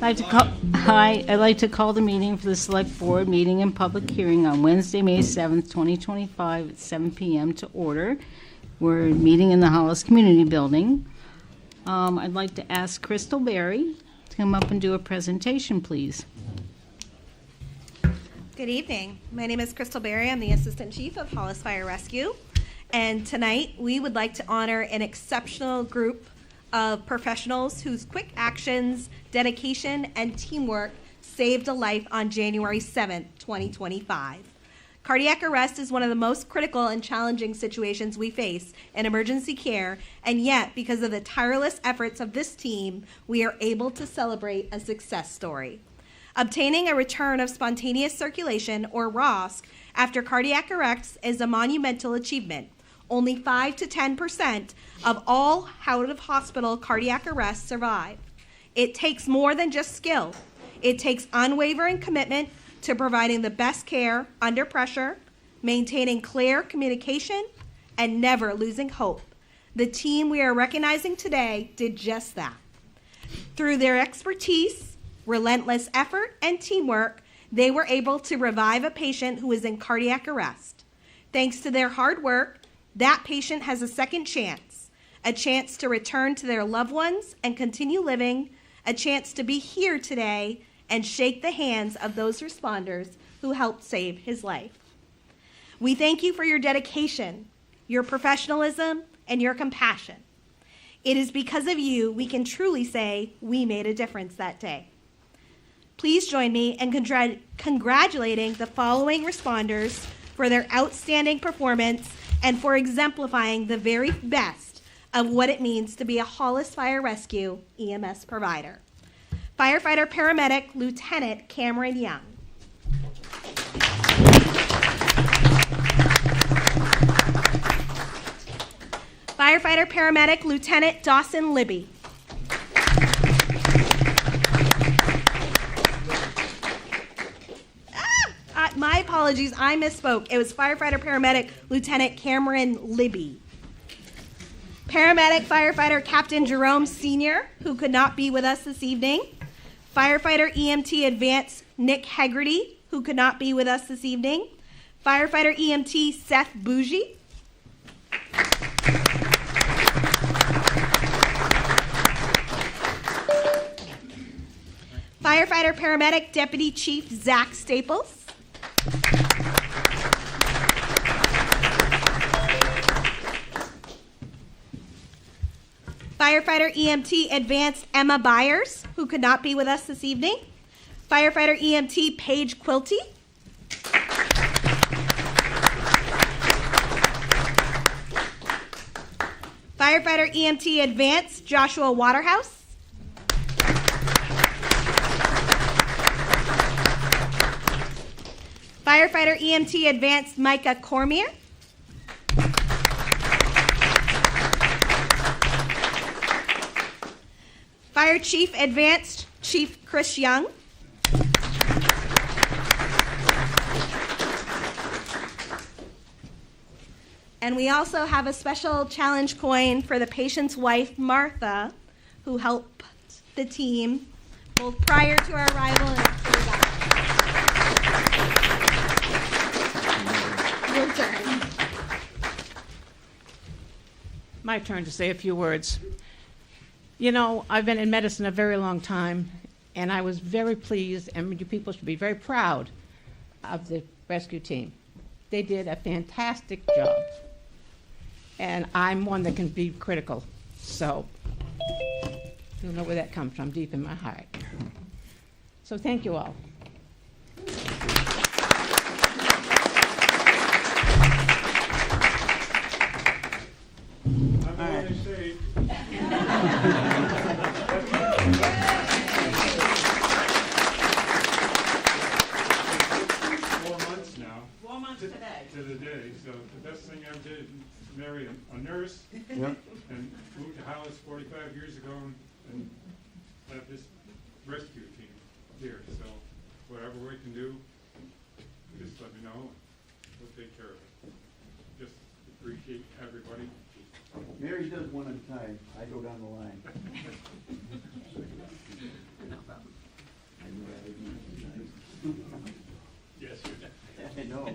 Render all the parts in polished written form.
I'd like to call the meeting for the Select Board meeting and public hearing on Wednesday, May 7th, 2025 at 7 p.m. to order. We're meeting in the Hollis Community Building. I'd like to ask Crystal Berry to come up and do a presentation, please. Good evening. My name is Crystal Berry. I'm the Assistant Chief of Hollis Fire Rescue. And tonight we would like to honor an exceptional group of professionals whose quick actions, dedication, and teamwork saved a life on January 7th, 2025. Cardiac arrest is one of the most critical and challenging situations we face in emergency care, and yet, because of the tireless efforts of this team, we are able to celebrate a success story. Obtaining a return of spontaneous circulation, or ROSC, after cardiac arrest is a monumental achievement. Only 5 to 10% of all out-of-hospital cardiac arrests survive. It takes more than just skill. It takes unwavering commitment to providing the best care under pressure, maintaining clear communication, and never losing hope. The team we are recognizing today did just that. Through their expertise, relentless effort, and teamwork, they were able to revive a patient who was in cardiac arrest. Thanks to their hard work, that patient has a second chance, a chance to return to their loved ones and continue living, a chance to be here today and shake the hands of those responders who helped save his life. We thank you for your dedication, your professionalism, and your compassion. It is because of you we can truly say we made a difference that day. Please join me in congratulating the following responders for their outstanding performance and for exemplifying the very best of what it means to be a Hollis Fire Rescue EMS provider. Firefighter Paramedic Lieutenant Cameron Young. Firefighter Paramedic Lieutenant Dawson Libby. My apologies, I misspoke. It was Firefighter Paramedic Lieutenant Cameron Libby. Paramedic Firefighter Captain Jerome Sr., who could not be with us this evening. Firefighter EMT Advanced Nick Hegarty, who could not be with us this evening. Firefighter EMT Seth Bougie. Firefighter Paramedic Deputy Chief Zach Staples. Firefighter EMT Advanced Emma Byers, who could not be with us this evening. Firefighter EMT Paige Quilty. Firefighter EMT Advanced Joshua Waterhouse. Firefighter EMT Advanced Micah Cormier. Fire Chief Advanced Chief Chris Young. And we also have a special challenge coin for the patient's wife, Martha, who helped the team both prior to our arrival and after we got here. Your turn. My turn to say a few words. You know, I've been in medicine a very long time, and I was very pleased, and you people should be very proud of the rescue team. They did a fantastic job, and I'm one that can be critical, so you'll know where that comes from, deep in my heart. So thank you all. To the day, so the best thing I ever did is marry a nurse and moved to Hollis 45 years ago and have this rescue team here. So whatever we can do, just let me know. We'll take care of it. Just appreciate everybody. Mary does one at a time. I go down the line. know.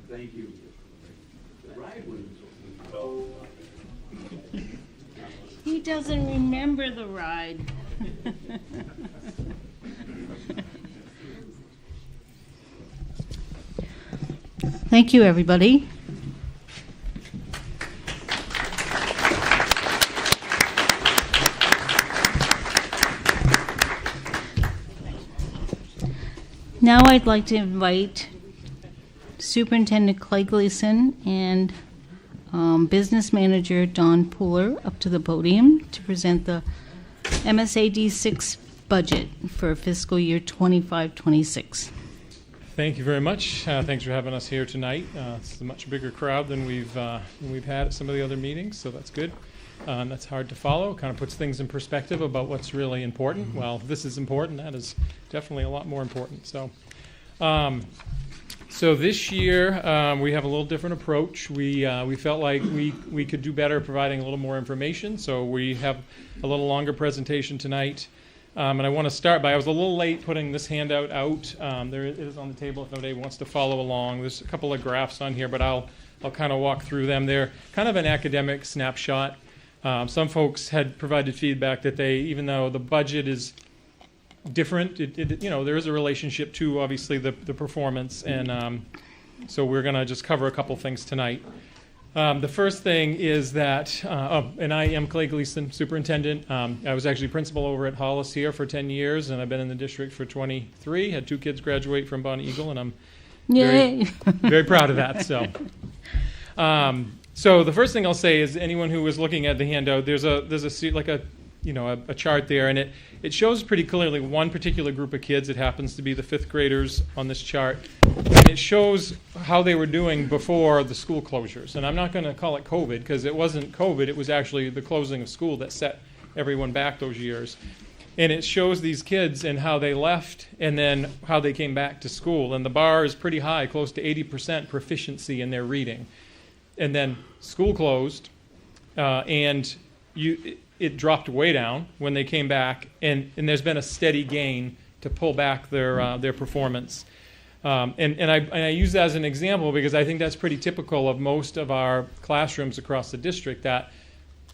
Thank you. The ride was He doesn't remember the ride. Thank you, everybody. Now I'd like to invite Superintendent Clay Gleason and Business Manager Don Pooler up to the podium to present the MSAD 6 budget for fiscal year 25-26. Thank you very much. Thanks for having us here tonight. It's a much bigger crowd than we've had at some of the other meetings, so that's good. That's hard to follow. Kind of puts things in perspective about what's really important. Well, if this is important, that is definitely a lot more important. So this year we have a little different approach. We felt like we could do better providing a little more information, so we have a little longer presentation tonight. And I want to start by, I was a little late putting this handout out. There it is on the table if nobody wants to follow along. There's a couple of graphs on here, but I'll kind of walk through them. They're kind of an academic snapshot. Some folks had provided feedback that even though the budget is different, there is a relationship to obviously the performance, and so we're going to just cover a couple things tonight. The first thing is that, and I am Clay Gleason, superintendent. I was actually principal over at Hollis here for 10 years, and I've been in the district for 23. Had 2 kids graduate from Bonnie Eagle, and I'm very proud of that. So the first thing I'll say is, anyone who was looking at the handout, there's a chart there, and it shows pretty clearly one particular group of kids. It happens to be the 5th graders on this chart. And it shows how they were doing before the school closures. And I'm not going to call it COVID, because it wasn't COVID. It was actually the closing of school that set everyone back those years. And it shows these kids and how they left and then how they came back to school. And the bar is pretty high, close to 80% proficiency in their reading. And then school closed, and it dropped way down when they came back, and there's been a steady gain to pull back their performance. And I use that as an example because I think that's pretty typical of most of our classrooms across the district, that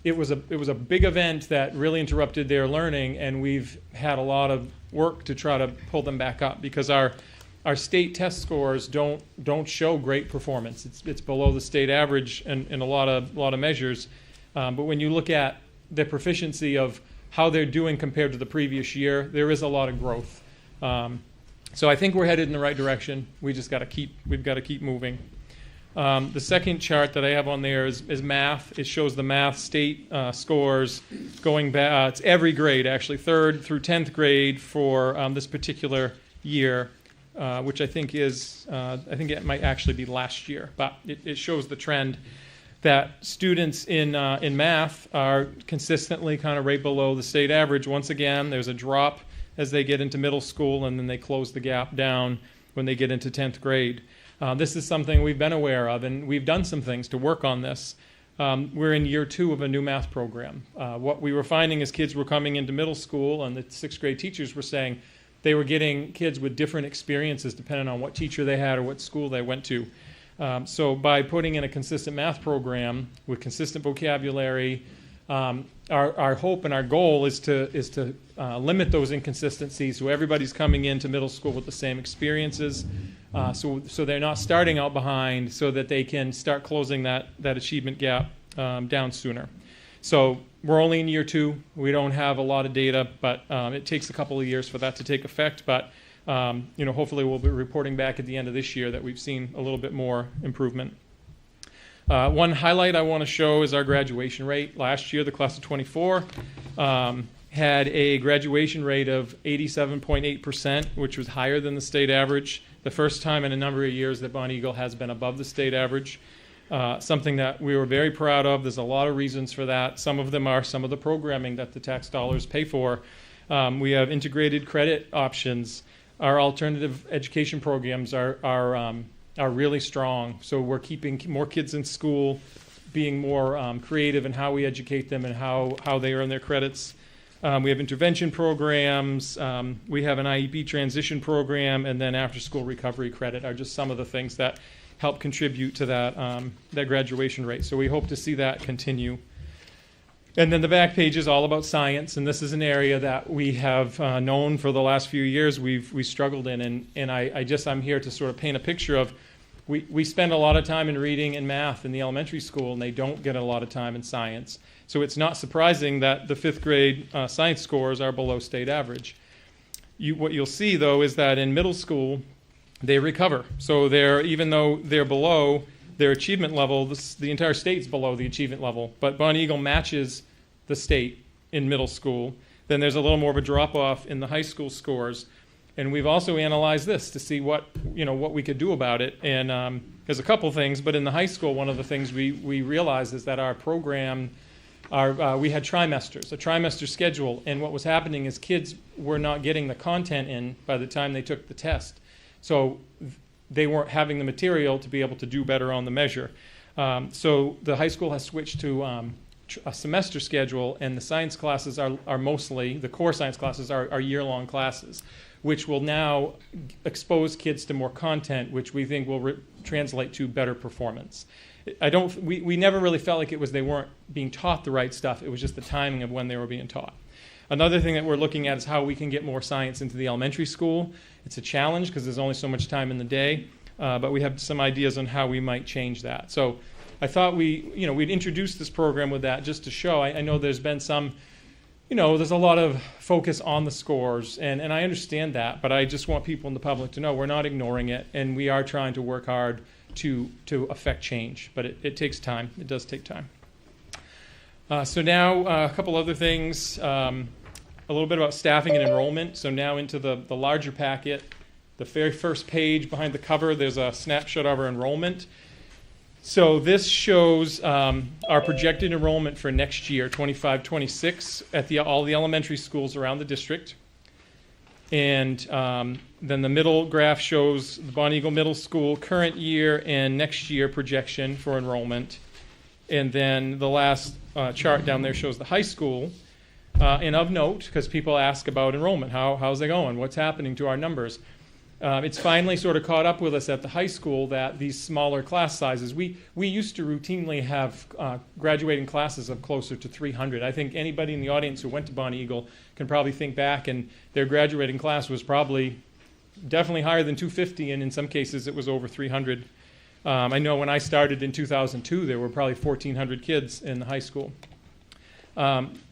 it was a big event that really interrupted their learning, and we've had a lot of work to try to pull them back up, because our state test scores don't show great performance. It's below the state average in a lot of measures. But when you look at the proficiency of how they're doing compared to the previous year, there is a lot of growth. So I think we're headed in the right direction. We've got to keep moving. The second chart that I have on there is math. It shows the math state scores going back. It's every grade, actually, 3rd through 10th grade for this particular year, which I think it might actually be last year, but it shows the trend that students in math are consistently kind of right below the state average. Once again, there's a drop as they get into middle school, and then they close the gap down when they get into 10th grade. This is something we've been aware of, and we've done some things to work on this. We're in year 2 of a new math program. What we were finding is kids were coming into middle school, and the 6th grade teachers were saying they were getting kids with different experiences depending on what teacher they had or what school they went to. So by putting in a consistent math program with consistent vocabulary, our hope and our goal is to limit those inconsistencies, so everybody's coming into middle school with the same experiences, so they're not starting out behind, so that they can start closing that achievement gap down sooner. So we're only in year 2. We don't have a lot of data, but it takes a couple of years for that to take effect. But hopefully we'll be reporting back at the end of this year that we've seen a little bit more improvement. One highlight I want to show is our graduation rate. Last year, the class of 24 had a graduation rate of 87.8%, which was higher than the state average. The first time in a number of years that Bonnie Eagle has been above the state average. Something that we were very proud of. There's a lot of reasons for that. Some of them are some of the programming that the tax dollars pay for. We have integrated credit options. Our alternative education programs are really strong. So we're keeping more kids in school, being more creative in how we educate them and how they earn their credits. We have intervention programs. We have an IEP transition program, and then after-school recovery credit are just some of the things that help contribute to that graduation rate. So we hope to see that continue. And then the back page is all about science, and this is an area that we have known for the last few years we struggled in, and I'm here to sort of paint a picture of we spend a lot of time in reading and math in the elementary school, and they don't get a lot of time in science. So it's not surprising that the 5th grade science scores are below state average. What you'll see, though, is that in middle school, they recover. So even though they're below their achievement level, the entire state's below the achievement level, but Bonnie Eagle matches the state in middle school. Then there's a little more of a drop-off in the high school scores. And we've also analyzed this to see what we could do about it. And there's a couple things, but in the high school, one of the things we realized is that our program, we had trimesters, a trimester schedule, and what was happening is kids were not getting the content in by the time they took the test. So they weren't having the material to be able to do better on the measure. So the high school has switched to a semester schedule, and the science classes are mostly, the core science classes are year-long classes, which will now expose kids to more content, which we think will translate to better performance. We never really felt like it was they weren't being taught the right stuff. It was just the timing of when they were being taught. Another thing that we're looking at is how we can get more science into the elementary school. It's a challenge because there's only so much time in the day, but we have some ideas on how we might change that. So I thought we'd introduce this program with that just to show. I know there's been some, there's a lot of focus on the scores, and I understand that, but I just want people in the public to know we're not ignoring it, and we are trying to work hard to affect change, but it takes time. It does take time. So now a couple other things. A little bit about staffing and enrollment. So now into the larger packet, the very first page behind the cover, there's a snapshot of our enrollment. So this shows our projected enrollment for next year, 25-26, at all the elementary schools around the district. And then the middle graph shows the Bonnie Eagle Middle School current year and next year projection for enrollment. And then the last chart down there shows the high school. And of note, because people ask about enrollment, how's it going? What's happening to our numbers? It's finally sort of caught up with us at the high school that these smaller class sizes, we used to routinely have graduating classes of closer to 300. I think anybody in the audience who went to Bonnie Eagle can probably think back, and their graduating class was definitely higher than 250, and in some cases it was over 300. I know when I started in 2002, there were probably 1,400 kids in the high school.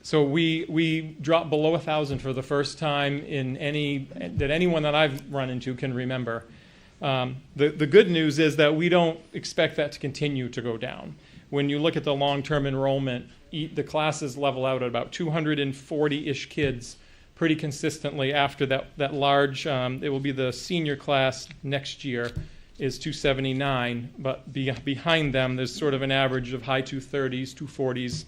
So we dropped below 1,000 for the first time in anyone that I've run into can remember. The good news is that we don't expect that to continue to go down. When you look at the long-term enrollment, the classes level out at about 240-ish kids pretty consistently after that large, it will be the senior class next year is 279, but behind them there's sort of an average of high 230s, 240s.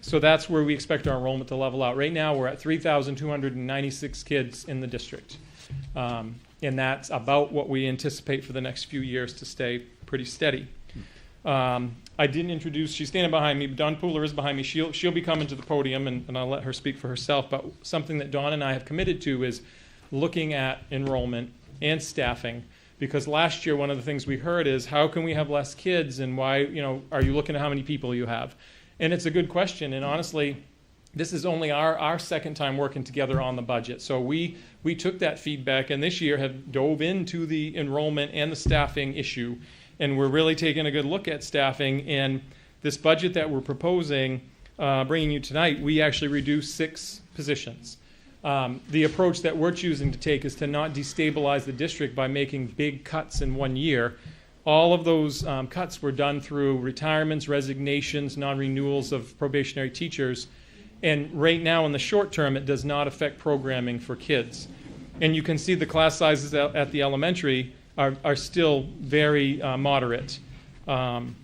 So that's where we expect our enrollment to level out. Right now, we're at 3,296 kids in the district. And that's about what we anticipate for the next few years to stay pretty steady. I didn't introduce, she's standing behind me, but Dawn Pooler is behind me. She'll be coming to the podium, and I'll let her speak for herself. But something that Dawn and I have committed to is looking at enrollment and staffing. Because last year, one of the things we heard is, how can we have less kids, and why, are you looking at how many people you have? And it's a good question, and honestly, this is only our second time working together on the budget. So we took that feedback, and this year have dove into the enrollment and the staffing issue, and we're really taking a good look at staffing. And this budget that we're proposing, bringing you tonight, we actually reduced 6 positions. The approach that we're choosing to take is to not destabilize the district by making big cuts in one year. All of those cuts were done through retirements, resignations, non-renewals of probationary teachers. And right now, in the short term, it does not affect programming for kids. And you can see the class sizes at the elementary are still very moderate. And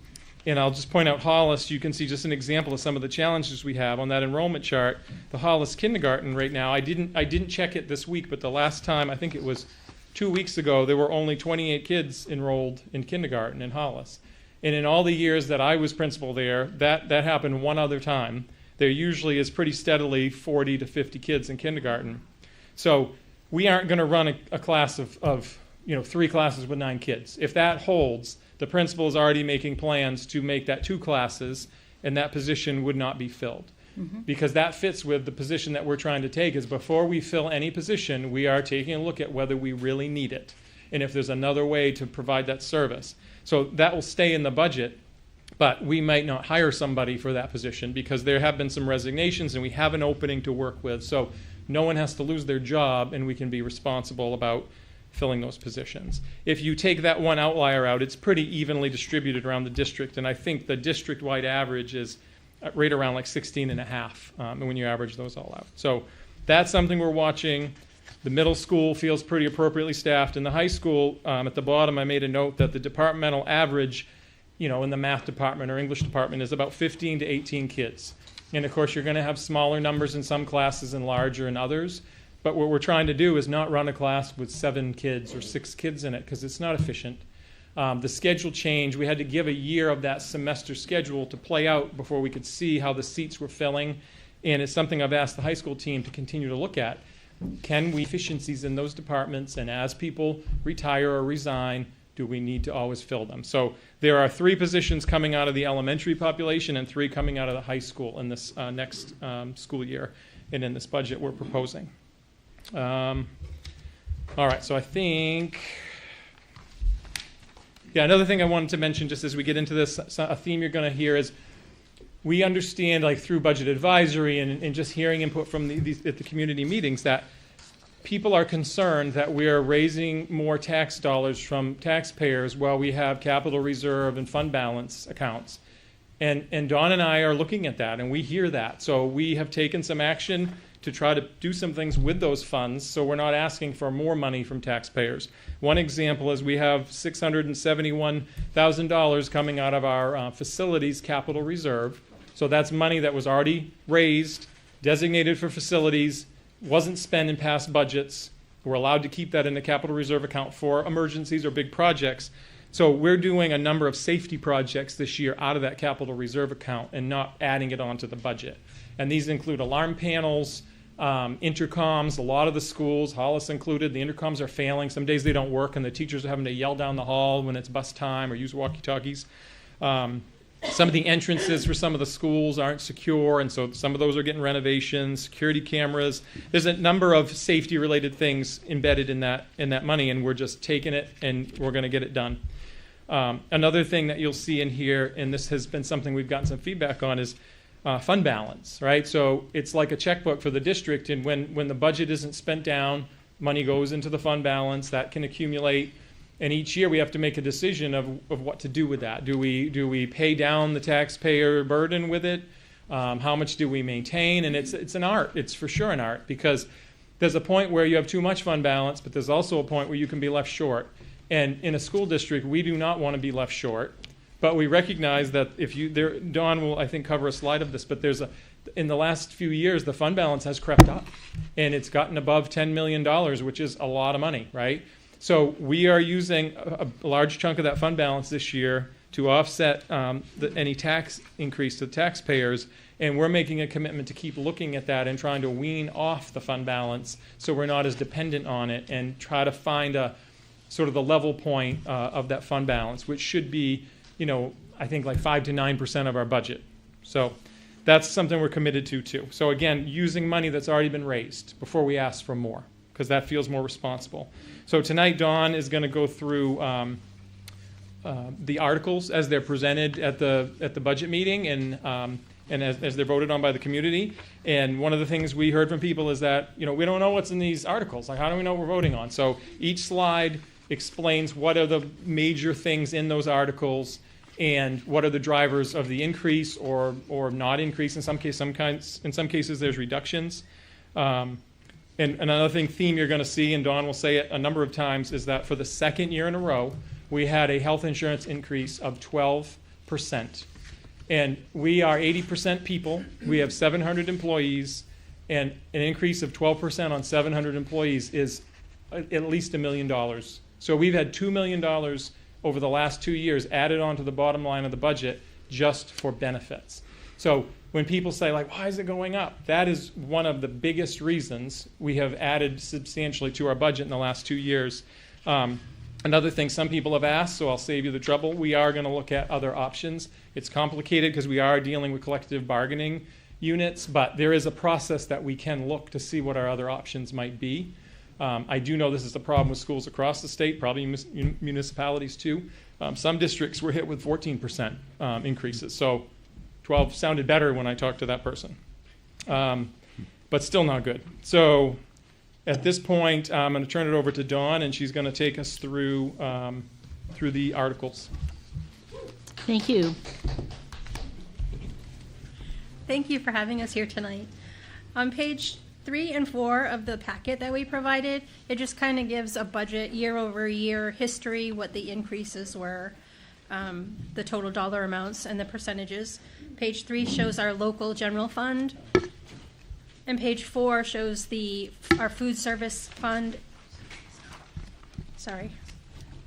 I'll just point out Hollis. You can see just an example of some of the challenges we have on that enrollment chart. The Hollis kindergarten right now, I didn't check it this week, but the last time, I think it was 2 weeks ago, there were only 28 kids enrolled in kindergarten in Hollis. And in all the years that I was principal there, that happened one other time. there usually is pretty steadily 40 to 50 kids in kindergarten. So we aren't going to run a class of 3 classes with 9 kids. If that holds, the principal is already making plans to make that 2 classes, and that position would not be filled. Because that fits with the position that we're trying to take, is before we fill any position, we are taking a look at whether we really need it and if there's another way to provide that service. So that will stay in the budget, but we might not hire somebody for that position because there have been some resignations and we have an opening to work with. So no one has to lose their job, and we can be responsible about filling those positions. If you take that one outlier out, it's pretty evenly distributed around the district, and I think the district-wide average is right around like 16.5 when you average those all out. So that's something we're watching. The middle school feels pretty appropriately staffed. In the high school, at the bottom, I made a note that the departmental average, in the math department or English department is about 15 to 18 kids. And of course, you're going to have smaller numbers in some classes and larger in others. But what we're trying to do is not run a class with 7 kids or 6 kids in it, because it's not efficient. The schedule change, we had to give a year of that semester schedule to play out before we could see how the seats were filling. And it's something I've asked the high school team to continue to look at. Can we efficiencies in those departments, and as people retire or resign, do we need to always fill them? So there are 3 positions coming out of the elementary population and 3 coming out of the high school in this next school year, and in this budget we're proposing. All right, so I think, another thing I wanted to mention just as we get into this, a theme you're going to hear is we understand, like through budget advisory and just hearing input from at the community meetings, that people are concerned that we are raising more tax dollars from taxpayers while we have capital reserve and fund balance accounts. And Dawn and I are looking at that, and we hear that. So we have taken some action to try to do some things with those funds so we're not asking for more money from taxpayers. One example is we have $671,000 coming out of our facilities capital reserve. So that's money that was already raised, designated for facilities, wasn't spent in past budgets. We're allowed to keep that in the capital reserve account for emergencies or big projects. So we're doing a number of safety projects this year out of that capital reserve account and not adding it onto the budget. And these include alarm panels, intercoms. A lot of the schools, Hollis included, the intercoms are failing. Some days they don't work, and the teachers are having to yell down the hall when it's bus time or use walkie-talkies. Some of the entrances for some of the schools aren't secure, and so some of those are getting renovations, security cameras. There's a number of safety-related things embedded in that money, and we're just taking it and we're going to get it done. Another thing that you'll see in here, and this has been something we've gotten some feedback on, is fund balance, right? So it's like a checkbook for the district, and when the budget isn't spent down, money goes into the fund balance. That can accumulate. And each year we have to make a decision of what to do with that. Do we pay down the taxpayer burden with it? How much do we maintain? And it's an art. It's for sure an art, because there's a point where you have too much fund balance, but there's also a point where you can be left short. And in a school district, we do not want to be left short. But we recognize that Dawn will, I think, cover a slide of this, but in the last few years, the fund balance has crept up. And it's gotten above $10 million, which is a lot of money, right? So we are using a large chunk of that fund balance this year to offset any tax increase to the taxpayers, and we're making a commitment to keep looking at that and trying to wean off the fund balance so we're not as dependent on it, and try to find a sort of the level point of that fund balance, which should be, I think like 5 to 9% of our budget. So that's something we're committed to too. So again, using money that's already been raised before we ask for more, because that feels more responsible. So tonight, Dawn is going to go through the articles as they're presented at the budget meeting and as they're voted on by the community. And one of the things we heard from people is that we don't know what's in these articles. Like, how do we know what we're voting on? So each slide explains what are the major things in those articles and what are the drivers of the increase or not increase. In some cases, there's reductions. And another theme you're going to see, and Dawn will say it a number of times, is that for the second year in a row, we had a health insurance increase of 12%. And we are 80% people. We have 700 employees, and an increase of 12% on 700 employees is at least $1 million. So we've had $2 million over the last 2 years added onto the bottom line of the budget just for benefits. So when people say, like, why is it going up? That is one of the biggest reasons we have added substantially to our budget in the last 2 years. Another thing some people have asked, so I'll save you the trouble, we are going to look at other options. It's complicated because we are dealing with collective bargaining units, but there is a process that we can look to see what our other options might be. I do know this is a problem with schools across the state, probably municipalities too. Some districts were hit with 14% increases, so 12 sounded better when I talked to that person, but still not good. So at this point, I'm going to turn it over to Dawn, and she's going to take us through the articles. Thank you. Thank you for having us here tonight. On page 3 and 4 of the packet that we provided, it just kind of gives a budget year-over-year history, what the increases were, the total dollar amounts, and the percentages. Page 3 shows our local general fund, and page 4 shows our food service fund.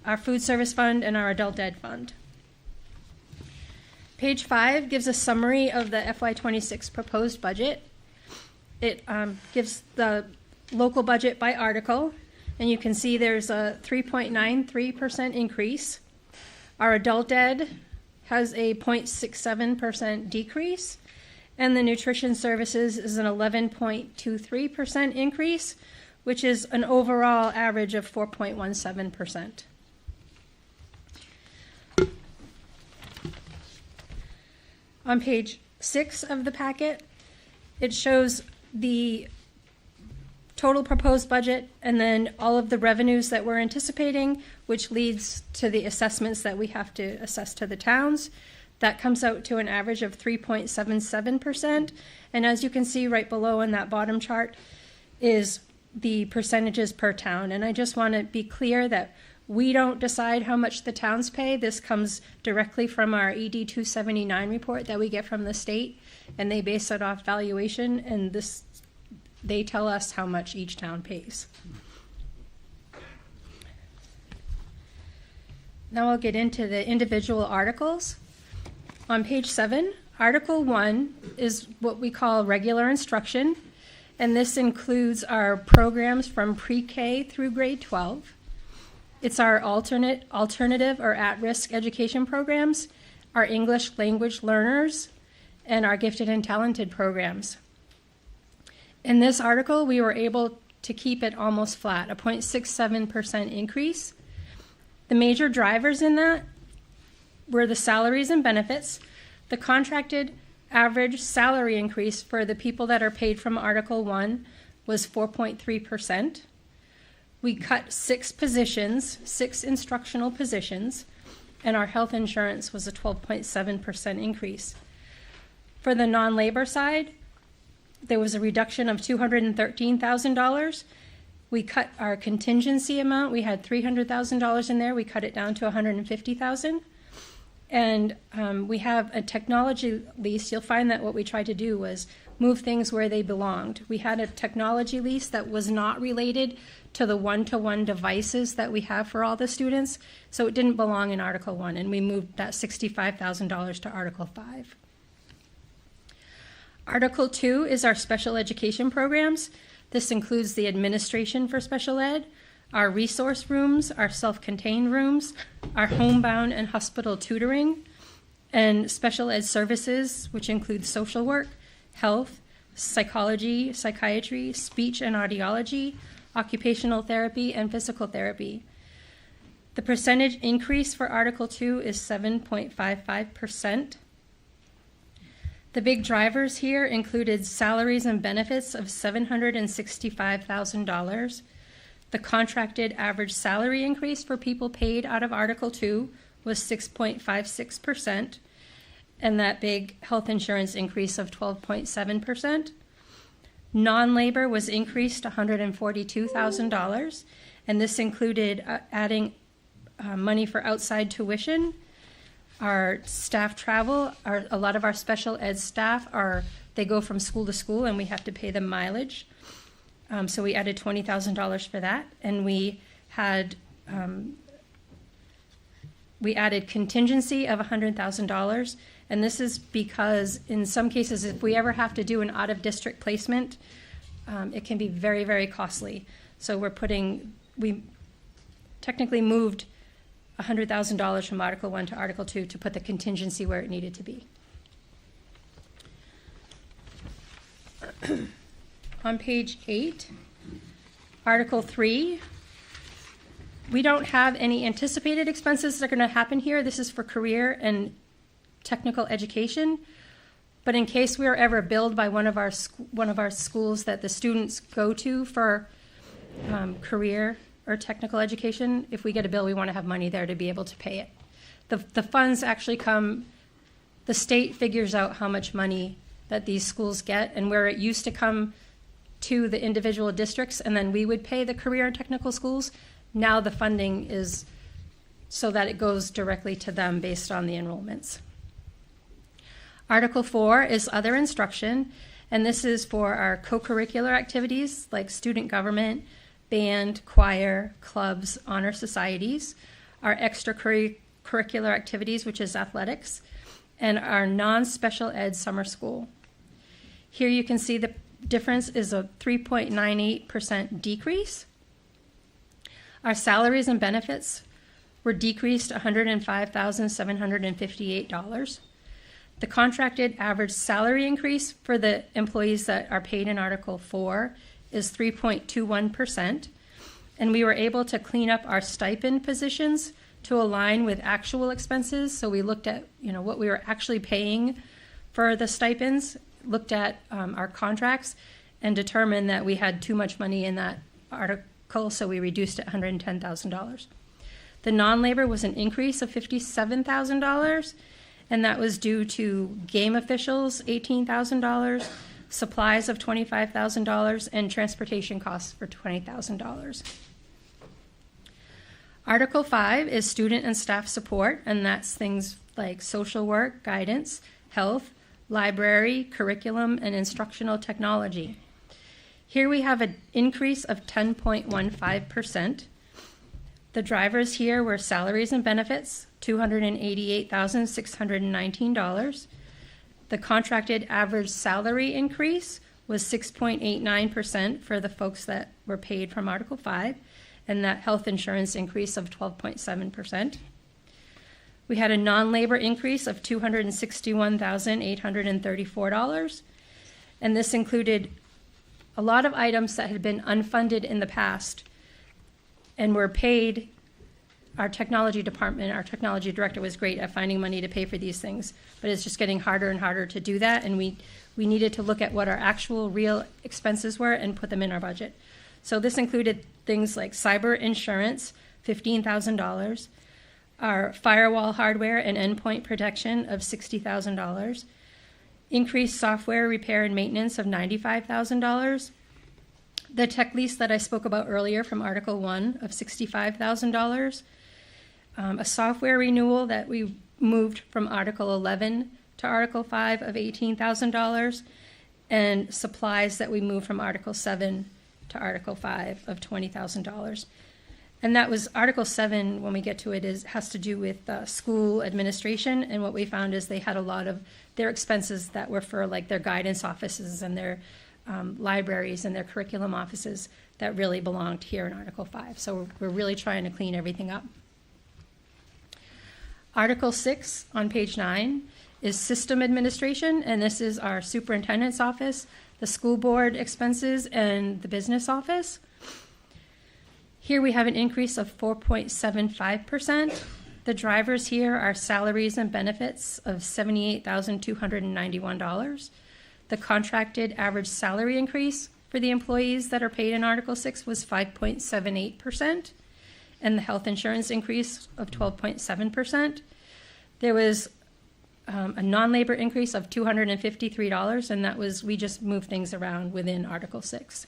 Our food service fund and our adult ed fund. Page 5 gives a summary of the FY26 proposed budget. It gives the local budget by article, and you can see there's a 3.93% increase. Our adult ed has a 0.67% decrease, and the nutrition services is an 11.23% increase, which is an overall average of 4.17%. On page 6 of the packet, it shows the total proposed budget and then all of the revenues that we're anticipating, which leads to the assessments that we have to assess to the towns. That comes out to an average of 3.77%. And as you can see right below in that bottom chart is the percentages per town. And I just want to be clear that we don't decide how much the towns pay. This comes directly from our ED 279 report that we get from the state, and they base it off valuation, and they tell us how much each town pays. Now I'll get into the individual articles. On page 7, Article 1 is what we call regular instruction, and this includes our programs from pre-K through grade 12. It's our alternative or at-risk education programs, our English language learners, and our gifted and talented programs. In this article, we were able to keep it almost flat, a 0.67% increase. The major drivers in that were the salaries and benefits. The contracted average salary increase for the people that are paid from Article 1 was 4.3%. We cut 6 instructional positions, and our health insurance was a 12.7% increase. For the non-labor side, there was a reduction of $213,000. We cut our contingency amount. We had $300,000 in there. We cut it down to $150,000. And we have a technology lease. You'll find that what we tried to do was move things where they belonged. We had a technology lease that was not related to the one-to-one devices that we have for all the students, so it didn't belong in Article 1, and we moved that $65,000 to Article 5. Article 2 is our special education programs. This includes the administration for special ed, our resource rooms, our self-contained rooms, our homebound and hospital tutoring, and special ed services, which include social work, health, psychology, psychiatry, speech and audiology, occupational therapy, and physical therapy. The percentage increase for Article 2 is 7.55%. The big drivers here included salaries and benefits of $765,000. The contracted average salary increase for people paid out of Article 2 was 6.56%, and that big health insurance increase of 12.7%. Non-labor was increased $142,000, and this included adding money for outside tuition. Our staff travel, a lot of our special ed staff they go from school to school, and we have to pay them mileage. So we added $20,000 for that, and we added contingency of $100,000, And this is because in some cases, if we ever have to do an out-of-district placement, it can be very, very costly. So we technically moved $100,000 from Article 1 to Article 2 to put the contingency where it needed to be. On page 8, Article 3, we don't have any anticipated expenses that are going to happen here. This is for career and technical education. But in case we are ever billed by one of our schools that the students go to for career or technical education, if we get a bill, we want to have money there to be able to pay it. The funds actually come, the state figures out how much money that these schools get, and where it used to come to the individual districts and then we would pay the career and technical schools, now the funding is so that it goes directly to them based on the enrollments. Article 4 is other instruction, and this is for our co-curricular activities like student government, band, choir, clubs, honor societies, our extracurricular activities, which is athletics, and our non-special ed summer school. Here you can see the difference is a 3.98% decrease. Our salaries and benefits were decreased $105,758. The contracted average salary increase for the employees that are paid in Article 4 is 3.21%, and we were able to clean up our stipend positions to align with actual expenses. So we looked at what we were actually paying for the stipends, looked at our contracts, and determined that we had too much money in that article, so we reduced it $110,000. The non-labor was an increase of $57,000, and that was due to game officials, $18,000, supplies of $25,000, and transportation costs for $20,000. Article 5 is student and staff support, and that's things like social work, guidance, health, library, curriculum, and instructional technology. Here we have an increase of 10.15%. The drivers here were salaries and benefits, $288,619. The contracted average salary increase was 6.89% for the folks that were paid from Article 5, and that health insurance increase of 12.7%. We had a non-labor increase of $261,834, and this included a lot of items that had been unfunded in the past and were paid. Our technology department, our technology director was great at finding money to pay for these things, but it's just getting harder and harder to do that, and we needed to look at what our actual real expenses were and put them in our budget. So this included things like cyber insurance, $15,000, our firewall hardware and endpoint protection of $60,000, increased software repair and maintenance of $95,000, the tech lease that I spoke about earlier from Article 1 of $65,000, a software renewal that we moved from Article 11 to Article 5 of $18,000, and supplies that we moved from Article 7 to Article 5 of $20,000. And that was Article 7, when we get to it, has to do with school administration, and what we found is they had a lot of their expenses that were for like their guidance offices and their libraries and their curriculum offices that really belonged here in Article 5. So we're really trying to clean everything up. Article 6 on page 9 is system administration, and this is our superintendent's office, the school board expenses, and the business office. Here we have an increase of 4.75%. The drivers here are salaries and benefits of $78,291. The contracted average salary increase for the employees that are paid in Article 6 was 5.78%, and the health insurance increase of 12.7%. There was a non-labor increase of $253, and that was, we just moved things around within Article 6.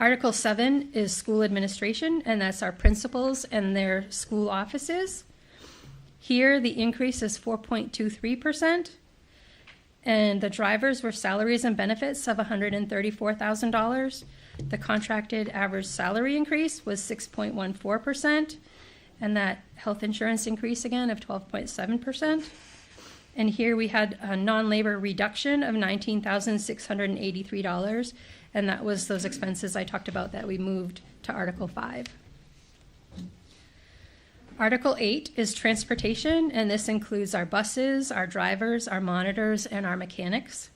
Article 7 is school administration, and that's our principals and their school offices. Here, the increase is 4.23%, and the drivers were salaries and benefits of $134,000. The contracted average salary increase was 6.14%, and that health insurance increase again of 12.7%. And here we had a non-labor reduction of $19,683, and that was those expenses I talked about that we moved to Article 5. Article 8 is transportation, and this includes our buses, our drivers, our monitors, and our mechanics.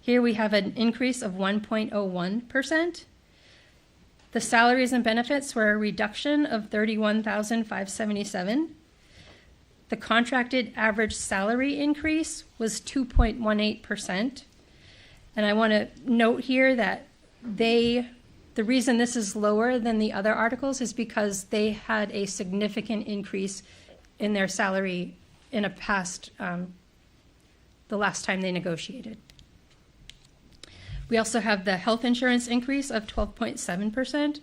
Here we have an increase of 1.01%. The salaries and benefits were a reduction of $31,577. The contracted average salary increase was 2.18%. And I want to note here that the reason this is lower than the other articles is because they had a significant increase in their salary in a past, the last time they negotiated. We also have the health insurance increase of 12.7%.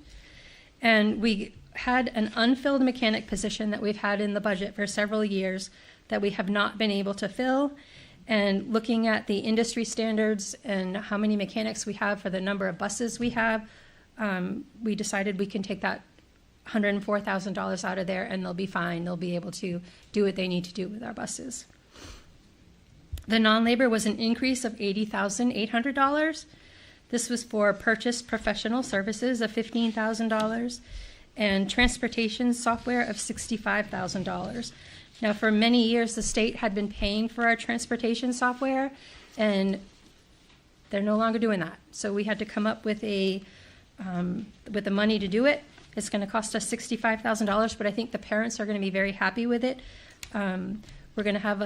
And we had an unfilled mechanic position that we've had in the budget for several years that we have not been able to fill. And looking at the industry standards and how many mechanics we have for the number of buses we have, we decided we can take that $104,000 out of there and they'll be fine. They'll be able to do what they need to do with our buses. The non-labor was an increase of $80,800. This was for purchased professional services of $15,000 and transportation software of $65,000. Now, for many years, the state had been paying for our transportation software, and they're no longer doing that. So we had to come up with the money to do it. It's going to cost us $65,000, but I think the parents are going to be very happy with it. We're going to have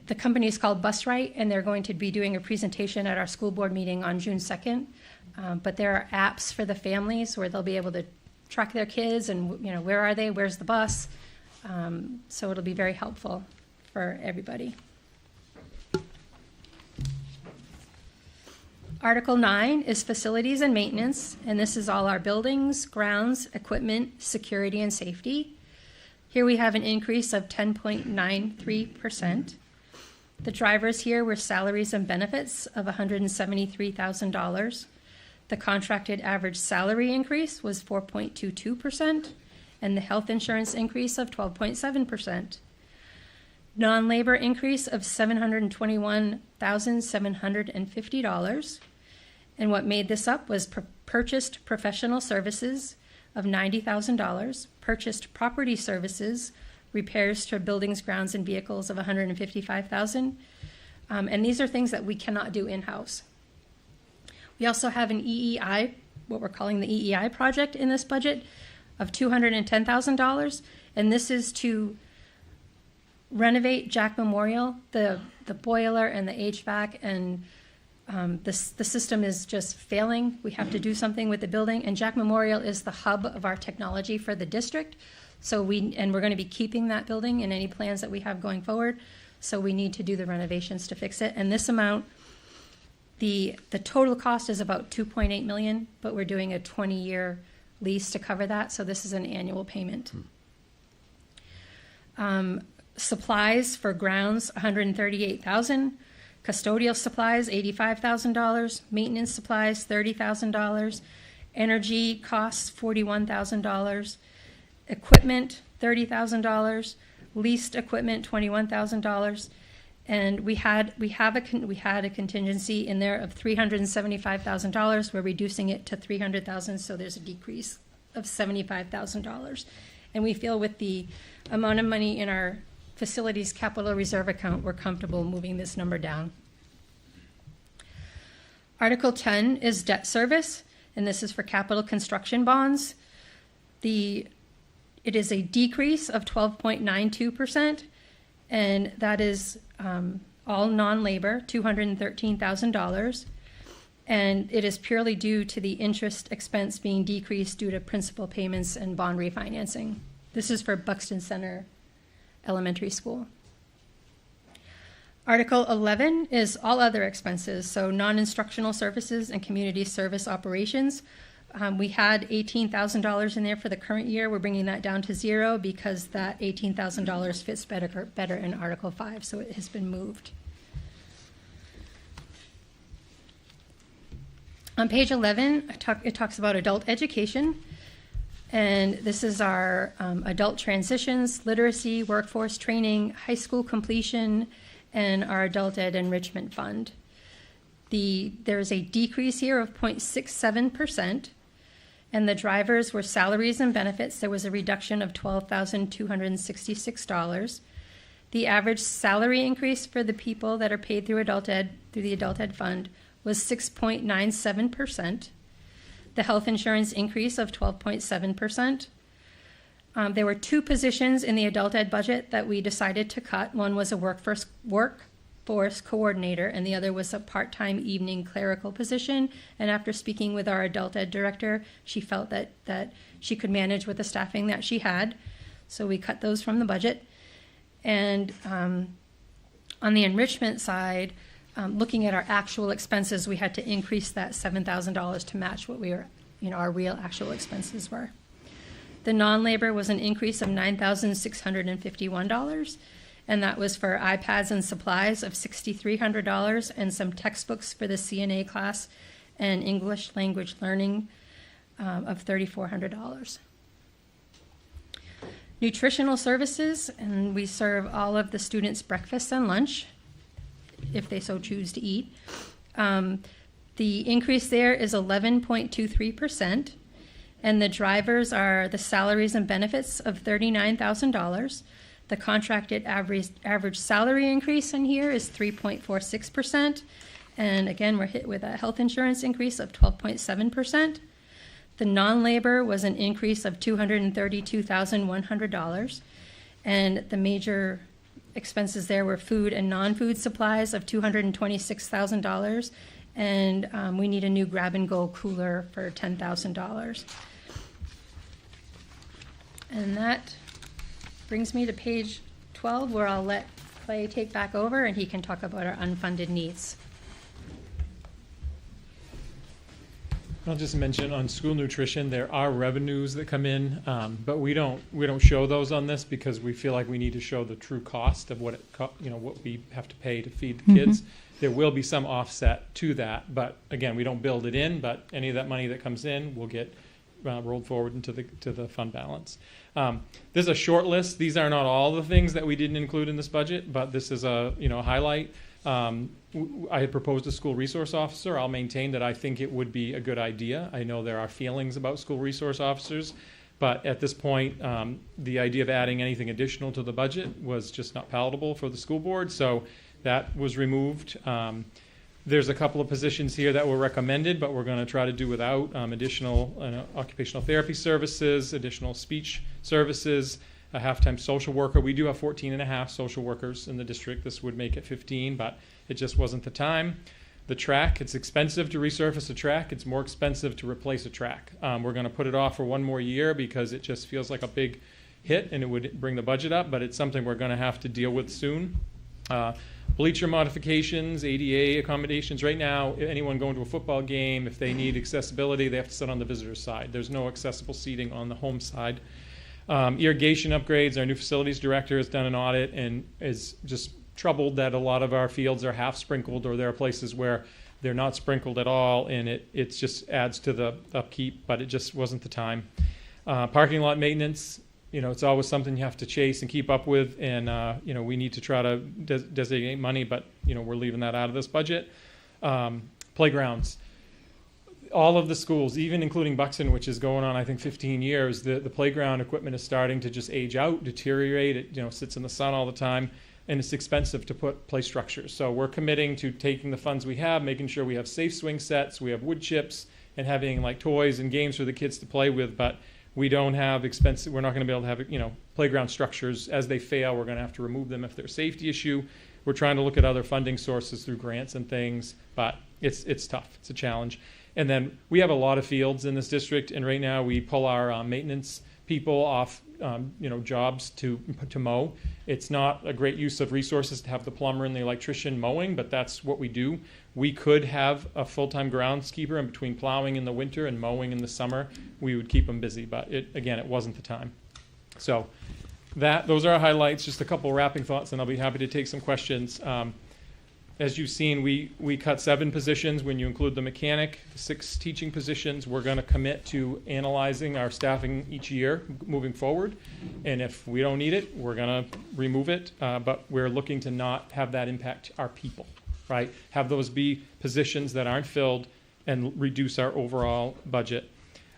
the company is called Busright, and they're going to be doing a presentation at our school board meeting on June 2nd. But there are apps for the families where they'll be able to track their kids and, where are they, where's the bus. So it'll be very helpful for everybody. Article 9 is facilities and maintenance, and this is all our buildings, grounds, equipment, security, and safety. Here we have an increase of 10.93%. The drivers here were salaries and benefits of $173,000. The contracted average salary increase was 4.22%, and the health insurance increase of 12.7%. Non-labor increase of $721,750. And what made this up was purchased professional services of $90,000, purchased property services, repairs to buildings, grounds, and vehicles of $155,000. And these are things that we cannot do in-house. We also have an EEI, what we're calling the EEI project in this budget, of $210,000. And this is to renovate Jack Memorial, the boiler and the HVAC, and the system is just failing. We have to do something with the building, and Jack Memorial is the hub of our technology for the district. So we're going to be keeping that building in any plans that we have going forward. So we need to do the renovations to fix it. And this amount, the total cost is about $2.8 million, but we're doing a 20-year lease to cover that. So this is an annual payment. Supplies for grounds, $138,000. Custodial supplies, $85,000. Maintenance supplies, $30,000. Energy costs, $41,000. Equipment, $30,000. Leased equipment, $21,000. And we had a contingency in there of $375,000. We're reducing it to $300,000, so there's a decrease of $75,000. And we feel with the amount of money in our facilities capital reserve account, we're comfortable moving this number down. Article 10 is debt service, and this is for capital construction bonds. It is a decrease of 12.92%, and that is all non-labor, $213,000. And it is purely due to the interest expense being decreased due to principal payments and bond refinancing. This is for Buxton Center Elementary School. Article 11 is all other expenses, so non-instructional services and community service operations. We had $18,000 in there for the current year. We're bringing that down to zero because that $18,000 fits better in Article 5, so it has been moved. On page 11, it talks about adult education. And this is our adult transitions, literacy, workforce training, high school completion, and our adult ed enrichment fund. There's a decrease here of 0.67%, and the drivers were salaries and benefits. There was a reduction of $12,266. The average salary increase for the people that are paid through the adult ed fund was 6.97%. The health insurance increase of 12.7%. There were 2 positions in the adult ed budget that we decided to cut. One was a workforce coordinator, and the other was a part-time evening clerical position. And after speaking with our adult ed director, she felt that she could manage with the staffing that she had. So we cut those from the budget. And on the enrichment side, looking at our actual expenses, we had to increase that $7,000 to match what our real actual expenses were. The non-labor was an increase of $9,651, and that was for iPads and supplies of $6,300 and some textbooks for the CNA class and English language learning of $3,400. Nutritional services, and we serve all of the students breakfast and lunch, if they so choose to eat. The increase there is 11.23%, and the drivers are the salaries and benefits of $39,000. The contracted average salary increase in here is 3.46%, and again, we're hit with a health insurance increase of 12.7%. The non-labor was an increase of $232,100, and the major expenses there were food and non-food supplies of $226,000, and we need a new grab-and-go cooler for $10,000. And that brings me to page 12, where I'll let Clay take back over, and he can talk about our unfunded needs. I'll just mention on school nutrition, there are revenues that come in, but we don't show those on this because we feel like we need to show the true cost of what what we have to pay to feed the kids. There will be some offset to that, but again, we don't build it in. But any of that money that comes in will get rolled forward into the fund balance. There's a short list. These are not all the things that we didn't include in this budget, but this is a highlight. I had proposed a school resource officer. I'll maintain that I think it would be a good idea. I know there are feelings about school resource officers, but at this point, the idea of adding anything additional to the budget was just not palatable for the school board, so that was removed. There's a couple of positions here that were recommended, but we're going to try to do without additional occupational therapy services, additional speech services, a half-time social worker. We do have 14 and a half social workers in the district. This would make it 15, but it just wasn't the time. The track, it's expensive to resurface a track. It's more expensive to replace a track. We're going to put it off for one more year because it just feels like a big hit and it would bring the budget up, but it's something we're going to have to deal with soon. Bleacher modifications, ADA accommodations. Right now, anyone going to a football game, if they need accessibility, they have to sit on the visitor's side. There's no accessible seating on the home side. Irrigation upgrades, our new facilities director has done an audit and is just troubled that a lot of our fields are half sprinkled, or there are places where they're not sprinkled at all, and it just adds to the upkeep, but it just wasn't the time. Parking lot maintenance, it's always something you have to chase and keep up with, and we need to try to designate money, but we're leaving that out of this budget. Playgrounds. All of the schools, even including Buxton, which is going on, I think, 15 years, the playground equipment is starting to just age out, deteriorate. It sits in the sun all the time, and it's expensive to put play structures. So we're committing to taking the funds we have, making sure we have safe swing sets, we have wood chips, and having like toys and games for the kids to play with. But we don't have expensive. We're not going to be able to have playground structures. As they fail, we're going to have to remove them if they're a safety issue. We're trying to look at other funding sources through grants and things, but it's tough. It's a challenge. And then we have a lot of fields in this district, and right now we pull our maintenance people off, jobs to mow. It's not a great use of resources to have the plumber and the electrician mowing, but that's what we do. We could have a full-time groundskeeper in between plowing in the winter and mowing in the summer. We would keep them busy, but it wasn't the time. So those are our highlights. Just a couple wrapping thoughts, and I'll be happy to take some questions. As you've seen, we cut 7 positions when you include the mechanic, 6 teaching positions. We're going to commit to analyzing our staffing each year moving forward. And if we don't need it, we're going to remove it. But we're looking to not have that impact our people, right? Have those be positions that aren't filled and reduce our overall budget.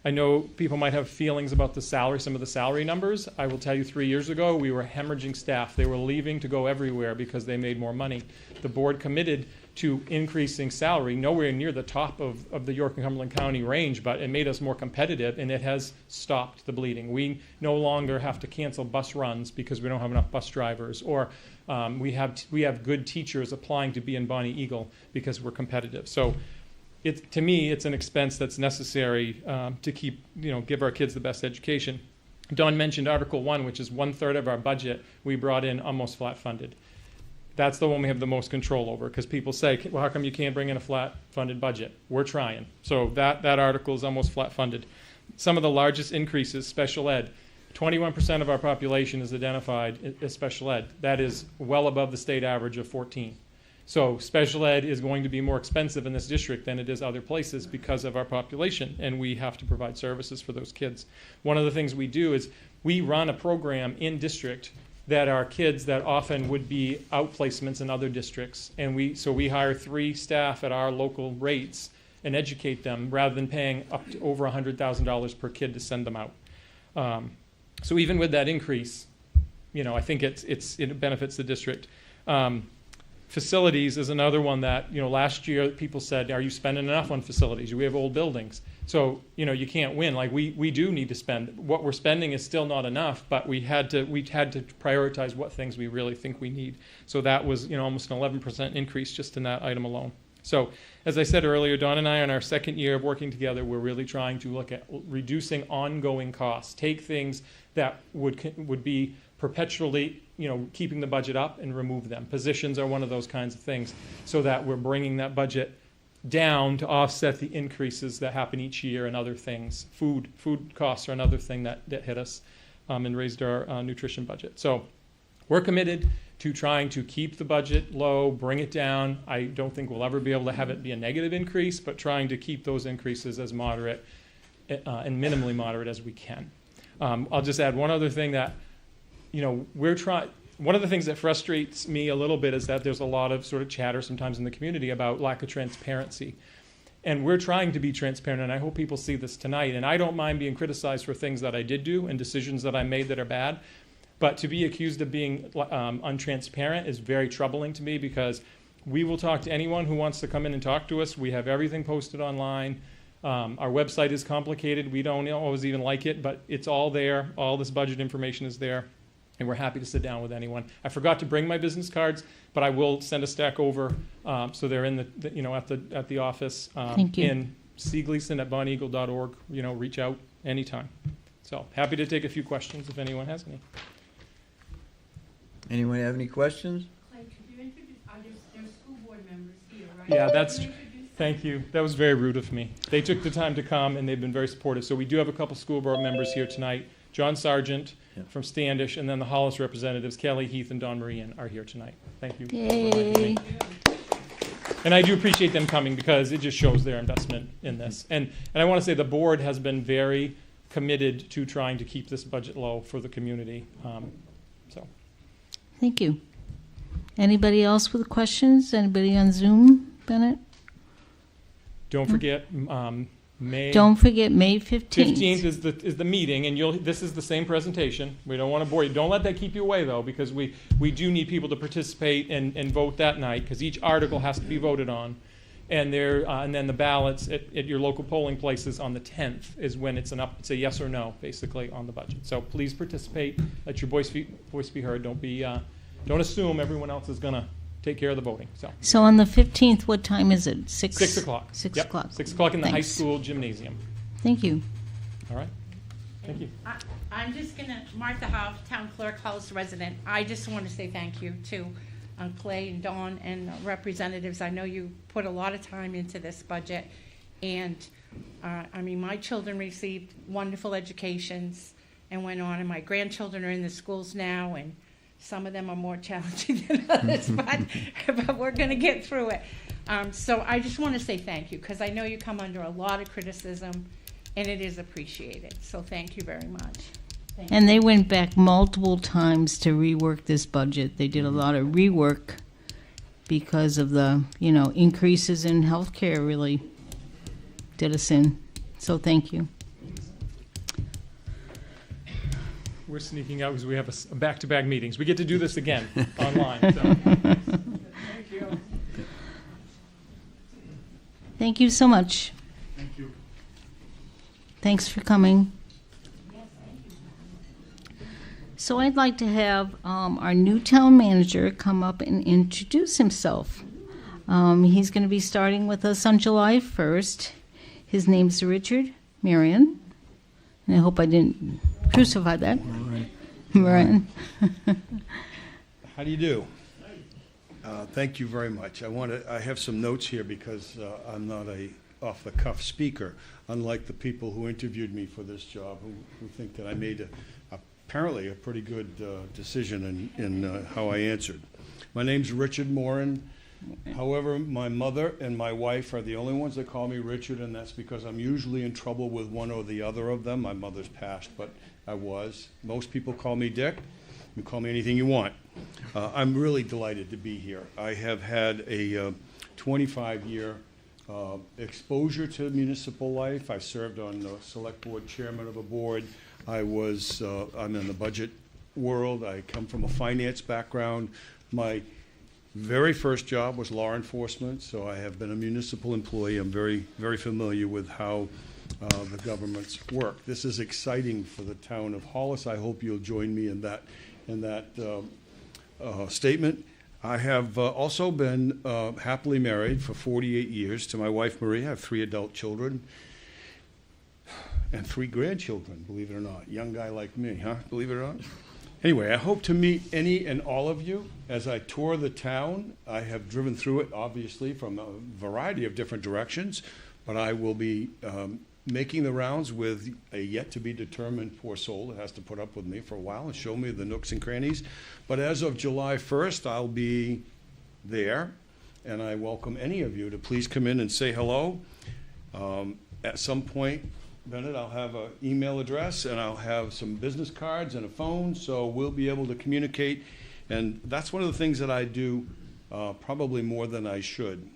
I know people might have feelings about the salary, some of the salary numbers. I will tell you 3 years ago, we were hemorrhaging staff. They were leaving to go everywhere because they made more money. The board committed to increasing salary, nowhere near the top of the York and Cumberland County range, but it made us more competitive, and it has stopped the bleeding. We no longer have to cancel bus runs because we don't have enough bus drivers, or we have good teachers applying to be in Bonnie Eagle because we're competitive. So to me, it's an expense that's necessary to keep, give our kids the best education. Dawn mentioned Article 1, which is 1/3 of our budget. We brought in almost flat funded. That's the one we have the most control over, because people say, well, how come you can't bring in a flat funded budget? We're trying. So that article is almost flat funded. Some of the largest increases, special ed. 21% of our population is identified as special ed. That is well above the state average of 14. So special ed is going to be more expensive in this district than it is other places because of our population, and we have to provide services for those kids. One of the things we do is we run a program in district that are kids that often would be outplacements in other districts, and we hire 3 staff at our local rates and educate them rather than paying up to over $100,000 per kid to send them out. So even with that increase, I think it benefits the district. Facilities is another one that, last year people said, are you spending enough on facilities? We have old buildings. So, you can't win. Like we do need to spend. What we're spending is still not enough, but we had to prioritize what things we really think we need. So that was, almost an 11% increase just in that item alone. So as I said earlier, Dawn and I, in our second year of working together, we're really trying to look at reducing ongoing costs, take things that would be perpetually, keeping the budget up and remove them. Positions are one of those kinds of things, so that we're bringing that budget down to offset the increases that happen each year and other things. Food costs are another thing that hit us and raised our nutrition budget. So we're committed to trying to keep the budget low, bring it down. I don't think we'll ever be able to have it be a negative increase, but trying to keep those increases as moderate and minimally moderate as we can. I'll just add one other thing that, one of the things that frustrates me a little bit is that there's a lot of sort of chatter sometimes in the community about lack of transparency. And we're trying to be transparent, and I hope people see this tonight. And I don't mind being criticized for things that I did do and decisions that I made that are bad. But to be accused of being untransparent is very troubling to me, because we will talk to anyone who wants to come in and talk to us. We have everything posted online. Our website is complicated. We don't always even like it, but it's all there. All this budget information is there. And we're happy to sit down with anyone. I forgot to bring my business cards, but I will send a stack over, so they're in at the office. Thank you. In cgleason@bonnieeagle.org. Reach out anytime. So happy to take a few questions if anyone has any. Anyone have any questions? Clay, could you introduce, there's school board members here, right? Yeah, thank you. That was very rude of me. They took the time to come, and they've been very supportive. So we do have a couple school board members here tonight. John Sargent from Standish, and then the Hollis representatives, Kelly Heath and Dawn Marian, are here tonight. Thank you. Yay. And I do appreciate them coming, because it just shows their investment in this. And I want to say the board has been very committed to trying to keep this budget low for the community. Thank you. Anybody else with questions? Anybody on Zoom, Bennett? Don't forget May 15th. 15th is the meeting, and this is the same presentation. We don't want to bore you. Don't let that keep you away, though, because we do need people to participate and vote that night, because each article has to be voted on. And then the ballots at your local polling places on the 10th is when it's a yes or no, basically, on the budget. So please participate. Let your voice be heard. Don't assume everyone else is going to take care of the voting. So on the 15th, what time is it? 6 o'clock. 6 Yep, o'clock. 6 o'clock in the high Thanks. school gymnasium. Thank you. All right. Thank you. I'm just going to, Martha Howe, Town Clerk, Hollis resident. I just want to say thank you to Clay and Dawn and representatives. I know you put a lot of time into this budget, and my children received wonderful educations and went on, and my grandchildren are in the schools now, and Some of them are more challenging than others, but we're going to get through it. So I just want to say thank you, because I know you come under a lot of criticism, and it is appreciated. So thank you very much. And they went back multiple times to rework this budget. They did a lot of rework because of the, increases in healthcare really did us in. So thank you. We're sneaking out because we have a back-to-back meetings. We get to do this again online. So. Thank you. Thank you so much. Thank you. Thanks for coming. So I'd like to have our new town manager come up and introduce himself. He's going to be starting with us on July 1st. His name's Richard Marion. And I hope I didn't crucify that. Marion. How do you do? Thank you very much. I have some notes here because I'm not a off-the-cuff speaker, unlike the people who interviewed me for this job, who think that I made apparently a pretty good decision in how I answered. My name's Richard Morin. However, my mother and my wife are the only ones that call me Richard, and that's because I'm usually in trouble with one or the other of them. My mother's passed, but I was. Most people call me Dick. You call me anything you want. I'm really delighted to be here. I have had a 25-year exposure to municipal life. I served on the select board, chairman of a board. I'm in the budget world. I come from a finance background. My very first job was law enforcement, so I have been a municipal employee. I'm very, very familiar with how the governments work. This is exciting for the town of Hollis. I hope you'll join me in that statement. I have also been happily married for 48 years to my wife, Marie. I have 3 adult children and 3 grandchildren, believe it or not. Young guy like me, huh? Believe it or not? Anyway, I hope to meet any and all of you as I tour the town. I have driven through it, obviously, from a variety of different directions, but I will be making the rounds with a yet-to-be-determined poor soul that has to put up with me for a while and show me the nooks and crannies. But as of July 1st, I'll be there, and I welcome any of you to please come in and say hello. At some point, Bennett, I'll have an email address, and I'll have some business cards and a phone, so we'll be able to communicate. And that's one of the things that I do probably more than I should.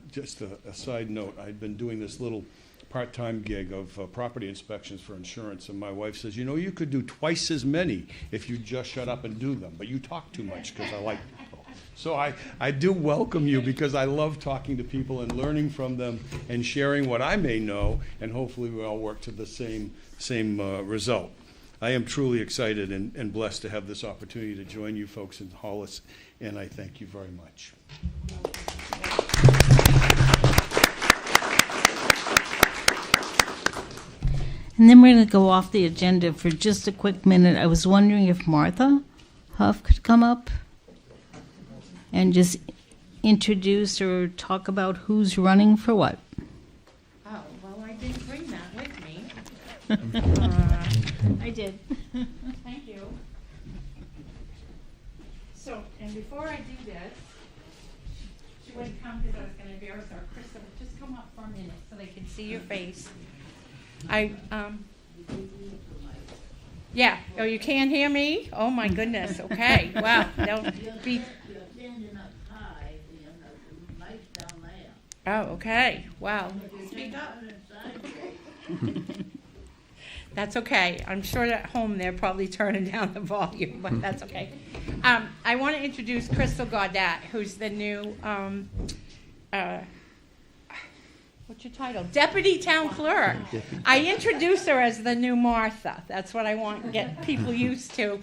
Just a side note, I'd been doing this little part-time gig of property inspections for insurance, and my wife says, you could do twice as many if you just shut up and do them, but you talk too much because I like people. So I do welcome you because I love talking to people and learning from them and sharing what I may know, and hopefully we all work to the same result. I am truly excited and blessed to have this opportunity to join you folks in Hollis, and I thank you very much. And then we're going to go off the agenda for just a quick minute. I was wondering if Martha Huff could come up and just introduce or talk about who's running for what. Oh, well, I didn't bring that with me. I did. Thank you. So, and before I do this, she wouldn't come because I was going to embarrass her. Krista, just come up for a minute so they can see your face. Yeah. Oh, you can't hear me? Oh, my goodness. Okay. Wow. That'll be. Oh, okay. Wow. Speak up. That's okay. I'm sure at home they're probably turning down the volume, but that's okay. I want to introduce Crystal Gaudet, who's the new, what's your title? Deputy Town Clerk. I introduce her as the new Martha. That's what I want to get people used to.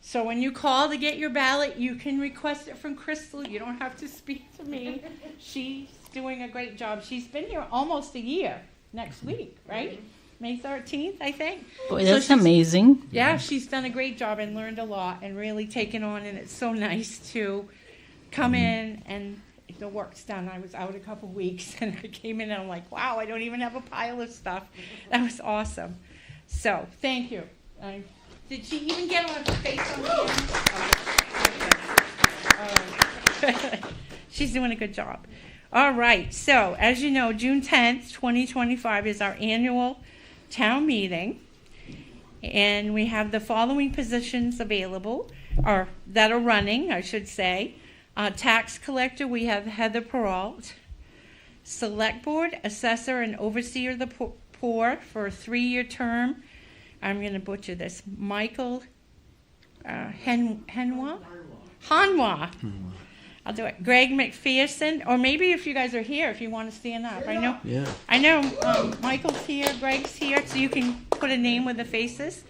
So when you call to get your ballot, you can request it from Crystal. You don't have to speak to me. She's doing a great job. She's been here almost a year next week, right? May 13th, I think. Boy, that's amazing. Yeah, she's done a great job and learned a lot and really taken on, and it's so nice to come in and the work's done. I was out a couple weeks and I came in and I'm like, wow, I don't even have a pile of stuff. That was awesome. So, thank you. Did she even get on her face on the end? She's doing a good job. All right, so as you know, June 10th, 2025 is our annual town meeting. And we have the following positions available, or that are running, I should say. Tax collector, we have Heather Peralt. Select board, assessor and overseer of the poor for a 3-year term. I'm going to butcher this. Michael Hanwa? I'll do it. Greg McPherson, or maybe if you guys are here, if you want to stand up. I know Michael's here, Greg's here, so you can put a name with the faces.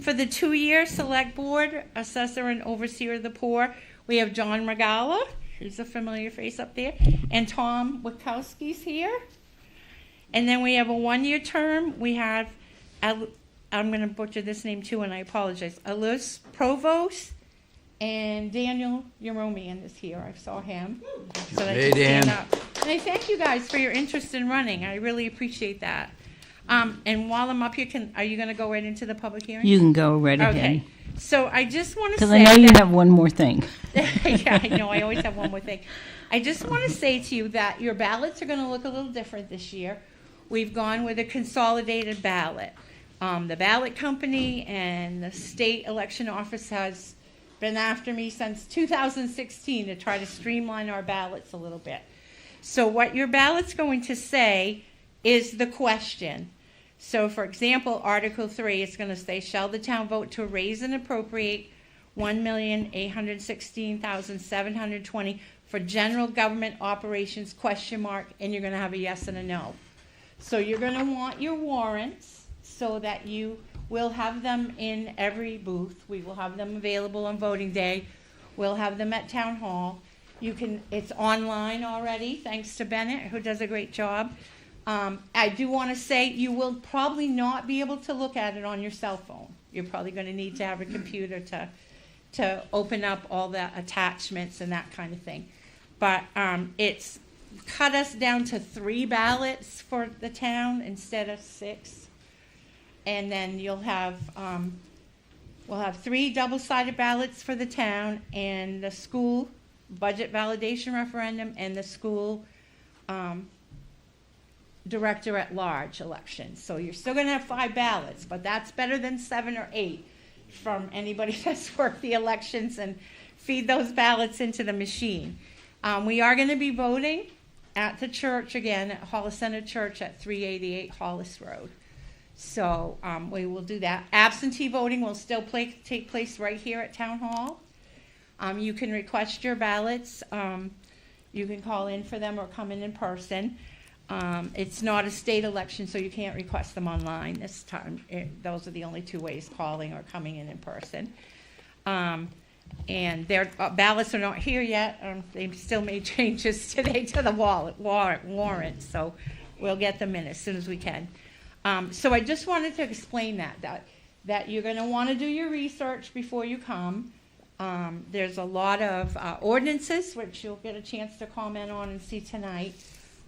For the 2-year select board, assessor and overseer of the poor, we have John Regala, who's a familiar face up there, and Tom Wachowski's here. And then we have a 1-year term. We have, I'm going to butcher this name too, and I apologize, Alus Provost. And Daniel Yeromian is here. I saw him. So that Hey, you stand Dan. up. And I thank you guys for your interest in running. I really appreciate that. And while I'm up here, are you going to go right into the public hearing? You can go right Okay. ahead. So I just want to Because say I know you that- have one more thing. Yeah, I know. I always have one more thing. I just want to say to you that your ballots are going to look a little different this year. We've gone with a consolidated ballot. The ballot company and the state election office has been after me since 2016 to try to streamline our ballots a little bit. So what your ballot's going to say is the question. So for example, Article 3, it's going to say, shall the town vote to raise and appropriate $1,816,720 for general government operations, ? And you're going to have a yes and a no. So you're going to want your warrants so that you will have them in every booth. We will have them available on voting day. We'll have them at town hall. It's online already, thanks to Bennett, who does a great job. I do want to say you will probably not be able to look at it on your cell phone. You're probably going to need to have a computer to open up all the attachments and that kind of thing. But it's cut us down to 3 ballots for the town instead of 6. And then we'll have 3 double-sided ballots for the town and the school budget validation referendum and the school director at large election. So you're still going to have 5 ballots, but that's better than 7 or 8 from anybody that's worked the elections and feed those ballots into the machine. We are going to be voting at the church again, at Hollis Center Church at 388 Hollis Road. So we will do that. Absentee voting will still take place right here at Town Hall. You can request your ballots. You can call in for them or come in person. It's not a state election, so you can't request them online this time. Those are the only 2 ways, calling or coming in person. And their ballots are not here yet. They still made changes today to the warrant, so we'll get them in as soon as we can. So I just wanted to explain that you're going to want to do your research before you come. There's a lot of ordinances, which you'll get a chance to comment on and see tonight.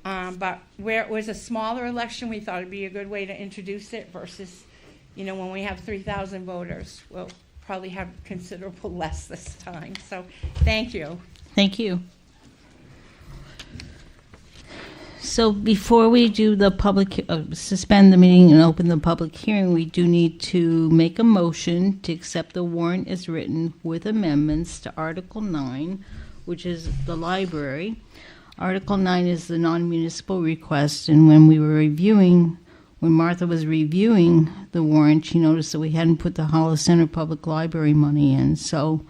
But where it was a smaller election, we thought it'd be a good way to introduce it versus, when we have 3,000 voters, we'll probably have considerable less this time. So thank you. Thank you. So before we do the suspend the meeting and open the public hearing, we do need to make a motion to accept the warrant as written with amendments to Article 9, which is the library. Article 9 is the non-municipal request, and when Martha was reviewing the warrant, she noticed that we hadn't put the Hollis Center Public Library money in, so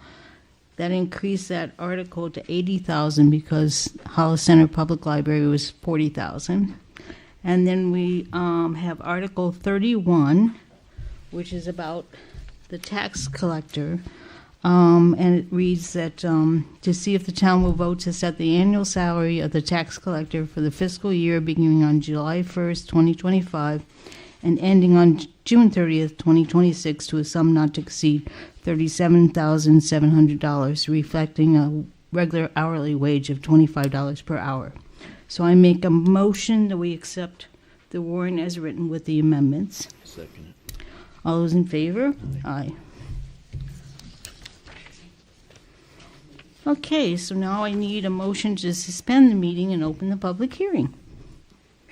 that increased that article to $80,000 because Hollis Center Public Library was $40,000. And then we have Article 31, which is about the tax collector. And it reads that to see if the town will vote to set the annual salary of the tax collector for the fiscal year beginning on July 1st, 2025, and ending on June 30th, 2026, to a sum not to exceed $37,700, reflecting a regular hourly wage of $25 per hour. So I make a motion that we accept the warrant as written with the amendments. Second. All those in favor? Aye. Okay, so now I need a motion to suspend the meeting and open the public hearing.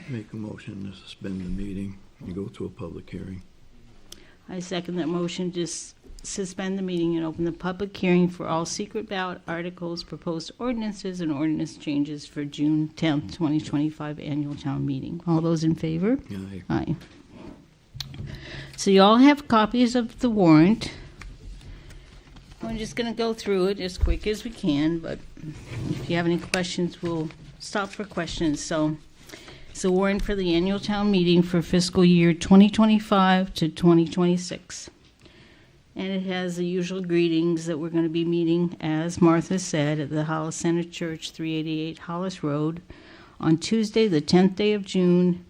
Make a motion to suspend the meeting and go to a public hearing. I second that motion to suspend the meeting and open the public hearing for all secret ballot articles, proposed ordinances, and ordinance changes for June 10th, 2025 annual town meeting. All those in favor? Aye. Aye. So you all have copies of the warrant. I'm just going to go through it as quick as we can, but if you have any questions, we'll stop for questions. So it's a warrant for the annual town meeting for fiscal year 2025 to 2026. And it has the usual greetings that we're going to be meeting, as Martha said, at the Hollis Center Church, 388 Hollis Road, on Tuesday, the 10th day of June,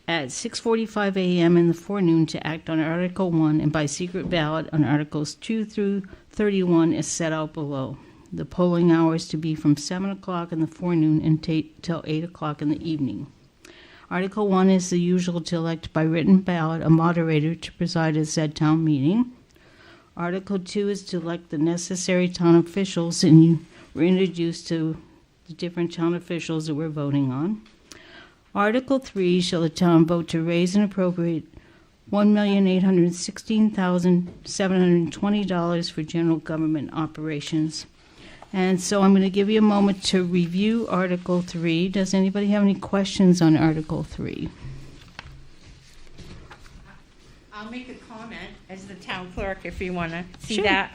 at 6:45 a.m. in the forenoon to act on Article 1 and by secret ballot on Articles 2 through 31 as set out below. The polling hours to be from 7 o'clock in the forenoon until 8 o'clock in the evening. Article 1 is the usual to elect by written ballot a moderator to preside at said town meeting. Article 2 is to elect the necessary town officials, and you were introduced to the different town officials that we're voting on. Article 3, shall the town vote to raise and appropriate $1,816,720 for general government operations. And so I'm going to give you a moment to review Article 3. Does anybody have any questions on Article 3? I'll make a comment as the town clerk if you want to see Sure. that,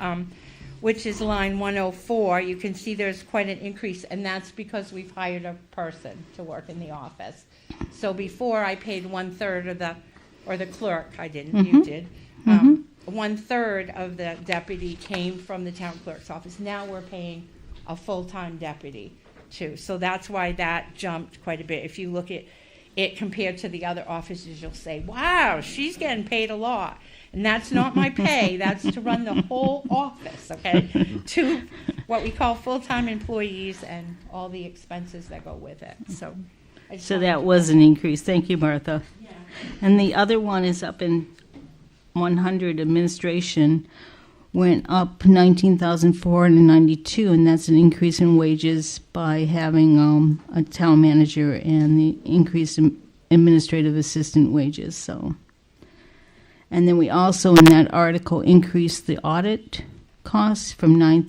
which is line 104. You can see there's quite an increase, and that's because we've hired a person to work in the office. So before I paid 1/3 of the clerk, I didn't, you did. 1/3 of the deputy came from the town clerk's office. Now we're paying a full-time deputy too. So that's why that jumped quite a bit. If you look at it compared to the other offices, you'll say, wow, she's getting paid a lot. And that's not my pay, that's to run the whole office, okay? To what we call full-time employees and all the expenses that go with it, so. I just So wanted that to- was an increase. Thank you, Martha. Yeah. And the other one is up in 100, administration went up 19,492, and that's an increase in wages by having a town manager and the increase in administrative assistant wages. So, and then we also in that article increased the audit costs from by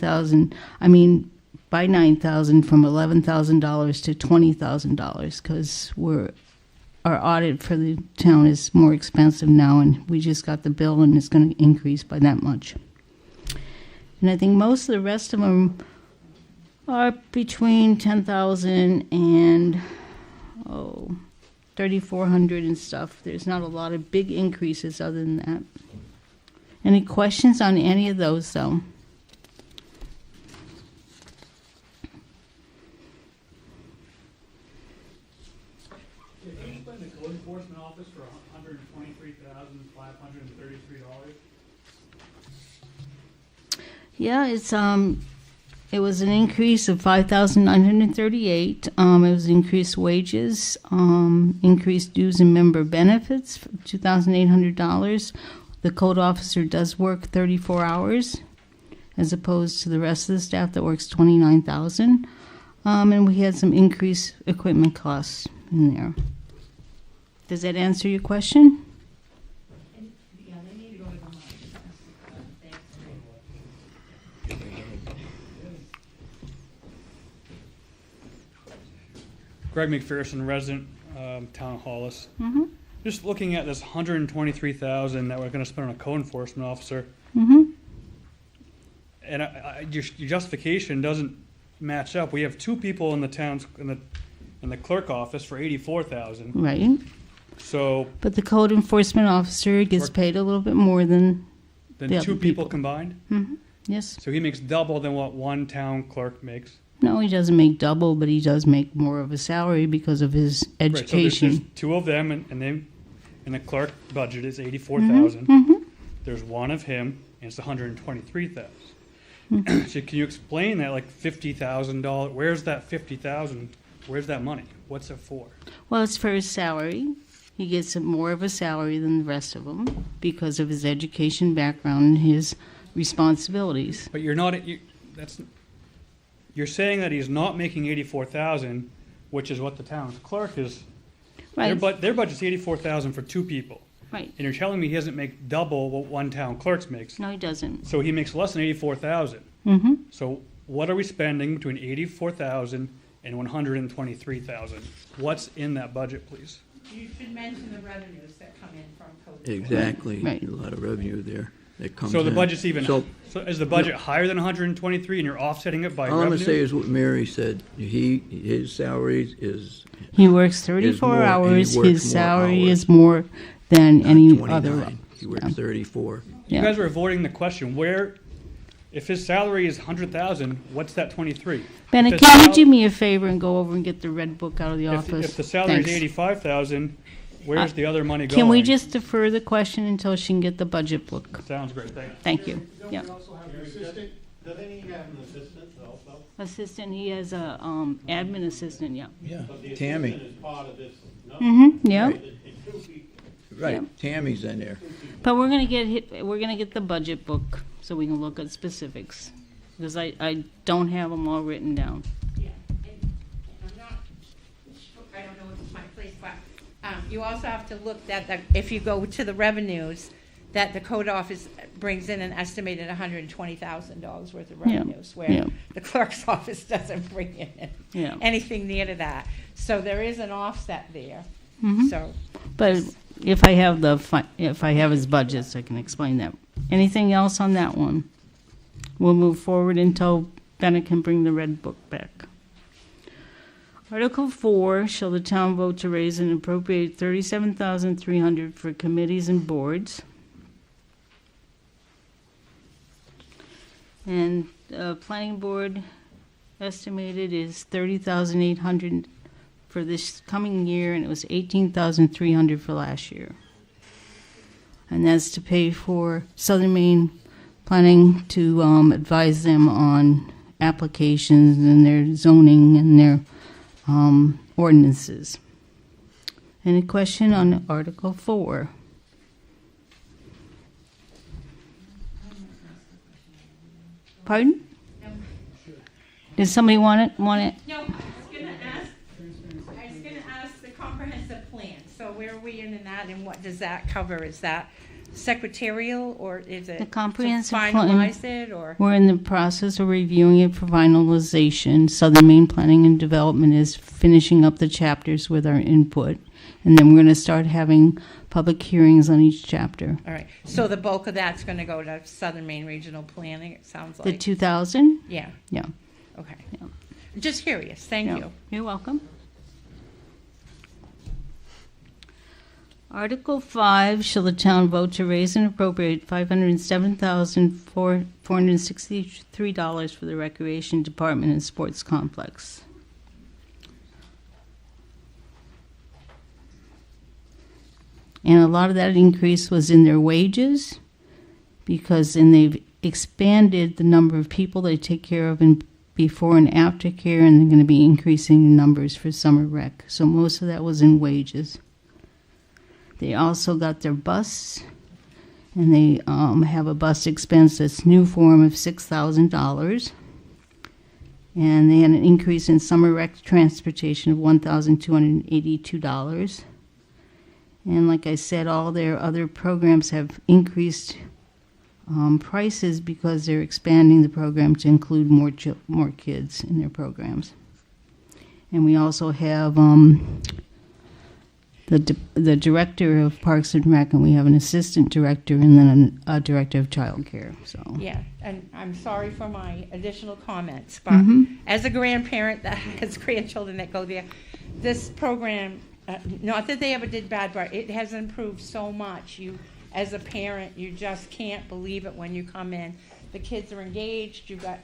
$9,000 from $11,000 to $20,000 because our audit for the town is more expensive now, and we just got the bill, and it's going to increase by that much. And I think most of the rest of them are between $10,000 and $3,400 and stuff. There's not a lot of big increases other than that. Any questions on any of those, though? Can you explain the code enforcement office for $123,533? Yeah, it was an increase of $5,938. It was increased wages, increased dues and member benefits, $2,800. The code officer does work 34 hours, as opposed to the rest of the staff that works 29,000. And we had some increased equipment costs in there. Does that answer your question? Yeah, they need to go to the line. Greg McPherson, resident, Town of Hollis. Mm-hmm. Just looking at this $123,000 that we're going to spend on a code enforcement officer, Mm-hmm. and your justification doesn't match up. We have two people in the town's in the clerk office for $84,000. Right. So But the code enforcement officer gets Work- paid a little bit more than then The other two people people. combined. Mm-hmm. Yes. So he makes double than what one town clerk makes. No, he doesn't make double, but he does make more of a salary because of his Right, so education. there's two of them, and the clerk budget is $84,000. Mm-hmm. There's one of him, and it's $123,000. Mm-hmm. So can you explain that, like $50,000? Where's that $50,000? Where's that money? What's it for? Well, it's for his salary. He gets more of a salary than the rest of them because of his education background and his responsibilities. But you're not, you're saying that he's not making 84,000, which is what the town clerk is. Right, Their budget's 84,000 for 2 people. right. And you're telling me he doesn't make double what one town clerk makes. No, he doesn't. So he makes less than 84,000. Mm-hmm. So what are we spending between 84,000 and 123,000? What's in that budget, please? You should mention the revenues that come in from code. Exactly. Right. A lot of revenue there that comes So the in. budget's even, So so is the budget higher than 123 and you're offsetting it by all I'm gonna say revenue? is what Mary said. His salary is He works more, 34 and he hours. works His more salary hours. is more than not any 29. other. He works 34. You Yeah. guys are avoiding the question. Where, if his salary is 100,000, what's that 23? Bennett, If the can you sal- do me a favor and go over and get the red book out of the office? If the salary is Thanks. 85,000, where's the other money going? Can we just defer the question until she can get the budget book? Sounds great, thank you. Thank you. Yeah. Doesn't he have an assistant also? Assistant, he has a admin assistant, yeah. Yeah. But the Tammy. assistant is part of this number. Mm-hmm, yeah. Right. It's 2 people. Right. Yeah. Tammy's in there. But we're gonna get the budget book so we can look at specifics. Because I don't have them all written down. Yeah, and I'm not, I don't know if it's my place, but you also have to look that, if you go to the revenues, that the code office brings in an estimated $120,000 worth of Yeah, revenues, where yeah. the clerk's office doesn't bring in Yeah. anything near to that. So there is an offset there, Mhm. so. But if I have his budgets, I can explain that. Anything else on that one? We'll move forward until Bennett can bring the red book back. Article 4, shall the town vote to raise and appropriate $37,300 for committees and boards? And planning board estimated is $30,800 for this coming year, and it was $18,300 for last year. And that's to pay for Southern Maine Planning to advise them on applications and their zoning and their ordinances. Any question on Article 4? Pardon? Did somebody want it? No, I was gonna ask the comprehensive plan, so where are we in that, and what does that cover? Is that secretarial, or is it The to comprehensive plan. finalize it, or? We're in the process of reviewing it for finalization. Southern Maine Planning and Development is finishing up the chapters with our input. And then we're going to start having public hearings on each chapter. All right, so the bulk of that's gonna go to Southern Maine Regional Planning, it sounds The like? 2000? Yeah, Yeah. okay. Yeah. Just curious, thank Yeah. you. You're welcome. Article 5, shall the town vote to raise and appropriate $507,463 for the Recreation Department and Sports Complex? And a lot of that increase was in their wages, because then they've expanded the number of people they take care of in before and after care, and they're going to be increasing the numbers for summer rec. So most of that was in wages. They also got their bus, and they have a bus expense that's new form of $6,000. And they had an increase in summer rec transportation of $1,282. And like I said, all their other programs have increased prices because they're expanding the program to include more kids in their programs. And we also have the director of Parks and Rec, and we have an assistant director, and then a director of child care. So Yeah, and I'm sorry for my additional comments, but Mhm. as a grandparent that has grandchildren that go there, this program, not that they ever did bad, but it has improved so much. You, as a parent, you just can't believe it when you come in. The kids are engaged, you've got,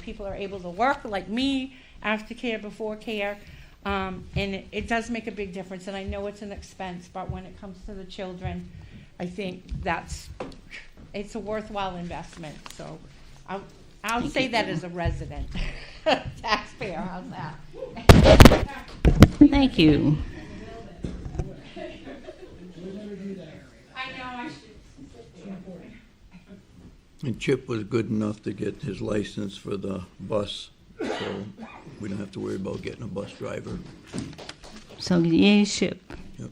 people are able to work like me, after care, before care, and it does make a big difference, and I know it's an expense, but when it comes to the children, I think it's a worthwhile investment, so I'll say that as a resident taxpayer, how's that? thank you. And Chip was good enough to get his license for the bus, so we don't have to worry about getting a bus driver. So, yay, Chip. Yep.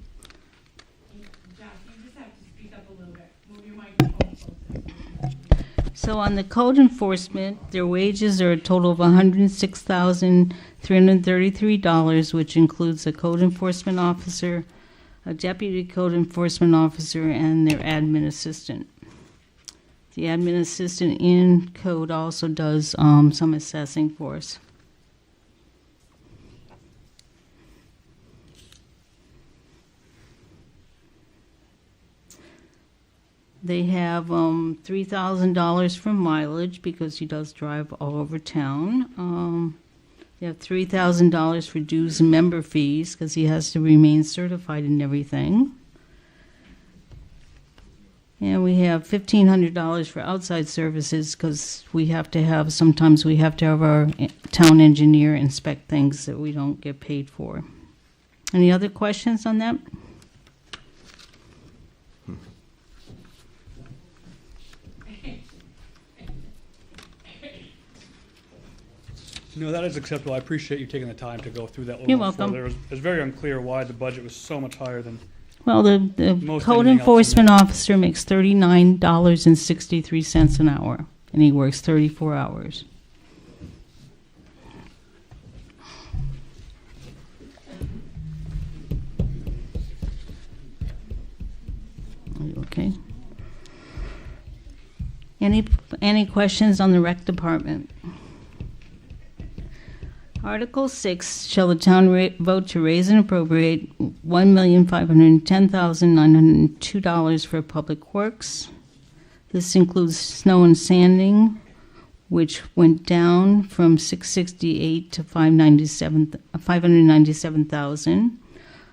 Jack, you just have to speak up a little bit. Move your microphone closer. So on the code enforcement, their wages are a total of $106,333, which includes a code enforcement officer, a deputy code enforcement officer, and their admin assistant. The admin assistant in code also does some assessing for us. They have $3,000 for mileage because he does drive all over town. They have $3,000 for dues and member fees because he has to remain certified in everything. And we have $1,500 for outside services because sometimes we have to have our town engineer inspect things that we don't get paid for. Any other questions on that? No, that is acceptable. I appreciate you taking the time to go through that. You're welcome. It was very unclear why the budget was so much higher than. Well, the Most code anything else in enforcement there. officer makes $39.63 an hour, and he works 34 hours. Are you okay? Any questions on the rec department? Article 6, shall the town vote to raise and appropriate $1,510,902 for public works. This includes snow and sanding, which went down from $668 to $597,000.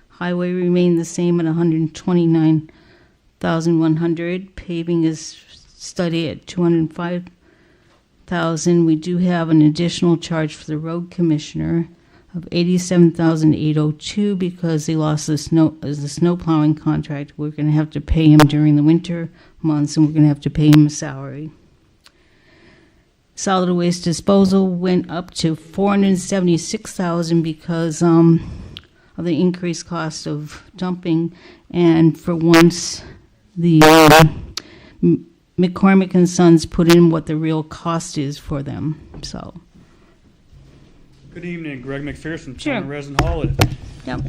Highway remained the same at $129,100. Paving is studied at $205,000. We do have an additional charge for the road commissioner of $87,802 because he lost the snow plowing contract. We're going to have to pay him during the winter months, and we're going to have to pay him a salary. Solid waste disposal went up to $476,000 because of the increased cost of dumping, and for once the McCormick and Sons put in what the real cost is for them. So, Good evening, Greg McPherson, Sure. Town of Resin Hollis. yep.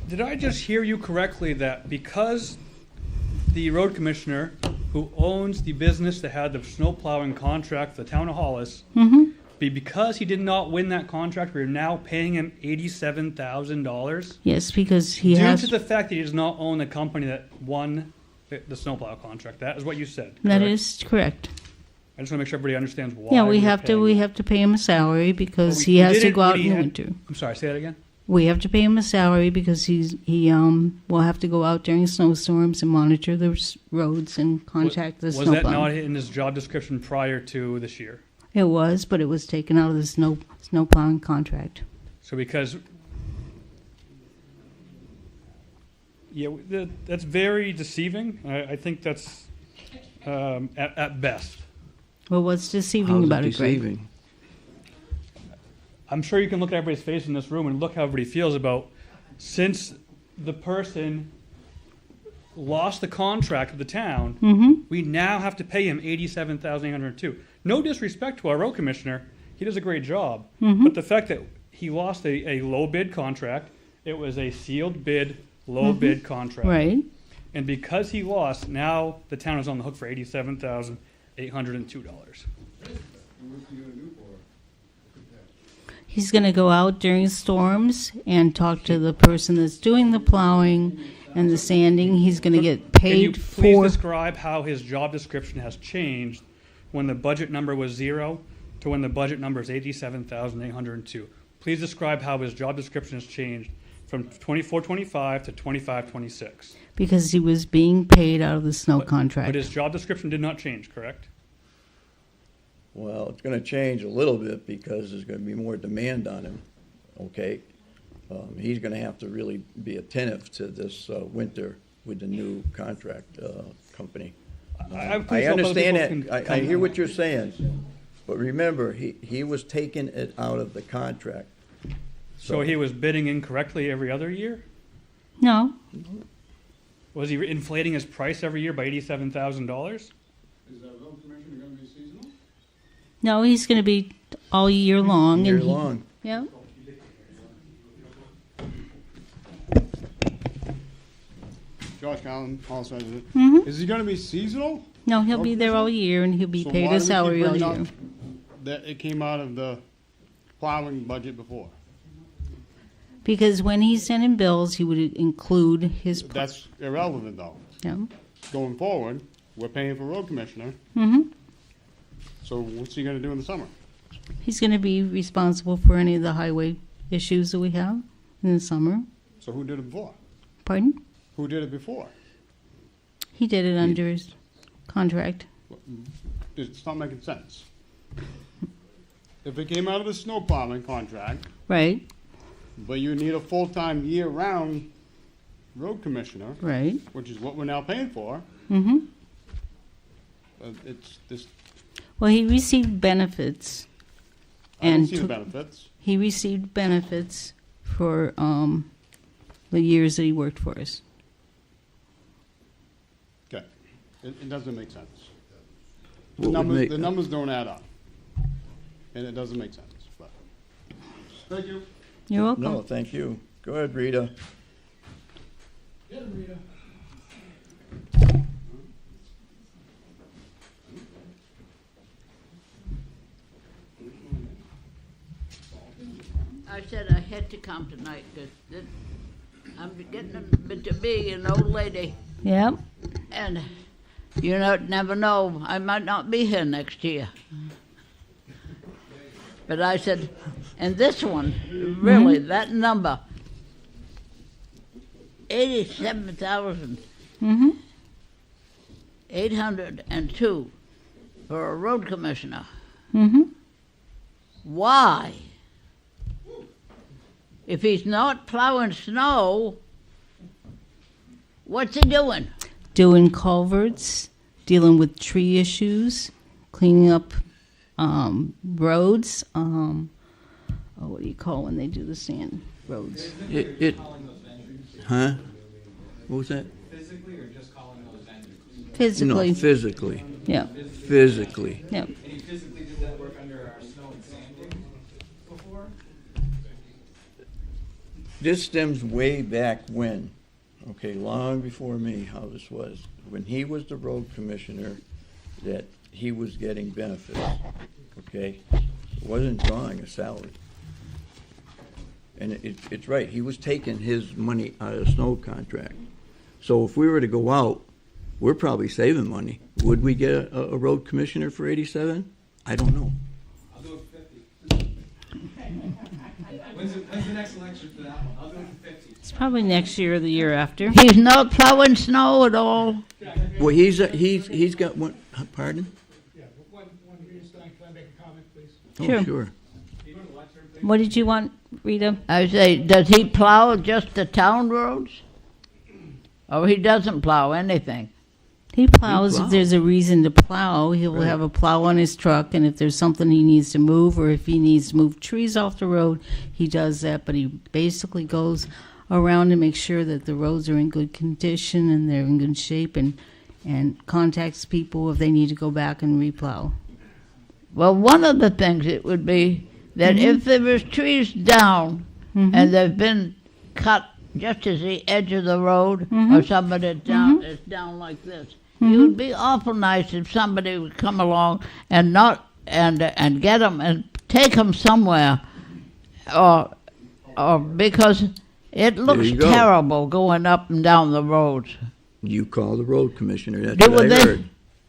Did I just hear you correctly that because the road commissioner who owns the business that had the snow plowing contract, the town of Hollis, because he did not win that contract, we're now paying him $87,000 Yes, because he due has. to the fact that he does not own the company that won the snowplow contract. That is what you said. That correct? is correct. I just want to make sure everybody understands why. Yeah, we we're have to. paying We him. have to pay him a salary because But he we has to didn't go out when in he the had- winter. I'm sorry, say that again. We have to pay him a salary because he will have to go out during snowstorms and monitor the roads and contact the Was snowplow. that not in his job description prior to this year? It was, but it was taken out of the snow plowing contract. So because, yeah, that's very deceiving. I think that's at best. Well, what's deceiving How's about it it, Greg? deceiving? I'm sure you can look at everybody's face in this room and look how everybody feels about since the person lost the contract with the town, we now have to pay him $87,802. No disrespect to our road commissioner, he does a great job. But the fact that he lost a low bid contract, it was a sealed bid, low bid contract. Right. And because he lost, now the town is on the hook for $87,802. He's going to go out during storms and talk to the person that's doing the plowing and the sanding. He's going to get Can you paid please for. describe how his job description has changed when the budget number was 0 to when the budget number is $87,802? Please describe how his job description has changed from 2425 to 2526. Because he was being paid out of the snow contract. But his job description did not change, correct? Well, it's gonna change a little bit because there's gonna be more demand on him, okay? He's gonna have to really be attentive to this winter with the new contract company. I'm I pretty sure other understand people that, can I come- hear what you're saying, but remember, he was taking it out of the contract. So he was bidding incorrectly every other year? No, Was he inflating his price every year by $87,000? Is that road commissioner gonna be seasonal? no, he's going to be all year long. Year and he- long. Yeah. Josh Allen, Hollis resident. Mhm. Is he gonna be seasonal? No, he'll be there all year, and he'll be So paid why a do we keep salary all bringing year. up That it came out of the plowing budget before. Because when he sent in bills, he would include his. That's irrelevant though. Yeah. Going forward, we're paying for road commissioner, Mm-hmm. so what's he gonna do in the summer? He's going to be responsible for any of the highway issues that we have in the summer. So who did it before? Pardon? Who did it before? He did it under his contract. It's not making sense. If it came out of the snow plowing contract, Right, but you need a full-time year-round road commissioner, right. which is what we're now paying for, Mm-hmm. it's this, Well, he received benefits. I don't And see the took- benefits. He received benefits for the years that he worked for us. Okay, it doesn't make sense. What would make- The numbers don't add up, and it doesn't make sense, but. Thank you. You're welcome. No, thank you. Go ahead, Rita. I said I had to come tonight because I'm getting to be an old lady, Yep. and you never know, I might not be here next year. But I said, and this one, really, that number, 87,802 Mm-hmm. for a road commissioner. Mm-hmm. Why? If he's not plowing snow, what's he doing? Doing culverts, dealing with tree issues, cleaning up roads. What do you call when they do the sand roads? Huh? What was that? Physically or just calling those vendors? Physically. No, physically. Yeah. Physically. Yeah. And he physically did that work under our snow and sanding before? This stems way back when, okay, long before me, how this was. When he was the road commissioner, that he was getting benefits, okay? Wasn't drawing a salary. And it's right, he was taking his money out of the snow contract. So if we were to go out, we're probably saving money. Would we get a road commissioner for 87? I don't know. I'll do it for 50. When's the next election for that one? I'll do it for 50. It's probably next year or the year after. He's not plowing snow at all. Well, he's got one, pardon? Yeah, one Rita's done, can I make a comment, please? Sure. Oh, sure. What did you want, Rita? I say, does he plow just the town roads? Or he doesn't plow anything? He plows if plows. there's a reason to plow. He'll Right. have a plow on his truck, and if there's something he needs to move, or if he needs to move trees off the road, he does that. But he basically goes around and makes sure that the roads are in good condition and they're in good shape, and contacts people if they need to go back and replow. Well, one of the things it would be that if there was trees down and they've been cut just as the edge of the road, or somebody that's down like this, it would be awful nice if somebody would come along and and get them and take them somewhere, or because it looks you go. terrible going up and down the roads. You call the road commissioner, that's Do what I they? heard.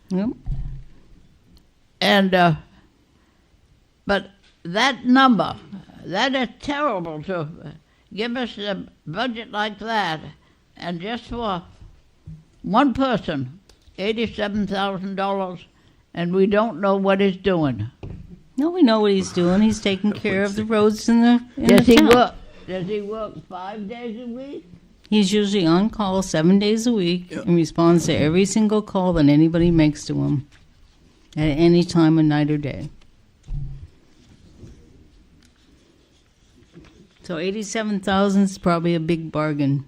Yep. And, but that number, that is terrible to give us a budget like that, and just for one person, $87,000, and we don't know what he's doing. No, we know what he's doing. He's taking care of the roads in the Does he town. work? Does he work 5 days a week? He's usually on call 7 days a week and responds to every single call that anybody makes to him at any time of night or day. So 87,000 is probably a big bargain.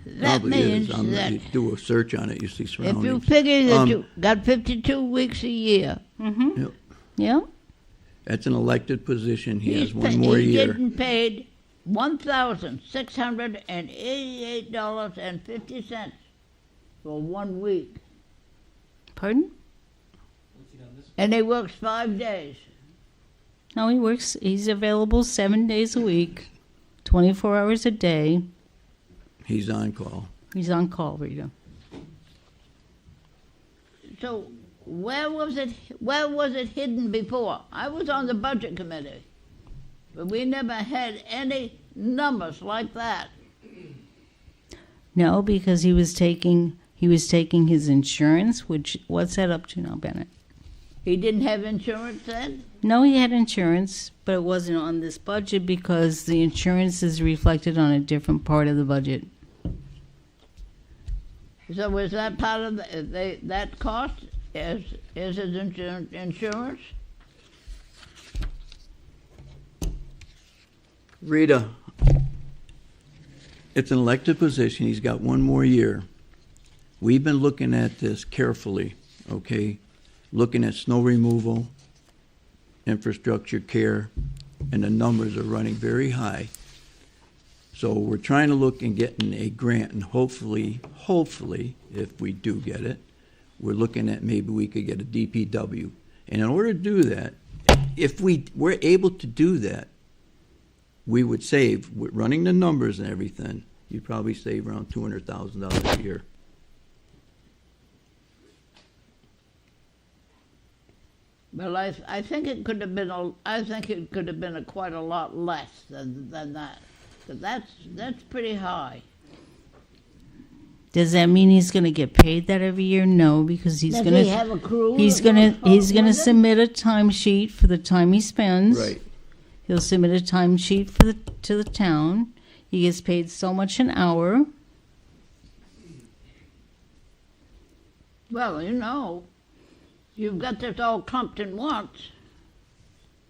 That Probably means is. that You do a search on it, you see if surroundings. you figure that you got 52 weeks a year, Mm-hmm. Yep. Yeah. That's an elected position. He has he's one more he's year. getting paid $1,688.50 for 1 week. Pardon? And he works 5 days. No, he's available 7 days a week, 24 hours a day. He's on call. He's on call, Rita. So where was it hidden before? I was on the budget committee, but we never had any numbers like that. No, because he was taking his insurance, which, what's that up to now, Bennett? He didn't have insurance then? No, he had insurance, but it wasn't on this budget because the insurance is reflected on a different part of the budget. So was that part of that cost? Is his insurance? Rita, it's an elected position. He's got one more year. We've been looking at this carefully, okay? Looking at snow removal, infrastructure care, and the numbers are running very high. So we're trying to look and getting a grant, and hopefully, if we do get it, we're looking at maybe we could get a DPW. And in order to do that, if we're able to do that, we would save, with running the numbers and everything, you'd probably save around $200,000 a year. Well, I think it could have been quite a lot less than that. But that's pretty high. Does that mean he's going to get paid that every year? No, because he's Does going he have a crew? he's going to submit a timesheet for the time he spends. Right. He'll submit a timesheet to the town. He gets paid so much an hour. Well, you've got this all clumped in once.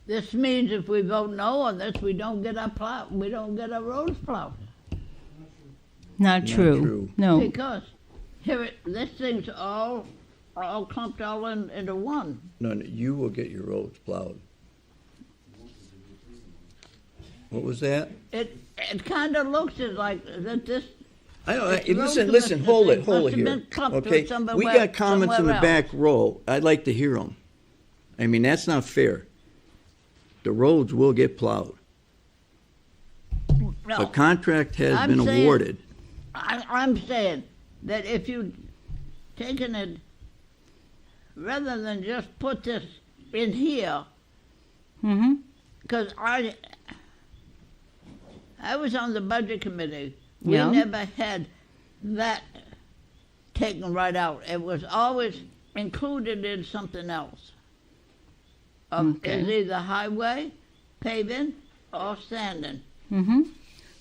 This means if we vote no on this, we don't get our roads plowed. Not true. No. Because this thing's all clumped all into one. No, you will get your roads plowed. What was that? It kind of looks like that this. Listen, hold it here. Okay, we got comments in the back row. I'd like to hear them. I mean, that's not fair. The roads will get plowed. No, The contract has been awarded. I'm saying that if you taken it, rather than just put this in here, because I was on the budget committee. We Yeah. never had that taken right out. It was always included in something else. Okay. It's either highway, paving, or sanding.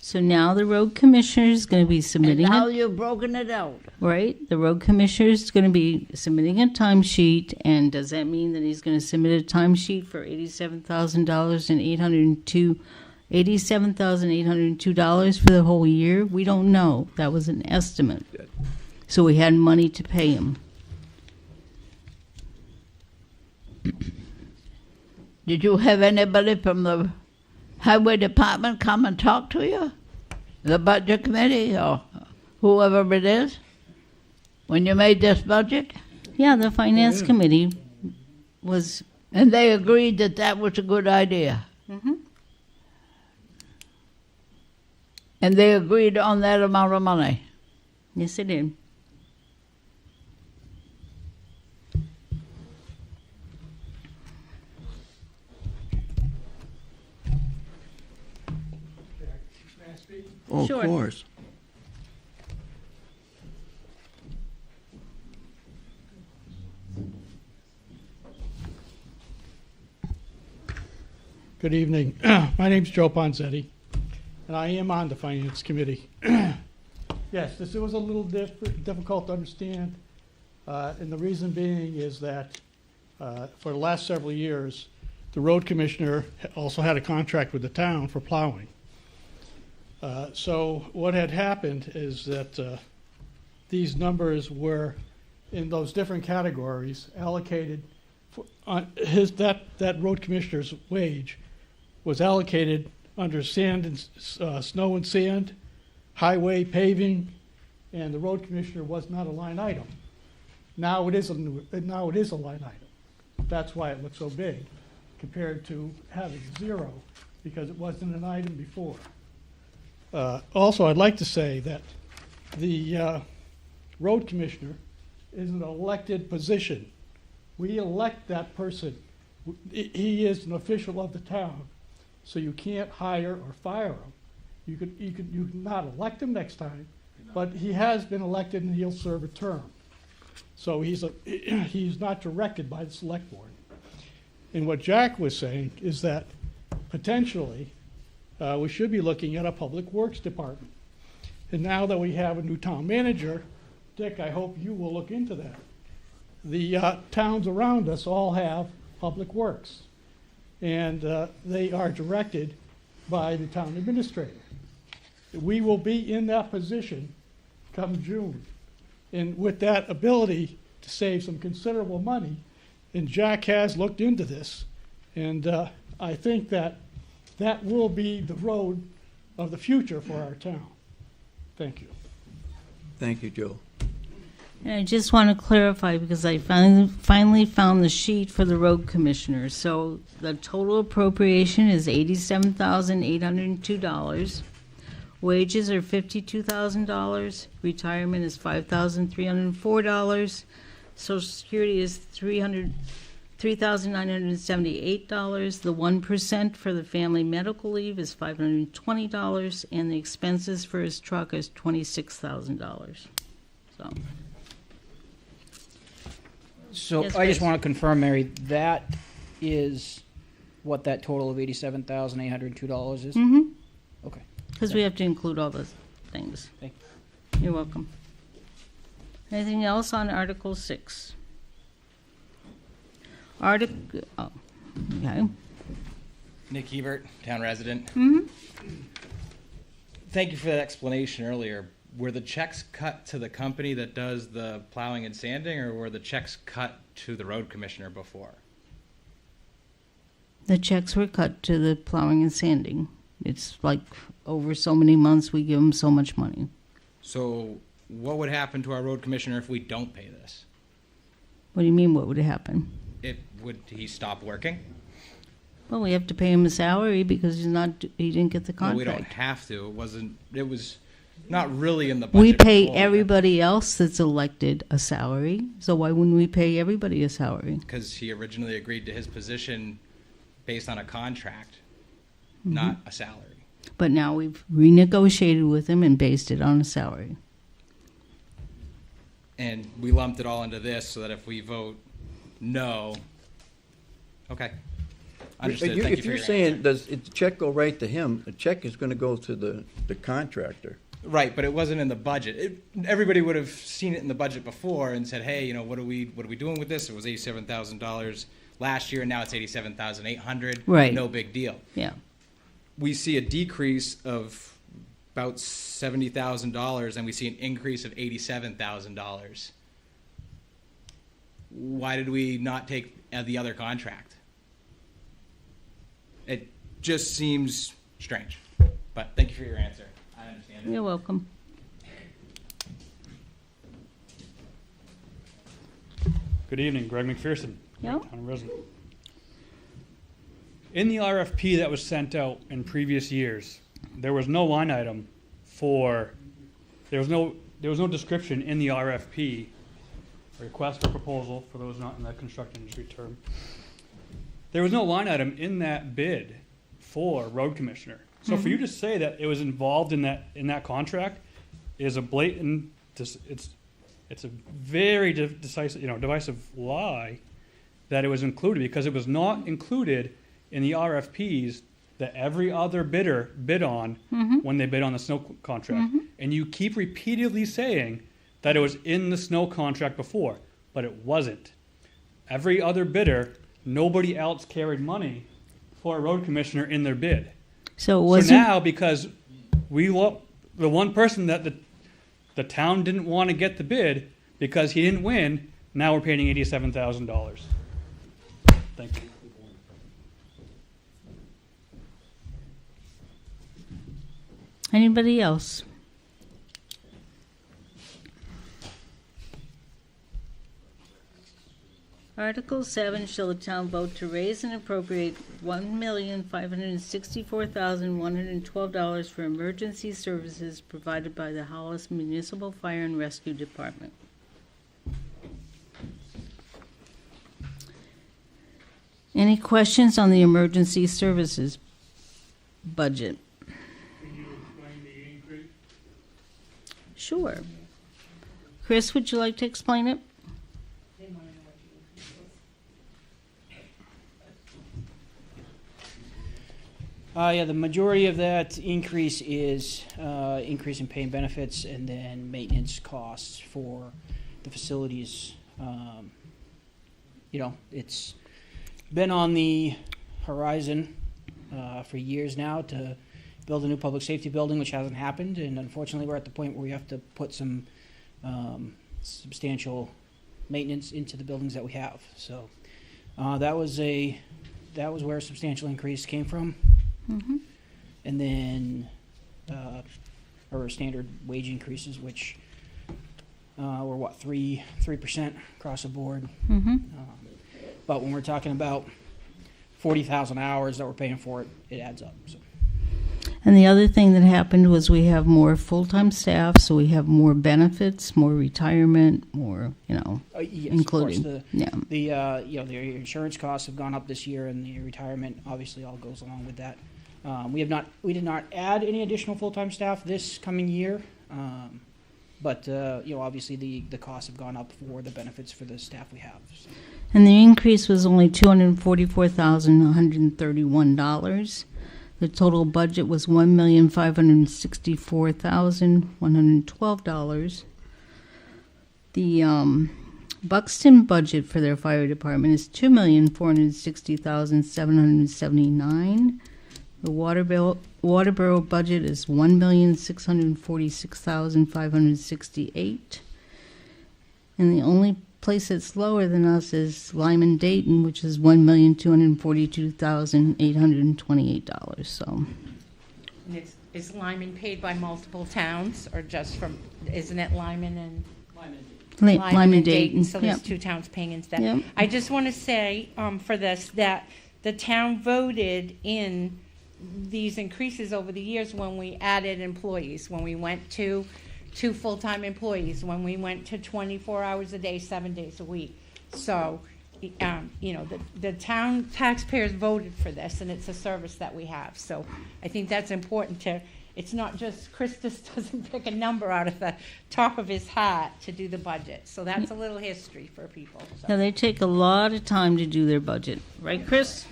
So now the road commissioner is going to be And submitting now it, you've broken it out. right? right? The road commissioner is going to be submitting a timesheet, and does that mean that he's going to submit a timesheet for $87,802 for the whole year? We don't know. That was an estimate. So we had money to pay him. Did you have anybody from the highway department come and talk to you? The budget committee or whoever it is? When you made this budget? Yeah, the finance committee was. And they agreed that that was a good idea? And they agreed on that amount of money? Yes, they did. Oh, Sure. of course. Good evening. My name's Joe Ponzetti. and I am on the Finance Committee. Yes, this was a little difficult to understand, and the reason being is that for the last several years, the road commissioner also had a contract with the town for plowing. So what had happened is that these numbers were in those different categories allocated for, that road commissioner's wage was allocated under sand and snow and sand, highway paving, and the road commissioner was not a line item. Now it is a line item. That's why it looks so big compared to having zero, because it wasn't an item before. Also, I'd like to say that the road commissioner is an elected position. We elect that person. He is an official of the town, so you can't hire or fire him. You could not elect him next time, but he has been elected and he'll serve a term. So he's not directed by the select board. And what Jack was saying is that potentially we should be looking at a public works department. And now that we have a new town manager, Dick, I hope you will look into that. The towns around us all have public works, and they are directed by the town administrator. We will be in that position come June. And with that ability to save some considerable money, and Jack has looked into this, and I think that that will be the road of the future for our town. Thank you. Thank you, Joe. And I just want to clarify, because I finally found the sheet for the road commissioner. So the total appropriation is $87,802. Wages are $52,000. Retirement is $5,304. Social Security is $3,978. The 1% for the family medical leave is $520, and the expenses for his truck is $26,000. So Yes, I just please. want to confirm, Mary, that is what that total of $87,802 is? Mm-hmm. Okay. Because we have to include all those things. Thank You're welcome. Anything else on Article 6? Okay. Nick Hebert, town resident. Mm-hmm. Thank you for that explanation earlier. Were the checks cut to the company that does the plowing and sanding, or were the checks cut to the road commissioner before? The checks were cut to the plowing and sanding. It's like over so many months, we give them so much money. So what would happen to our road commissioner if we don't pay this? What do you mean, what would happen? Would he stop working? Well, we have to pay him a salary because he didn't get the Well, contract. we don't have to. It was not really in the budget. We pay before. everybody else that's elected a salary, so why wouldn't we pay everybody a salary? Because he originally agreed to his position based on a contract, Mm-hmm. not a salary. But now we've renegotiated with him and based it on a salary. And we lumped it all into this so that if we vote no, okay. Understood. Thank you If for you're your saying, answer. does the check go right to him? The check is going to go to the contractor. Right, but it wasn't in the budget. Everybody would have seen it in the budget before and said, hey, what are we doing with this? It was $87,000 last year, and now it's $87,800. Right. No big deal. Yeah. We see a decrease of about $70,000, and we see an increase of $87,000. Why did we not take the other contract? It just seems strange. But thank you for your answer. I understand it. You're welcome. Good evening, Greg McPherson, Yeah. town resident. In the RFP that was sent out in previous years, there was no line item for, there was no description in the RFP, request for proposal, for those not in the construction industry term. There was no line item in that bid for road commissioner. So for you to say that it was involved in that contract is a blatant, it's a very divisive lie that it was included, because it was not included in the RFPs that every other bidder bid on when they bid on the snow contract. And you keep repeatedly saying that it was in the snow contract before, but it wasn't. Every other bidder, nobody else carried money for a road commissioner in their bid. So So was now, because the one person that the town didn't want to get the bid because he didn't win, now we're paying $87,000. Thank you. Anybody else? Article 7, shall the town vote to raise and appropriate $1,564,112 for emergency services provided by the Hollis Municipal Fire and Rescue Department. Any questions on the emergency services budget? Can you explain the increase? Sure. Chris, would you like to explain it? Yeah, the majority of that increase is increase in paying benefits and then maintenance costs for the facilities. It's been on the horizon for years now to build a new public safety building, which hasn't happened, and unfortunately we're at the point where we have to put some substantial maintenance into the buildings that we have. So that was where a substantial increase came from. And then our standard wage increases, which were 3% across the board. But when we're talking about 40,000 hours that we're paying for it, it adds up. So. And the other thing that happened was we have more full-time staff, so we have more benefits, more retirement, more, Yes, including. of course, the insurance costs have gone up this year, and the retirement obviously all goes along with that. We did not add any additional full-time staff this coming year, but obviously the costs have gone up for the benefits for the staff we have. So. And the increase was only $244,131. The total budget was $1,564,112. The Buxton budget for their fire department is $2,460,779. The Waterboro budget is $1,646,568. And the only place that's lower than us is Lyman Dayton, which is $1,242,828. So, And is Lyman paid by multiple towns, or just from? Isn't it Lyman and Lyman Dayton? So there's two towns paying into that. Yep. I just want to say for this that the town voted in these increases over the years when we added employees, when we went to full-time employees, when we went to 24 hours a day, 7 days a week. So, the town taxpayers voted for this, and it's a service that we have. So I think that's important it's not just, Chris just doesn't pick a number out of the top of his hat to do the budget. So that's a little history for people. So. Yeah, they take a lot of time to do their budget. Right, Chris?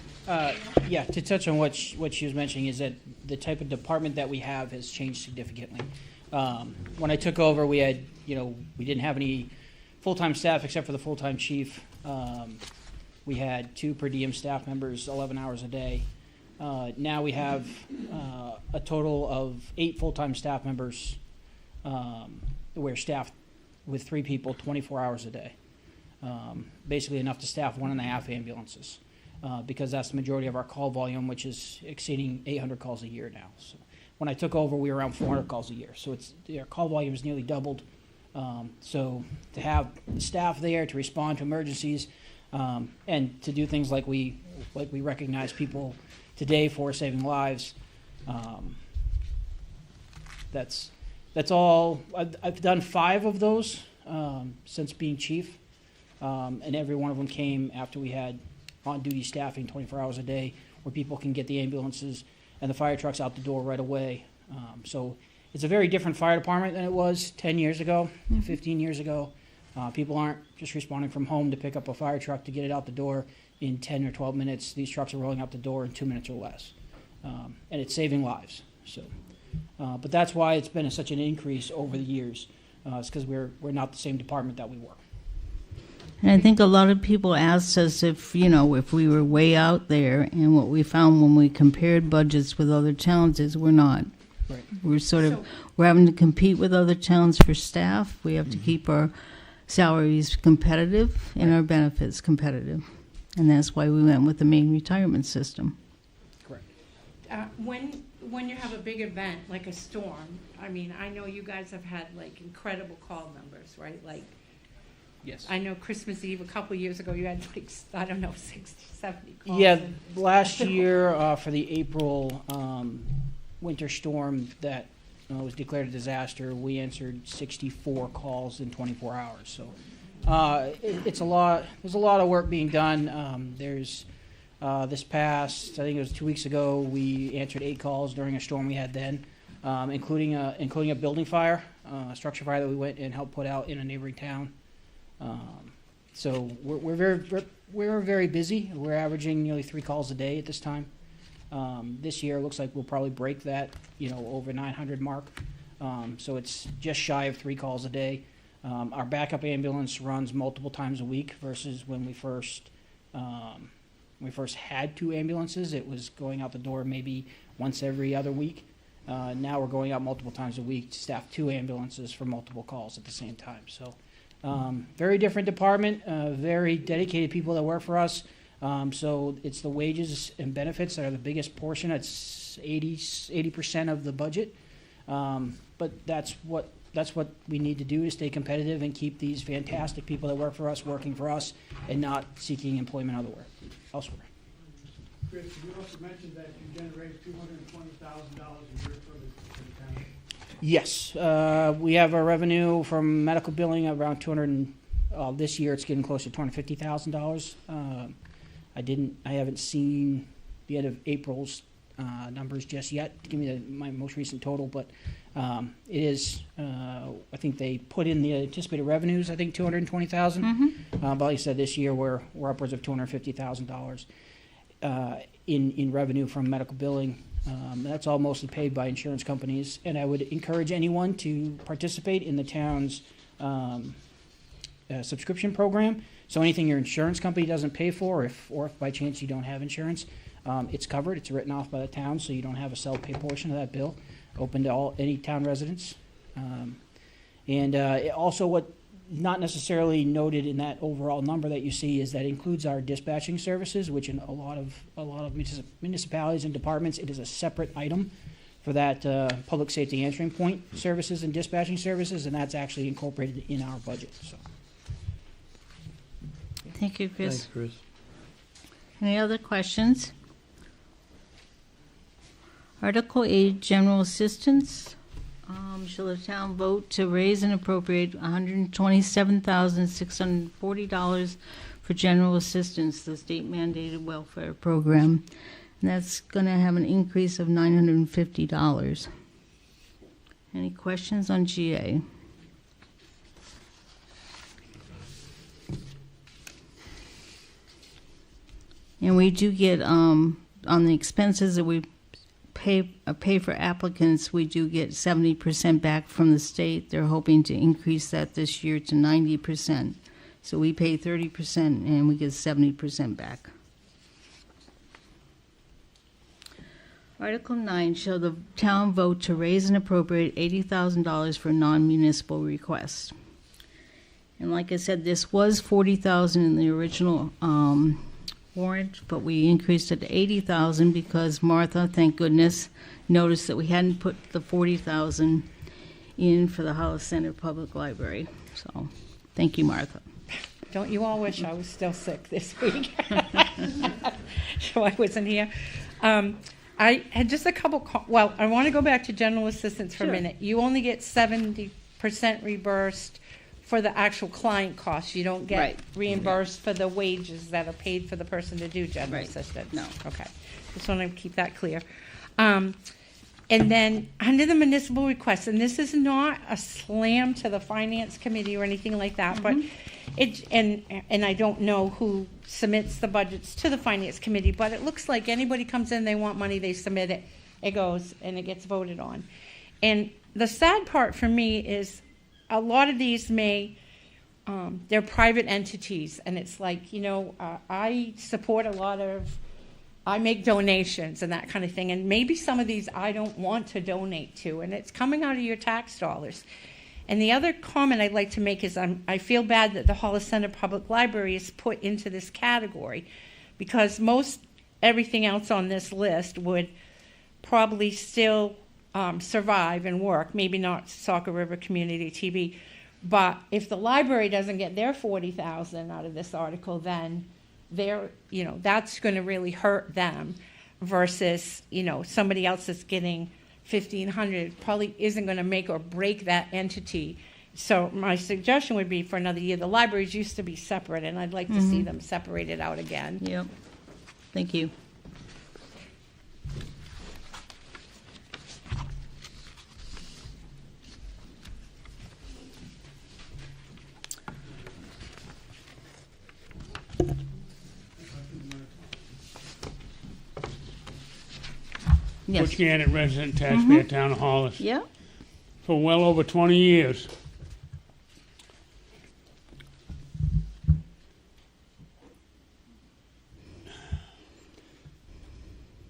Yeah, to touch on what she was mentioning is that the type of department that we have has changed significantly. When I took over, we had, we didn't have any full-time staff except for the full-time chief. We had 2 per diem staff members, 11 hours a day. Now we have a total of 8 full-time staff members. We're staffed with 3 people, 24 hours a day. Basically enough to staff 1.5 ambulances. Because that's the majority of our call volume, which is exceeding 800 calls a year now. So when I took over, we were around 400 calls a year. So our call volume has nearly doubled. So to have staff there to respond to emergencies and to do things like we recognize people today for saving lives, that's all. I've done 5 of those since being chief, and every one of them came after we had on-duty staffing 24 hours a day where people can get the ambulances and the fire trucks out the door right away. So it's a very different fire department than it was 10 years ago, 15 years ago. People aren't just responding from home to pick up a fire truck to get it out the door in 10 or 12 minutes. These trucks are rolling out the door in 2 minutes or less. and it's saving lives. So, but that's why it's been such an increase over the years. It's because we're not the same department that we were. And I think a lot of people asked us if we were way out there, and what we found when we compared budgets with other towns is we're not. Right. We're having to compete with other towns for staff. We have to keep our salaries competitive and our benefits competitive. And that's why we went with the main retirement system. Correct. When you have a big event like a storm, I mean, I know you guys have had like incredible call numbers, right? Like, Yes. I know Christmas Eve a couple years ago, you had like, I don't know, 60, 70 calls. Yeah, last year for the April winter storm that was declared a disaster, we answered 64 calls in 24 hours. So it's a lot. There's a lot of work being done. There's this past, I think it was 2 weeks ago, we answered 8 calls during a storm we had then, including a building fire, a structure fire that we went and helped put out in a neighboring town. So we're very busy. We're averaging nearly 3 calls a day at this time. This year it looks like we'll probably break that, over 900 mark. So it's just shy of 3 calls a day. Our backup ambulance runs multiple times a week versus when we first had 2 ambulances. It was going out the door maybe once every other week. Now we're going out multiple times a week to staff 2 ambulances for multiple calls at the same time. So. Very different department, very dedicated people that work for us. So it's the wages and benefits that are the biggest portion. It's 80% of the budget. But that's what we need to do to stay competitive and keep these fantastic people that work for us working for us and not seeking employment elsewhere. Chris, you also mentioned that you generate $220,000 a year for the town. Yes, we have our revenue from medical billing around this year it's getting close to $250,000. I haven't seen the end of April's numbers just yet to give me my most recent total, but it is, I think they put in the anticipated revenues, I think $220,000. Mm-hmm. But like I said, this year we're upwards of $250,000 in revenue from medical billing. That's all mostly paid by insurance companies, and I would encourage anyone to participate in the town's subscription program. So anything your insurance company doesn't pay for, or if by chance you don't have insurance, it's covered. It's written off by the town, so you don't have a self-pay portion of that bill. Open to any town residents. Also what not necessarily noted in that overall number that you see is that includes our dispatching services, which in a lot of municipalities and departments, it is a separate item for that public safety answering point services and dispatching services, and that's actually incorporated in our budget. So. Thank you, Chris. Thanks, Chris. Any other questions? Article 8, General Assistance. Shall the town vote to raise and appropriate $127,640 for general assistance, the state mandated welfare program? And that's going to have an increase of $950. Any questions on GA? And we do get, on the expenses that we pay for applicants, we do get 70% back from the state. They're hoping to increase that this year to 90%. So we pay 30% and we get 70% back. Article 9, shall the town vote to raise and appropriate $80,000 for non-municipal requests. And like I said, this was $40,000 in the original warrant, but we increased it to $80,000 because Martha, thank goodness, noticed that we hadn't put the $40,000 in for the Hollis Center Public Library. So, thank you, Martha. Don't you all wish I was still sick this week? So I wasn't here. I had just a couple. I want to go back to general assistance for a minute. You only get 70% reimbursed for the actual client costs. You don't get reimbursed for the wages that are paid for the person to do general assistance. No. Okay. Just want to keep that clear. And then, under the municipal requests, and this is not a slam to the finance committee or anything like that, but and I don't know who submits the budgets to the finance committee, but it looks like anybody comes in, they want money, they submit it, it goes, and it gets voted on. And the sad part for me is a lot of these they're private entities, and it's like, I support a lot of, I make donations and that kind of thing, and maybe some of these I don't want to donate to, and it's coming out of your tax dollars. And the other comment I'd like to make is I feel bad that the Hollis Center Public Library is put into this category, because most everything else on this list would probably still survive and work, maybe not Saco River Community TV, but if the library doesn't get their $40,000 out of this article, then that's going to really hurt them, versus somebody else that's getting $1,500 probably isn't going to make or break that entity. So my suggestion would be for another year. The libraries used to be separate, and I'd like to see them separated out again. Yep. Thank you. Yes. Butch Gannett, resident taxpayer, Town of Hollis. Yeah. For well over 20 years.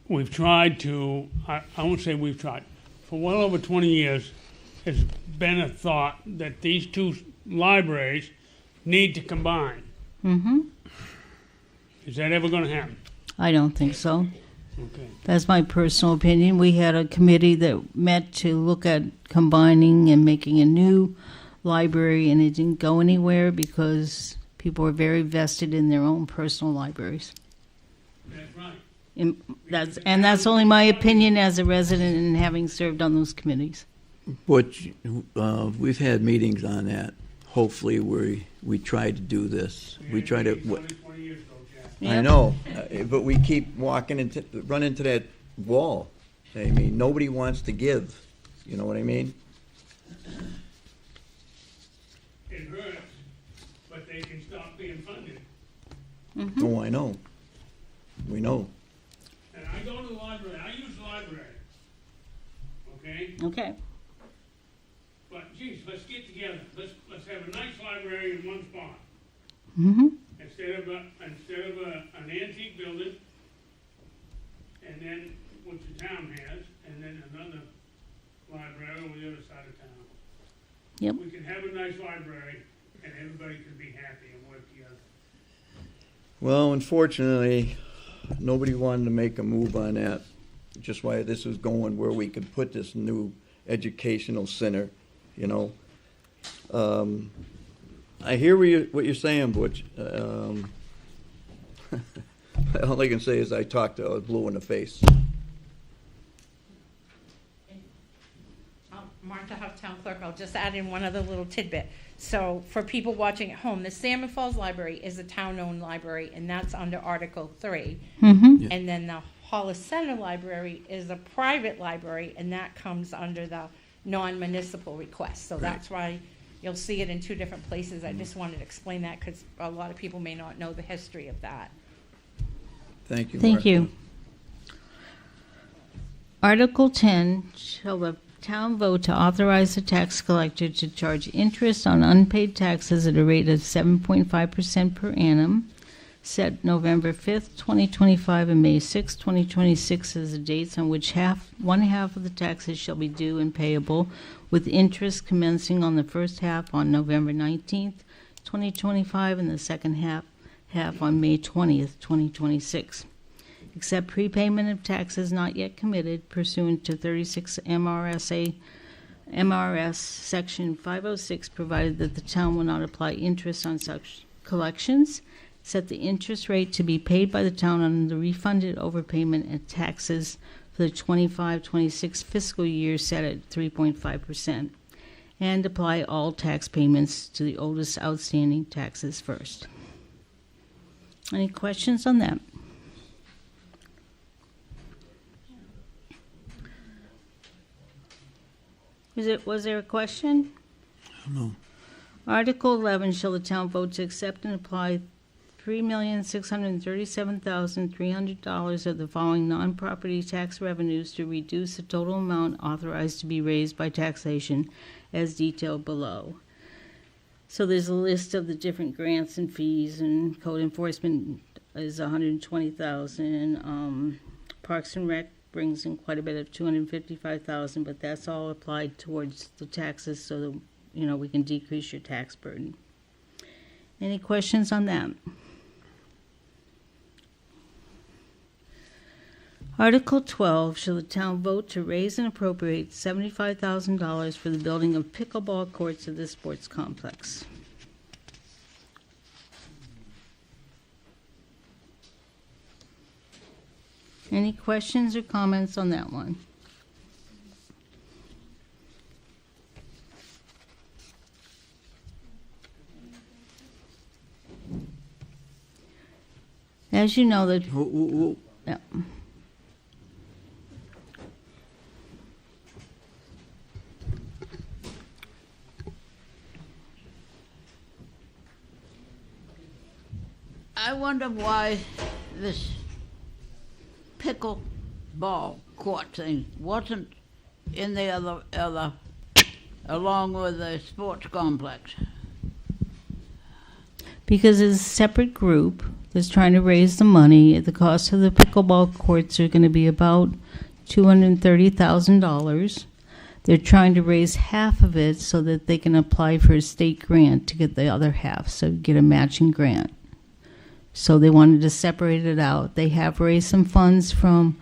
We've tried to, I won't say we've tried, for well over 20 years, it's been a thought that these two libraries need to combine. Mm-hmm. Is that ever going to happen? I don't think so. Okay. That's my personal opinion. We had a committee that met to look at combining and making a new library, and it didn't go anywhere because people were very vested in their own personal libraries. That's right. And that's only my opinion as a resident and having served on those committees. But we've had meetings on that. Hopefully, we try to do this. We try to. 20 years ago, Jack. I know, but we keep run into that wall. I mean, nobody wants to give. You know what I mean? It hurts, but they can stop being funded. Mm-hmm. Oh, I know. We know. And I go to the library. I use the library. Okay. Okay. But geez, let's get together. Let's have a nice library in one spot. Mm-hmm. Instead of an antique building, and then what the town has, and then another library on the other side of town. Yep. We can have a nice library, and everybody can be happy and work together. Well, unfortunately, nobody wanted to make a move on that. Just why this was going where we could put this new educational center, you know. I hear what you're saying, Butch. All I can say is I was blue in the face. Martha Huff, Town Clerk, I'll just add in one other little tidbit. So for people watching at home, the Salmon Falls Library is a town-owned library, and that's under Article 3. Mm-hmm. And then the Hollis Center Library is a private library, and that comes under the non-municipal request. So that's why you'll see it in two different places. I just wanted to explain that because a lot of people may not know the history of that. Thank you, Thank Martha. you. Article 10, shall the town vote to authorize the tax collector to charge interest on unpaid taxes at a rate of 7.5% per annum, set November 5th, 2025 and May 6th, 2026 as the dates on which one half of the taxes shall be due and payable, with interest commencing on the first half on November 19th, 2025, and the second half on May 20th, 2026. Except prepayment of taxes not yet committed pursuant to 36 MRS Section 506, provided that the town will not apply interest on such collections. Set the interest rate to be paid by the town on the refunded overpayment and taxes for the 25-26 fiscal year set at 3.5%, and apply all tax payments to the oldest outstanding taxes first. Any questions on that? Was there a question? No. Article 11, shall the town vote to accept and apply $3,637,300 of the following non-property tax revenues to reduce the total amount authorized to be raised by taxation as detailed below. So there's a list of the different grants and fees, and code enforcement is $120,000. Parks and Rec brings in quite a bit of $255,000, but that's all applied towards the taxes so that, we can decrease your tax burden. Any questions on that? Article 12, shall the town vote to raise and appropriate $75,000 for the building of pickleball courts at the sports complex? Any questions or comments on that one? As you know, that yeah. I wonder why this pickleball court thing wasn't in the other along with the sports complex. Because it's a separate group that's trying to raise the money. The cost of the pickleball courts are going to be about $230,000. They're trying to raise half of it so that they can apply for a state grant to get the other half, so get a matching grant. So they wanted to separate it out. They have raised some funds from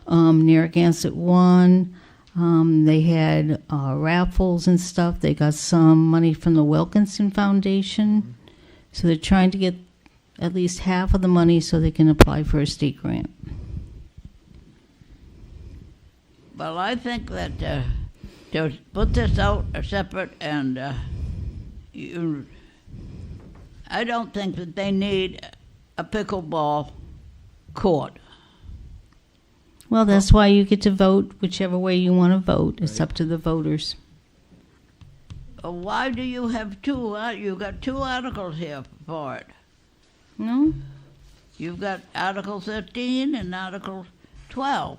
Narragansett One. They had raffles and stuff. They got some money from the Wilkinson Foundation. So they're trying to get at least half of the money so they can apply for a state grant. Well, I think that to put this out separate and I don't think that they need a pickleball court. Well, that's why you get to vote whichever way you want to vote. It's up to the voters. Why do you have two? You've got two articles here for it. No? You've got Article 13 and Article 12.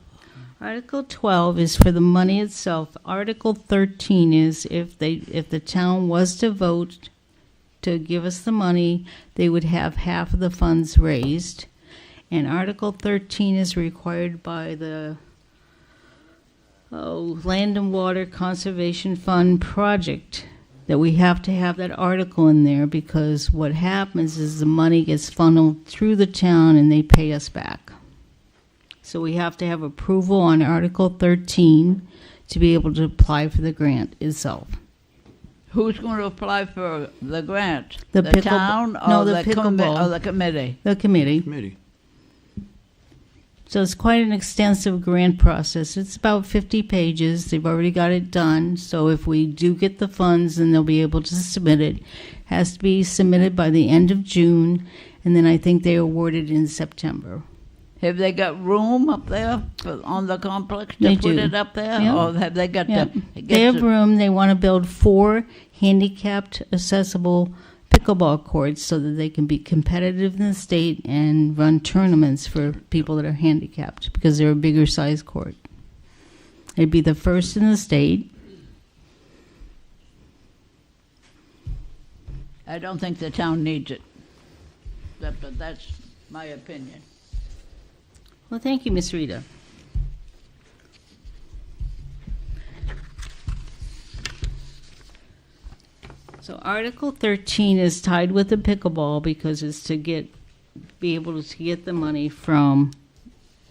Article 12 is for the money itself. Article 13 is if the town was to vote to give us the money, they would have half of the funds raised. And Article 13 is required by the Land and Water Conservation Fund project, that we have to have that article in there, because what happens is the money gets funneled through the town and they pay us back. So we have to have approval on Article 13 to be able to apply for the grant itself. Who's going to apply for the grant? The town or no, the the pickleball. Or the committee? The committee. So it's quite an extensive grant process. It's about 50 pages. They've already got it done. So if we do get the funds, then they'll be able to submit it. It has to be submitted by the end of June, and then I think they award it in September. Have they got room up there on the complex to They put do. it up there? Yep. Or have they got Yep. to... They have room. They want to build 4 handicapped accessible pickleball courts so that they can be competitive in the state and run tournaments for people that are handicapped, because they're a bigger size court. It'd be the first in the state. I don't think the town needs it. But that's my opinion. Well, thank you, Miss Rita. So Article 13 is tied with the pickleball because it's to be able to get the money from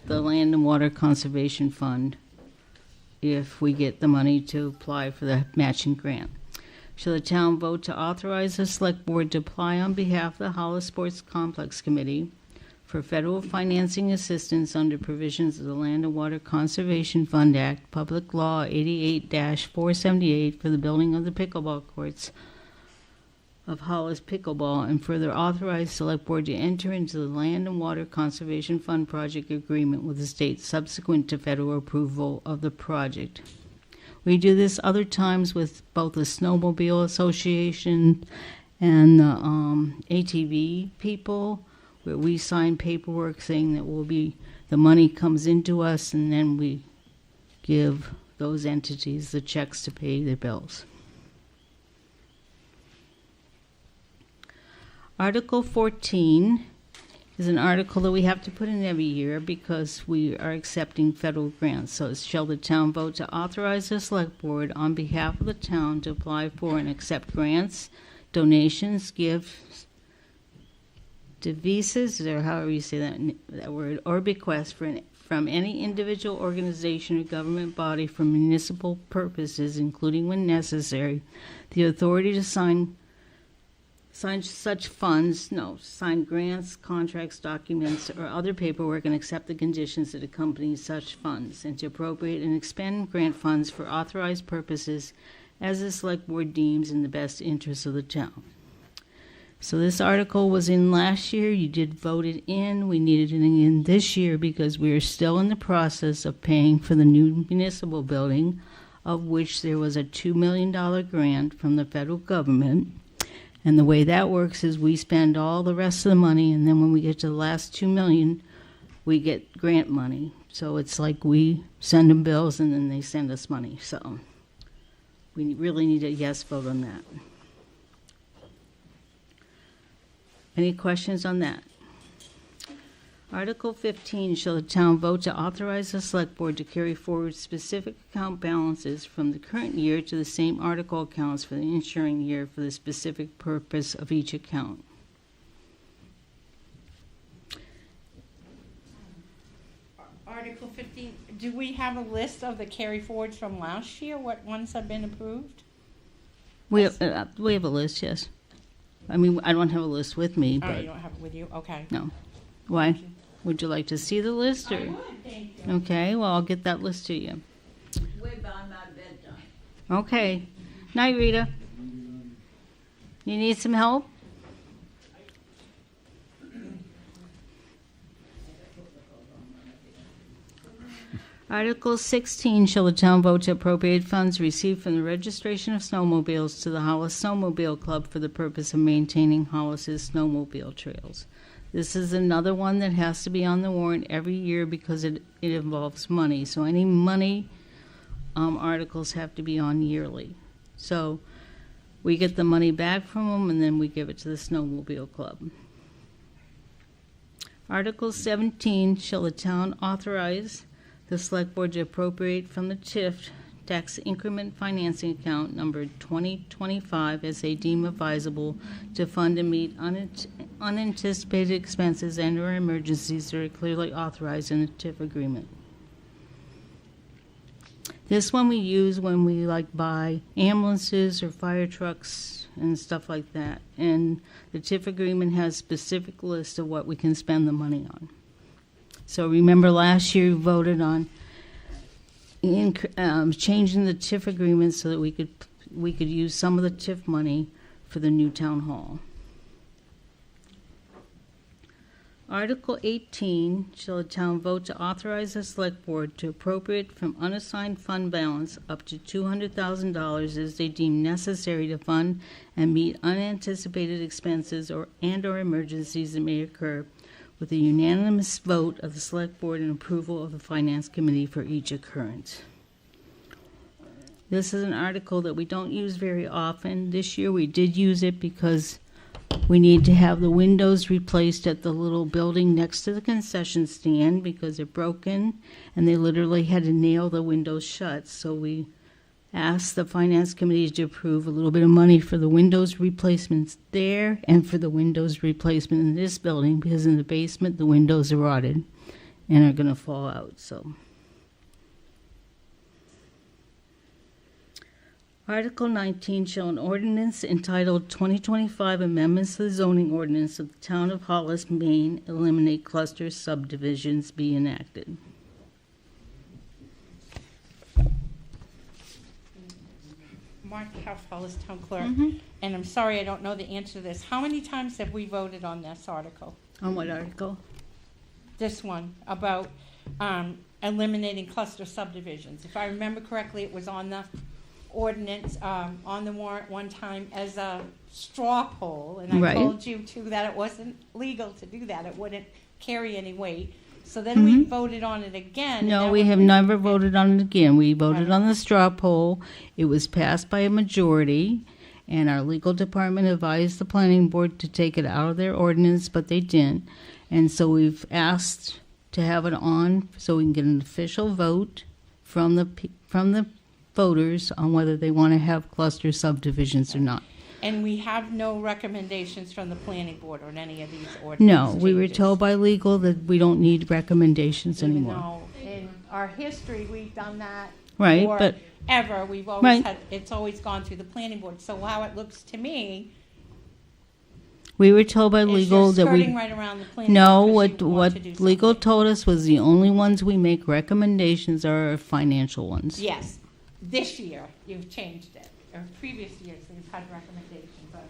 the Land and Water Conservation Fund if we get the money to apply for the matching grant. Shall the town vote to authorize the select board to apply on behalf of the Hollis Sports Complex Committee for federal financing assistance under provisions of the Land and Water Conservation Fund Act, Public Law 88-478, for the building of the pickleball courts of Hollis Pickleball, and further authorize select board to enter into the Land and Water Conservation Fund project agreement with the state subsequent to federal approval of the project. We do this other times with both the Snowmobile Association and the ATV people, where we sign paperwork saying that the money comes into us, and then we give those entities the checks to pay their bills. Article 14 is an article that we have to put in every year because we are accepting federal grants. So it's, shall the town vote to authorize the select board on behalf of the town to apply for and accept grants, donations, gifts, devises, or however you say that word, or bequests from any individual organization or government body for municipal purposes, including when necessary, the authority to sign such funds, sign grants, contracts, documents, or other paperwork and accept the conditions that accompany such funds, and to appropriate and expend grant funds for authorized purposes as the select board deems in the best interest of the town. So this article was in last year. You did vote it in. We needed it in this year because we are still in the process of paying for the new municipal building, of which there was a $2 million grant from the federal government. And the way that works is we spend all the rest of the money, and then when we get to the last $2 million, we get grant money. So it's like we send them bills, and then they send us money. So we really need a yes vote on that. Any questions on that? Article 15, shall the town vote to authorize the select board to carry forward specific account balances from the current year to the same article accounts for the ensuing year for the specific purpose of each account? Article 15, do we have a list of the carry forwards from last year? What ones have been approved? We have a list, yes. I mean, I don't have a list with me, Oh, but you don't have it with you? Okay. no. Why? Would you like to see the list? Or? I would, thank you. Okay, well, I'll get that list to you. Way by my bedtime. Okay. Night, Rita. You need some help? Article 16, shall the town vote to appropriate funds received from the registration of snowmobiles to the Hollis Snowmobile Club for the purpose of maintaining Hollis's snowmobile trails. This is another one that has to be on the warrant every year because it involves money. So any money articles have to be on yearly. So we get the money back from them, and then we give it to the Snowmobile Club. Article 17, shall the town authorize the select board to appropriate from the TIF tax increment financing account number 2025 as they deem advisable to fund and meet unanticipated expenses and or emergencies that are clearly authorized in the TIF agreement. This one we use when we buy ambulances or fire trucks and stuff like that. And the TIF agreement has specific list of what we can spend the money on. So remember last year you voted on changing the TIF agreement so that we could use some of the TIF money for the new town hall. Article 18, shall the town vote to authorize the select board to appropriate from unassigned fund balance up to $200,000 as they deem necessary to fund and meet unanticipated expenses or emergencies that may occur, with a unanimous vote of the select board and approval of the finance committee for each occurrence. This is an article that we don't use very often. This year we did use it because we need to have the windows replaced at the little building next to the concession stand because they're broken and they literally had to nail the windows shut. So we asked the finance committee to approve a little bit of money for the windows replacements there and for the windows replacement in this building because in the basement the windows are rotted and are going to fall out. So Article 19, shall an ordinance entitled 2025 Amendments to the Zoning Ordinance of the Town of Hollis, Maine, eliminate cluster subdivisions be enacted. Mark Huff, Hollis Town Clerk. Mhm. And I'm sorry, I don't know the answer to this. How many times have we voted on this article? On what article? This one, about eliminating cluster subdivisions. If I remember correctly, it was on the ordinance, on the warrant one time as a straw poll, and I Right. told you too that it wasn't legal to do that. It wouldn't carry any weight. So then we voted on it again. and No, that we would have be- never voted on it again. We voted on the straw poll. It was passed by a majority, and our legal department advised the planning board to take it out of their ordinance, but they didn't. And so we've asked to have it on so we can get an official vote from the voters on whether they want to have cluster subdivisions or not. And we have no recommendations from the planning board on any of these ordinance No, we were changes. told by legal that we don't need recommendations Even anymore. though in our history, we've done that. Right, but- Forever, we've always Right. had, it's always gone through the planning board. So how it looks to me We were told by is legal you're that we. skirting right around the planning No, board because what you want to do legal something. told us was the only ones we make recommendations are financial ones. Yes, this year you've changed it, or previous years you've had recommendations. But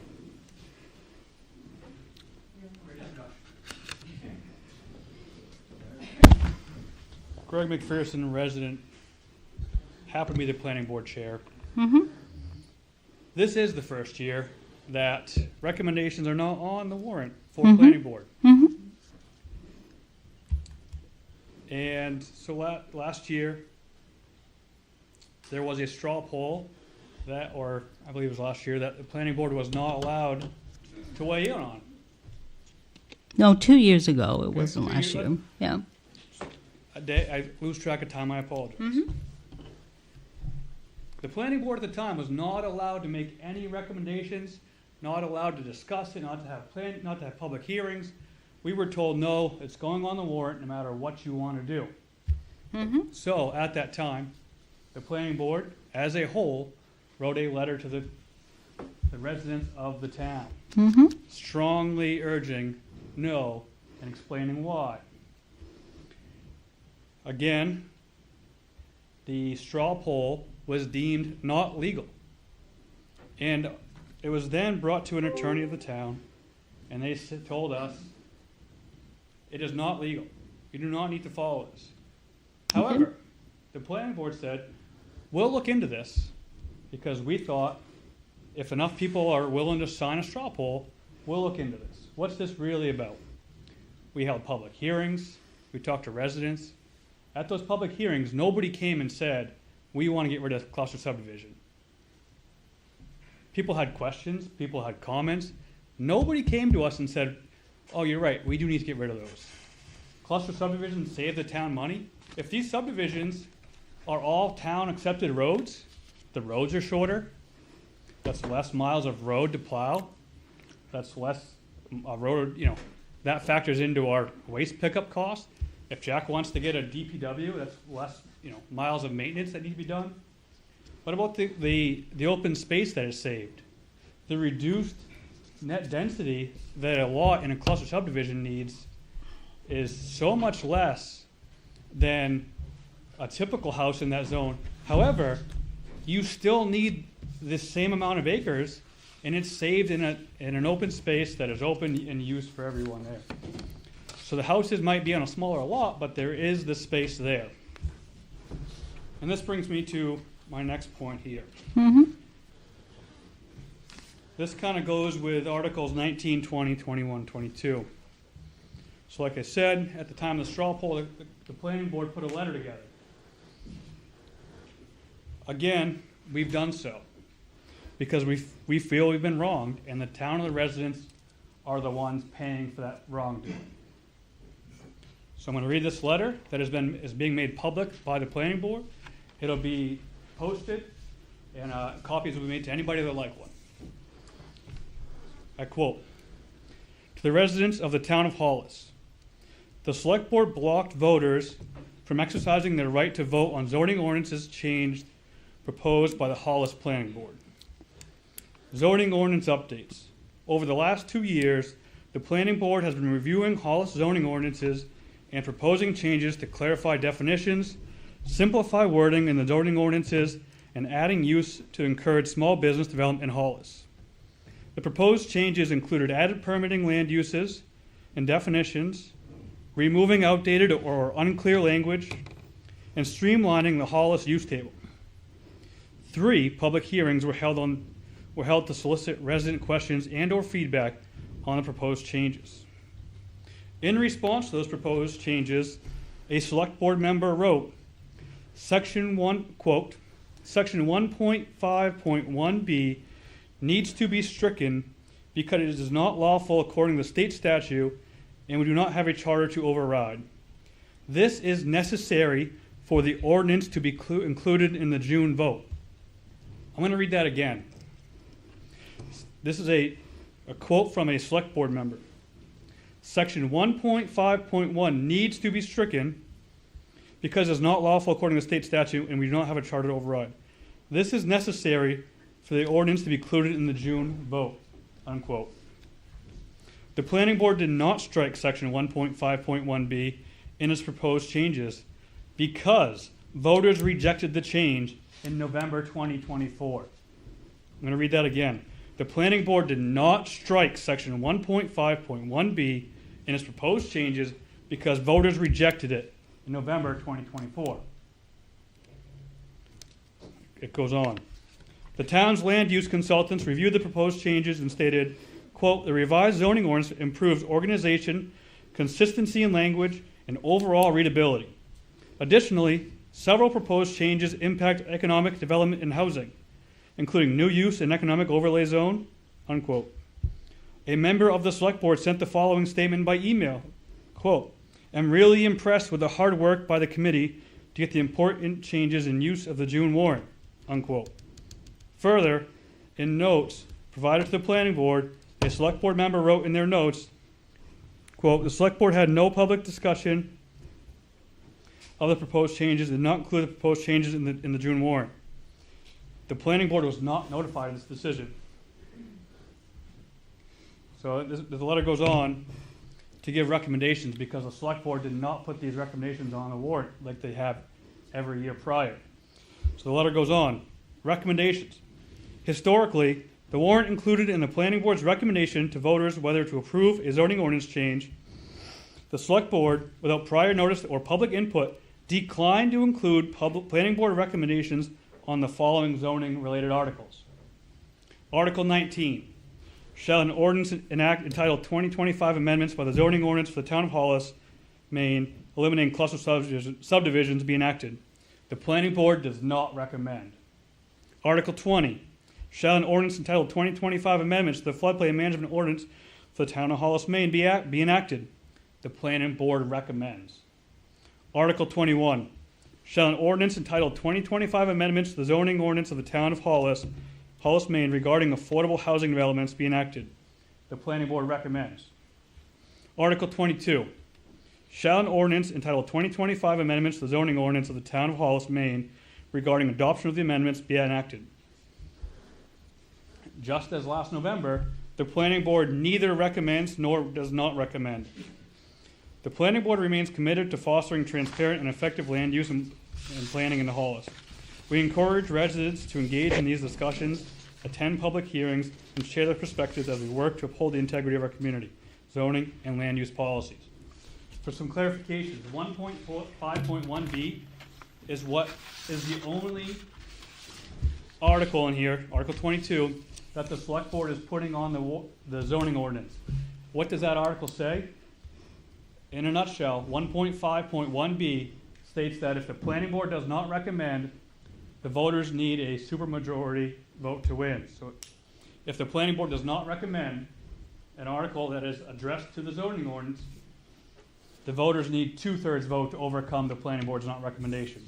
Greg McPherson, resident, happened to be the planning board chair. Mm-hmm. This is the first year that recommendations are not on the warrant for Mhm. planning board. Mm-hmm. And so last year, there was a straw poll that, or I believe it was last year, that the planning board was not allowed to weigh in on. No, 2 years ago. It wasn't 2 last years year. Yeah. I lose track of time, I apologize. Mm-hmm. The planning board at the time was not allowed to make any recommendations, not allowed to discuss it, not to have public hearings. We were told, no, it's going on the warrant no matter what you want to do. Mm-hmm. So at that time, the planning board, as a whole, wrote a letter to the residents of the town, Mm-hmm. strongly urging no and explaining why. Again, the straw poll was deemed not legal. And it was then brought to an attorney of the town, and they told us, it is not legal. You do not need to follow this. However, the planning board said, we'll look into this, because we thought if enough people are willing to sign a straw poll, we'll look into this. What's this really about? We held public hearings. We talked to residents. At those public hearings, nobody came and said, we want to get rid of cluster subdivision. People had questions. People had comments. Nobody came to us and said, oh, you're right, we do need to get rid of those. Cluster subdivisions save the town money. If these subdivisions are all town-accepted roads, the roads are shorter, that's less miles of road to plow, that's less road, that factors into our waste pickup cost. If Jack wants to get a DPW, that's less, miles of maintenance that need to be done. What about the open space that is saved? The reduced net density that a lot in a cluster subdivision needs is so much less than a typical house in that zone. However, you still need the same amount of acres, and it's saved in an open space that is open and used for everyone there. So the houses might be on a smaller lot, but there is the space there. And this brings me to my next point here. Mm-hmm. This kind of goes with Articles 19, 20, 21, 22. So like I said, at the time of the straw poll, the planning board put a letter together. Again, we've done so because we feel we've been wronged, and the town and the residents are the ones paying for that wrongdoing. So I'm going to read this letter that is being made public by the planning board. It'll be posted, and copies will be made to anybody that would like one. I quote, "To the residents of the town of Hollis, the select board blocked voters from exercising their right to vote on zoning ordinances changed proposed by the Hollis Planning Board. Zoning ordinance updates. Over the last 2 years, the planning board has been reviewing Hollis zoning ordinances and proposing changes to clarify definitions, simplify wording in the zoning ordinances, and adding use to encourage small business development in Hollis. The proposed changes included added permitting land uses and definitions, removing outdated or unclear language, and streamlining the Hollis use table. 3 public hearings were held to solicit resident questions and or feedback on the proposed changes. In response to those proposed changes, a select board member wrote, Section 1, quote, Section 1.5.1b needs to be stricken because it is not lawful according to the state statute and we do not have a charter to override. This is necessary for the ordinance to be included in the June vote. I'm going to read that again. This is a quote from a select board member. Section 1.5.1 needs to be stricken because it is not lawful according to the state statute and we do not have a charter to override. This is necessary for the ordinance to be included in the June vote, unquote. The planning board did not strike section 1.5.1b in its proposed changes because voters rejected the change in November 2024. I'm going to read that again. The planning board did not strike section 1.5.1b in its proposed changes because voters rejected it in November 2024. It goes on. The town's land use consultants reviewed the proposed changes and stated, quote, the revised zoning ordinance improves organization, consistency in language, and overall readability. Additionally, several proposed changes impact economic development and housing, including new use and economic overlay zone, unquote. A member of the select board sent the following statement by email, quote, I'm really impressed with the hard work by the committee to get the important changes in use of the June warrant, unquote. Further, in notes provided to the planning board, a select board member wrote in their notes, quote, the select board had no public discussion of the proposed changes and did not include the proposed changes in the June warrant. The planning board was not notified of this decision. So the letter goes on to give recommendations because the select board did not put these recommendations on the warrant like they have every year prior. So the letter goes on. Recommendations. Historically, the warrant included in the planning board's recommendation to voters whether to approve a zoning ordinance change. The select board, without prior notice or public input, declined to include planning board recommendations on the following zoning related articles. Article 19. Shall an ordinance enact entitled 2025 amendments by the zoning ordinance for the town of Hollis, Maine, eliminating cluster subdivisions be enacted? The planning board does not recommend. Article 20. Shall an ordinance entitled 2025 amendments to the floodplain management ordinance for the town of Hollis, Maine be enacted? The planning board recommends. Article 21. Shall an ordinance entitled 2025 amendments to the zoning ordinance of the town of Hollis, Maine regarding affordable housing developments be enacted? The planning board recommends. Article 22. Shall an ordinance entitled 2025 amendments to the zoning ordinance of the town of Hollis, Maine regarding adoption of the amendments be enacted? Just as last November, the planning board neither recommends nor does not recommend. The planning board remains committed to fostering transparent and effective land use and planning in the Hollis. We encourage residents to engage in these discussions, attend public hearings, and share their perspectives as we work to uphold the integrity of our community, zoning, and land use policies. For some clarifications, 1.5.1b is what is the only article in here, Article 22, that the select board is putting on the zoning ordinance. What does that article say? In a nutshell, 1.5.1b states that if the planning board does not recommend, the voters need a supermajority vote to win. So if the planning board does not recommend an article that is addressed to the zoning ordinance, the voters need 2/3 vote to overcome the planning board's not recommendation.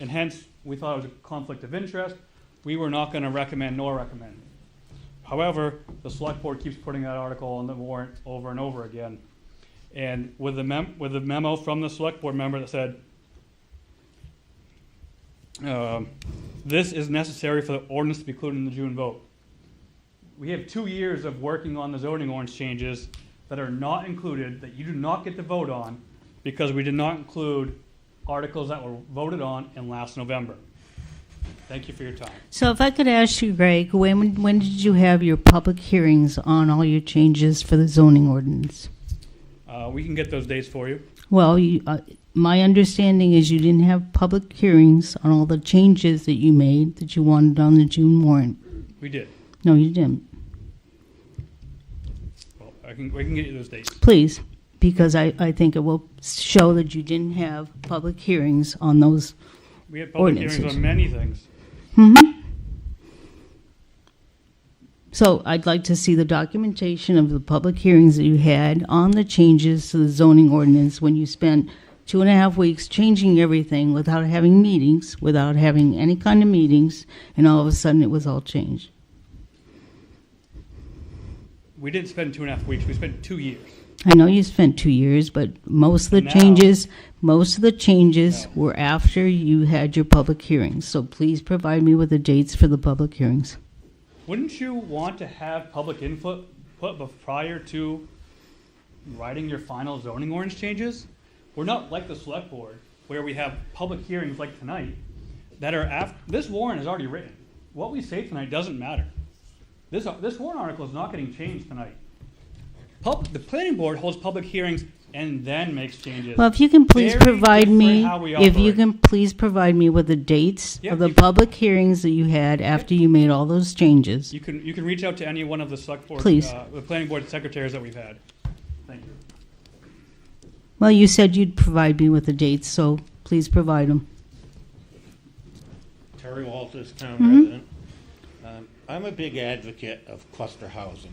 And hence, we thought it was a conflict of interest. We were not going to recommend nor recommend. However, the select board keeps putting that article on the warrant over and over again. And with the memo from the select board member that said, this is necessary for the ordinance to be included in the June vote. We have 2 years of working on the zoning ordinance changes that are not included, that you do not get to vote on, because we did not include articles that were voted on in last November. Thank you for your time. So if I could ask you, Greg, when did you have your public hearings on all your changes for the zoning ordinance? We can get those dates for you. Well, my understanding is you didn't have public hearings on all the changes that you made that you wanted on the June warrant. We did. No, you didn't. Well, we can get you those dates. Please, because I think it will show that you didn't have public hearings on those We had public ordinances. hearings on many things. Mm-hmm. So I'd like to see the documentation of the public hearings that you had on the changes to the zoning ordinance when you spent 2.5 weeks changing everything without having meetings, without having any kind of meetings, and all of a sudden it was all changed. We didn't spend 2.5 weeks. We spent 2 years. I know you spent 2 years, but most of the Now- changes were after you had your public hearings. So please provide me with the dates for the public hearings. Wouldn't you want to have public input prior to writing your final zoning ordinance changes? We're not like the select board, where we have public hearings like tonight that are after. This warrant is already written. What we say tonight doesn't matter. This warrant article is not getting changed tonight. The planning board holds public hearings and then makes changes. Well, if you can please Very provide me, different how we if you operate. can please provide me with the dates Yep, of the you can- public hearings that you had after you made all those changes. You can reach out to any one of the select board, Please. The planning board secretaries that we've had. Thank you. Well, you said you'd provide me with the dates, so please provide them. Terry Walters, town Mhm. resident. I'm a big advocate of cluster housing.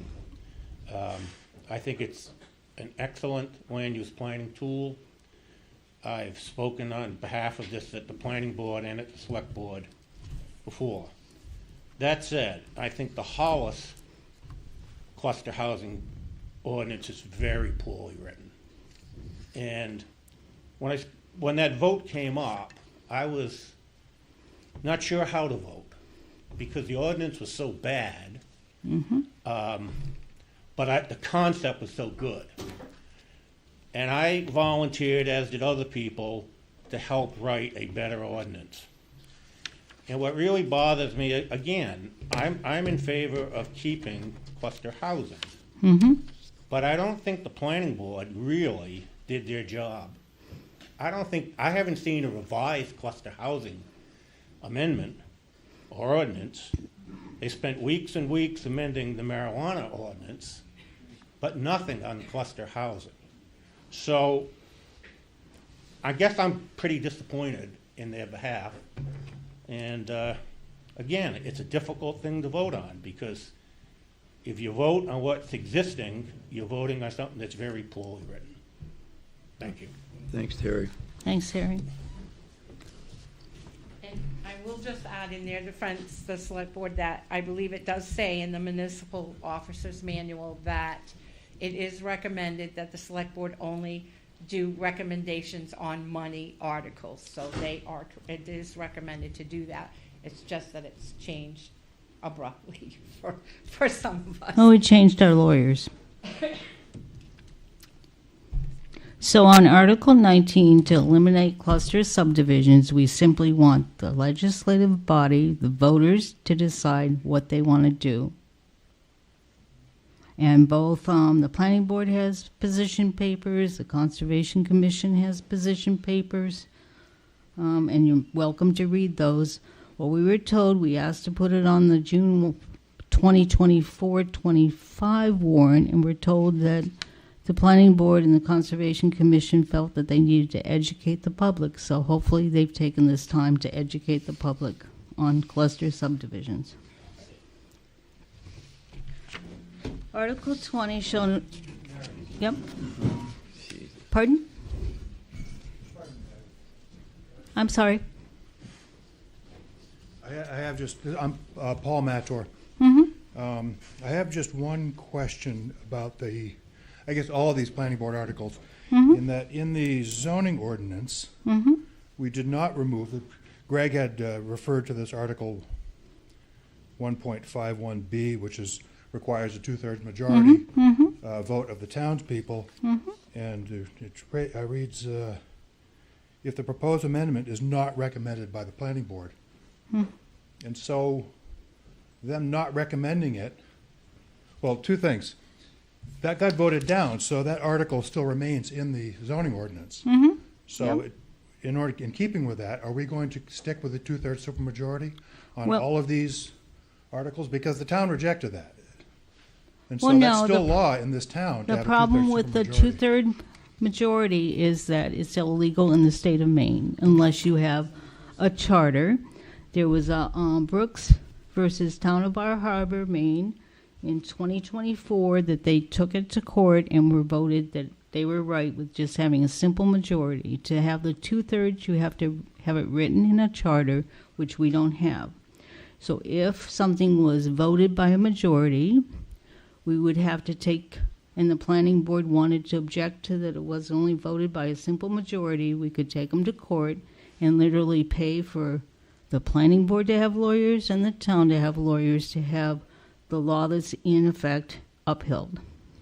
I think it's an excellent land use planning tool. I've spoken on behalf of this at the planning board and at the select board before. That said, I think the Hollis cluster housing ordinance is very poorly written. And when that vote came up, I was not sure how to vote because the ordinance was so bad. But the concept was so good. And I volunteered, as did other people, to help write a better ordinance. And what really bothers me, again, I'm in favor of keeping cluster housing. But I don't think the planning board really did their job. I haven't seen a revised cluster housing amendment or ordinance. They spent weeks and weeks amending the marijuana ordinance, but nothing on cluster housing. So I guess I'm pretty disappointed in their behalf. And again, it's a difficult thing to vote on because if you vote on what's existing, you're voting on something that's very poorly written. Thank you. Thanks, Terry. Thanks, Harry. And I will just add in their defense, the select board, that I believe it does say in the municipal officers manual that it is recommended that the select board only do recommendations on money articles. So it is recommended to do that. It's just that it's changed abruptly for some of us. Oh, we changed our lawyers. So on Article 19, to eliminate cluster subdivisions, we simply want the legislative body, the voters, to decide what they want to do. And both the Planning Board has position papers, the Conservation Commission has position papers, and you're welcome to read those. Well, we were told, we asked to put it on the June 2024-25 warrant, and we're told that the Planning Board and the Conservation Commission felt that they needed to educate the public, so hopefully they've taken this time to educate the public on cluster subdivisions. Article 20 shown. Yep. Pardon? I'm sorry. I have just, I'm Paul Mator. Mm-hmm. I have just one question about I guess all of these planning board articles. Mm-hmm. In that in the zoning ordinance, Mm-hmm. we did not remove, Greg had referred to this article 1.51B, which requires a 2/3 majority vote of the townspeople. And it reads, if the proposed amendment is not recommended by the planning board. And so them not recommending it, well, two things. That got voted down, so that article still remains in the zoning ordinance. So Yep. in keeping with that, are we going to stick with the 2/3 supermajority on Well- all of these articles? Because the town rejected that. And so Well, that's no, still the- law in this town to The have a problem 2/3 with the supermajority. two-third majority is that it's illegal in the state of Maine unless you have a charter. There was a Brooks versus Town of Bar Harbor, Maine, in 2024 that they took it to court and were voted that they were right with just having a simple majority. To have the 2/3, you have to have it written in a charter, which we don't have. So if something was voted by a majority, we would have to take, and the planning board wanted to object to that it was only voted by a simple majority, we could take them to court and literally pay for the planning board to have lawyers and the town to have lawyers to have the law that's in effect upheld.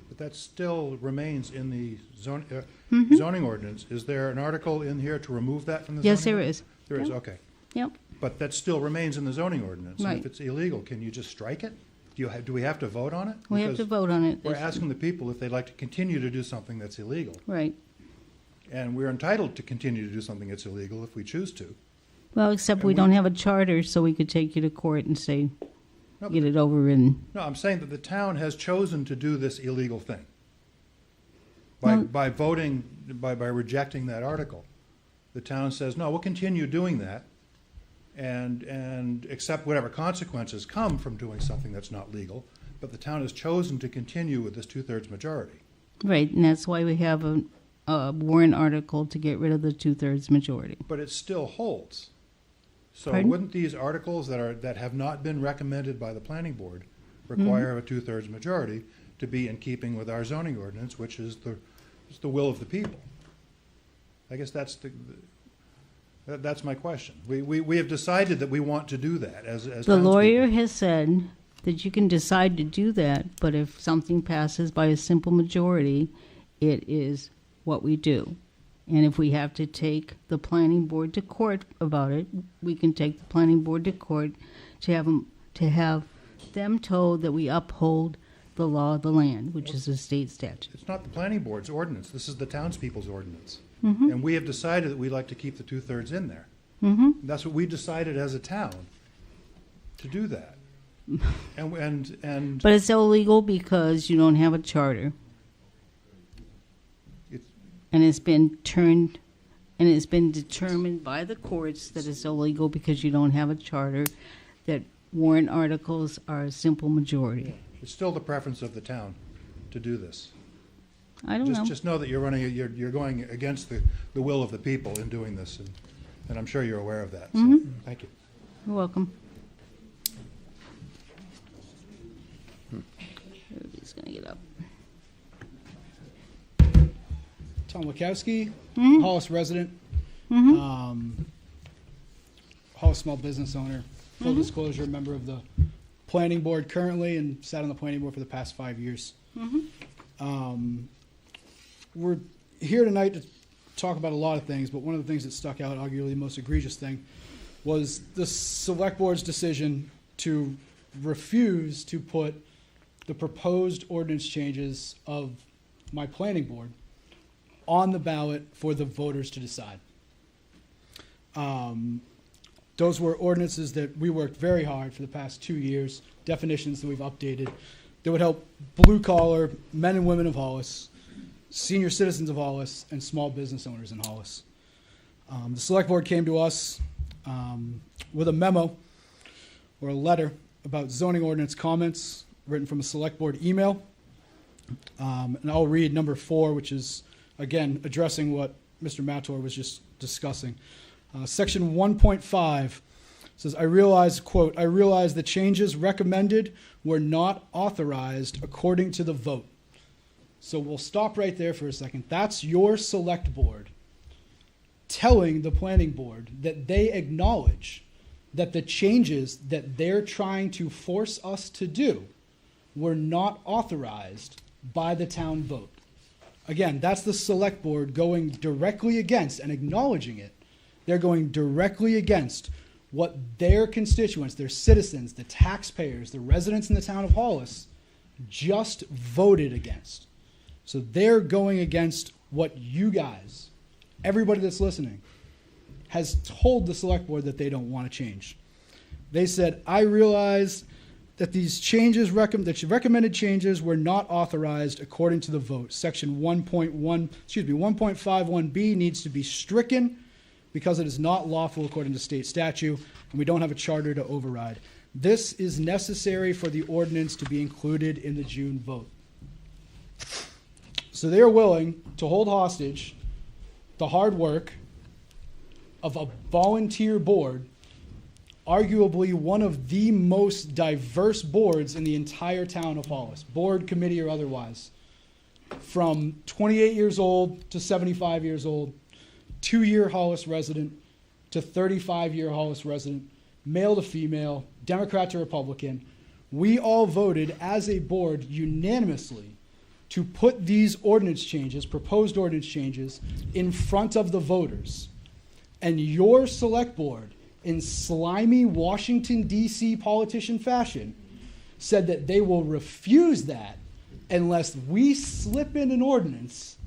But that still remains in the Mhm. zoning ordinance. Is there an article in here to remove that from the zoning? Yes, there is. There is, Yep. okay. Yep. But that still remains in the zoning ordinance. And Right. if it's illegal, can you just strike it? Do we have to vote on it? We have to Because vote on it. We're asking the people if they'd like to continue to do something that's illegal. Right. And we're entitled to continue to do something that's illegal if we choose to. Well, except And we don't have a charter, so we could take you to court and say, No, get it over and, No, I'm saying that the town has chosen to do this illegal thing. Well- By voting, by rejecting that article. The town says, no, we'll continue doing that and accept whatever consequences come from doing something that's not legal. But the town has chosen to continue with this 2/3 majority. right, and that's why we have a warrant article to get rid of the 2/3 majority. But it still holds. So Pardon? wouldn't these articles that have not been recommended by the planning board require a 2/3 majority to be in keeping with our zoning ordinance, which is the will of the people? I guess that's that's my question. We have decided that we want to do that as The townspeople. lawyer has said that you can decide to do that, but if something passes by a simple majority, it is what we do. And if we have to take the planning board to court about it, we can take the planning board to court to have them told that we uphold the law of the land, which is a state statute. It's not the planning board's ordinance. This is the townspeople's ordinance. Mhm. And we have decided that we'd like to keep the 2/3 in there. Mhm. That's what we decided as a town, to do that. And But it's illegal because you don't have a charter. It's- And it's been determined by the courts that it's illegal because you don't have a charter, that warrant articles are a simple majority. it's still the preference of the town to do this. I don't know. Just know that you're going against the will of the people in doing this, and I'm sure you're aware of that. So, Mhm. thank you. You're welcome. Everybody's gonna get up. Tom Wachowski, Mhm. Hollis resident, Mhm. Hollis small business owner, full Mhm. disclosure, member of the planning board currently and sat on the planning board for the past 5 years. Mhm. We're here tonight to talk about a lot of things, but one of the things that stuck out, arguably the most egregious thing, was the select board's decision to refuse to put the proposed ordinance changes of my planning board on the ballot for the voters to decide. Those were ordinances that we worked very hard for the past 2 years, definitions that we've updated, that would help blue-collar men and women of Hollis, senior citizens of Hollis, and small business owners in Hollis. The select board came to us with a memo or a letter about zoning ordinance comments written from a select board email. And I'll read number 4, which is, again, addressing what Mr. Mator was just discussing. Section 1.5 says, I realize, quote, I realize the changes recommended were not authorized according to the vote. So we'll stop right there for a second. That's your select board telling the planning board that they acknowledge that the changes that they're trying to force us to do were not authorized by the town vote. Again, that's the select board going directly against and acknowledging it. They're going directly against what their constituents, their citizens, the taxpayers, the residents in the town of Hollis just voted against. So they're going against what you guys everybody that's listening, has told the select board that they don't want to change. They said, I realize that these changes, that your recommended changes were not authorized according to the vote. Section 1.51B needs to be stricken because it is not lawful according to state statute, and we don't have a charter to override. This is necessary for the ordinance to be included in the June vote. So they are willing to hold hostage the hard work of a volunteer board, arguably one of the most diverse boards in the entire town of Hollis, board, committee, or otherwise. From 28 years old to 75 years old, 2-year Hollis resident to 35-year Hollis resident, male to female, Democrat to Republican. We all voted as a board unanimously to put these ordinance changes, proposed ordinance changes, in front of the voters. And your select board, in slimy Washington, D.C. politician fashion, said that they will refuse that unless we slip in an ordinance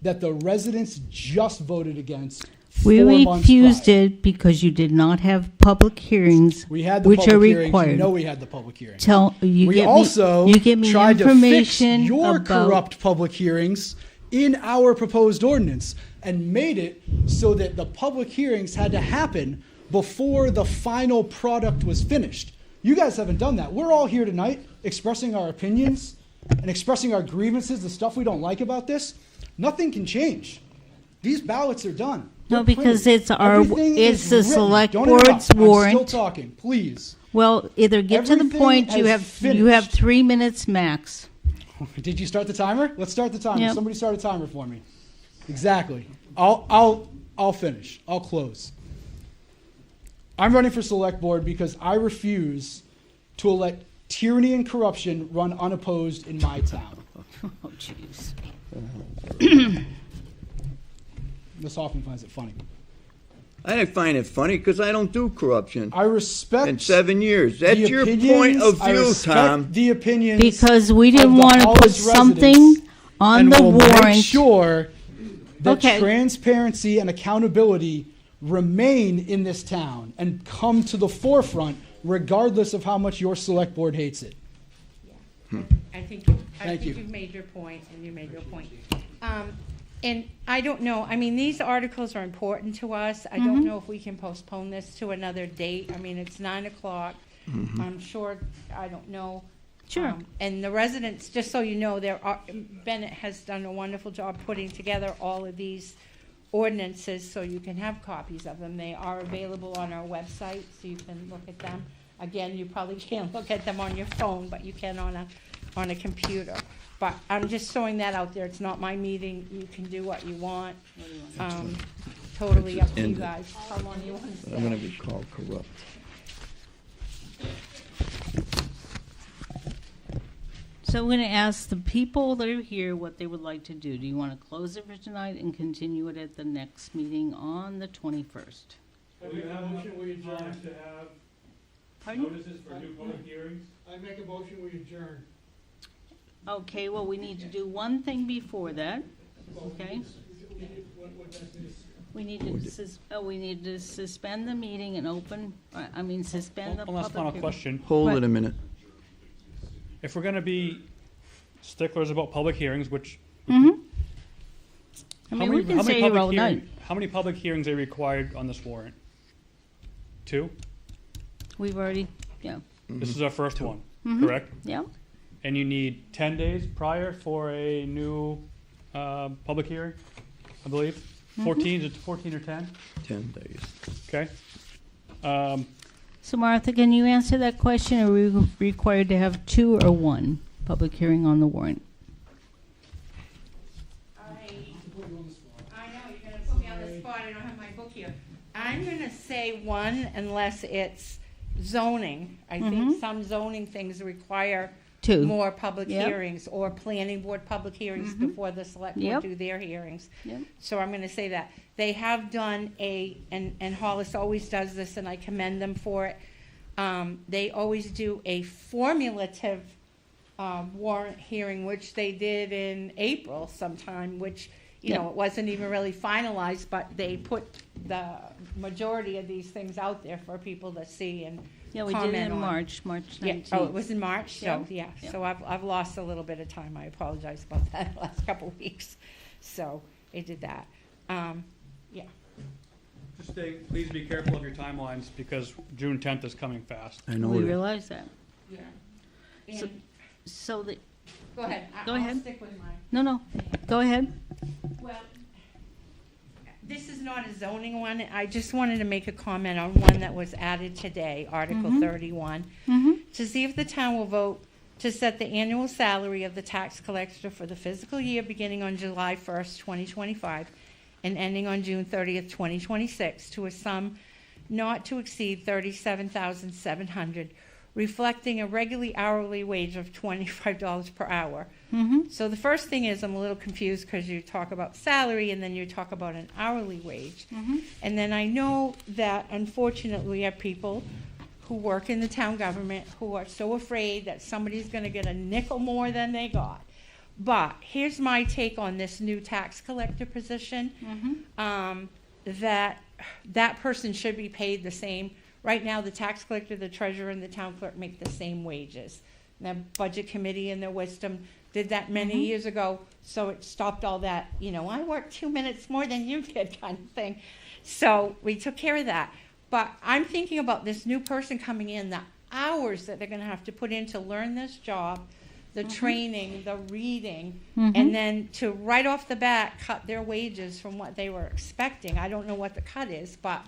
that the residents just voted against. We 4 months refused prior. it because you did not have public hearings, We had the which public are hearings. required. You know we had the public hearings. You get me tried information to fix your about corrupt public hearings in our proposed ordinance and made it so that the public hearings had to happen before the final product was finished. You guys haven't done that. We're all here tonight expressing our opinions and expressing our grievances, the stuff we don't like about this. Nothing can change. These ballots are done. No, They're because printed. it's our, Everything it's is the written. select Don't board's interrupt. warrant. I'm still talking, please. Well, either get to the Everything point, you has have 3 minutes max. Did you start the timer? Let's start the timer. Yep. Somebody start a timer for me. Exactly. I'll finish. I'll close. I'm running for select board because I refuse to let tyranny and corruption run unopposed in my town. Oh, jeez. Ms. Hoffman finds it funny. I don't find it funny because I don't do corruption. I respect in 7 years. That's the your opinions. point of I view, respect Tom. the opinions Because we of didn't the want to put Hollis something residents, on and the we'll warrant. make sure that Okay. transparency and accountability remain in this town and come to the forefront regardless of how much your select board hates it. I think Thank you. you've made your point, and you made your point. And I don't know, I mean, these articles are important to us. I don't know if we can postpone this to another date. I mean, it's 9 o'clock. I'm sure, I don't know. Sure. And the residents, just so you know, Bennett has done a wonderful job putting together all of these ordinances so you can have copies of them. They are available on our website, so you can look at them. Again, you probably can't look at them on your phone, but you can on a computer. But I'm just throwing that out there. It's not my meeting. You can do what you want. Totally up to you guys. How long you want to stay. I'm going to be called corrupt. So I'm going to ask the people that are here what they would like to do. Do you want to close it for tonight and continue it at the next meeting on the 21st? We have a motion we adjourn to have Pardon? notices for new public hearings. I make a motion, we adjourn. Okay, well, we need to do one thing before that, okay? We need to suspend the meeting and suspend the One last public final hearing. question. Hold What? it a minute. If we're going to be sticklers about public hearings, which I mean, we can stay here all night. How many public hearings are required on this warrant? 2? We've already, yeah. This is our first one, Mhm. correct? Yeah. And you need 10 days prior for a new public hearing, I believe? 14, is it 14 or 10? 10 days. Okay. So Martha, can you answer that question? Are we required to have 2 or 1 public hearing on the warrant? I know, you're gonna put me on the spot, I don't have my book here. I'm gonna say 1 unless it's zoning. I think some zoning things require 2. more public Yep. hearings, or planning board public hearings before the select board Yep. do their hearings. Yep. So I'm gonna say that. They have done and Hollis always does this, and I commend them for it. They always do a formulative warrant hearing, which they did in April sometime, which you know, it wasn't even really finalized, but they put the majority of these things out there for people to see and Yeah, we did it comment in on. March 19th. Yeah, oh, it was in March, so, Yeah. yeah, so I've lost a little bit of time, I apologize about that, the last couple of weeks, so I did that, yeah. Just please be careful of your timelines because June 10th is coming fast. I know We it is. realize that. Yeah. So- And, So the, go ahead, Go I'll ahead. stick with mine. no, go ahead. Well, this is not a zoning one. I just wanted to make a comment on one that was added today, Article 31. To see if the town will vote to set the annual salary of the tax collector for the fiscal year beginning on July 1st, 2025, and ending on June 30th, 2026, to a sum not to exceed $37,700, reflecting a regularly hourly wage of $25 per hour. So the first thing is, I'm a little confused because you talk about salary and then you talk about an hourly wage. And then I know that unfortunately we have people who work in the town government who are so afraid that somebody's gonna get a nickel more than they got. But here's my take on this new tax collector position. That person should be paid the same. Right now, the tax collector, the treasurer, and the town clerk make the same wages. The budget committee in their wisdom did that many years ago, so it stopped all that, you know, I worked 2 minutes more than you did kind of thing. So we took care of that. But I'm thinking about this new person coming in, the hours that they're gonna have to put in to learn this job, the training, the reading, and then to right off the bat cut their wages from what they were expecting. I don't know what the cut is, but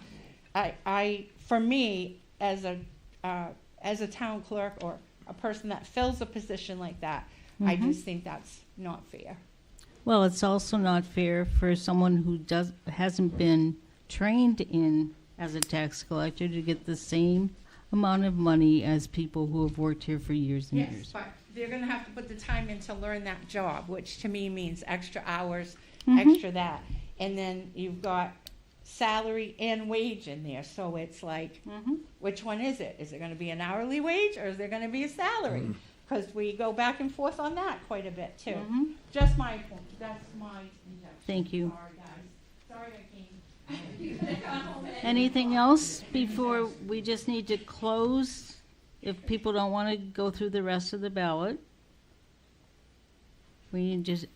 for me, as a town clerk or a person that fills a position like that, I just think that's not fair. Well, it's also not fair for someone who hasn't been trained in as a tax collector to get the same amount of money as people who have worked here for years and Yes, years. but they're gonna have to put the time in to learn that job, which to me means extra hours, Mhm. extra that. And then you've got salary and wage in there, so it's like, which one is it? Is it gonna be an hourly wage or is there gonna be a salary? Because we go back and forth on that quite a bit too. Just my point, that's my suggestion. Thank you. Sorry, guys. Sorry I came. Anything else before we just need to close? If people don't want to go through the rest of the ballot, we need to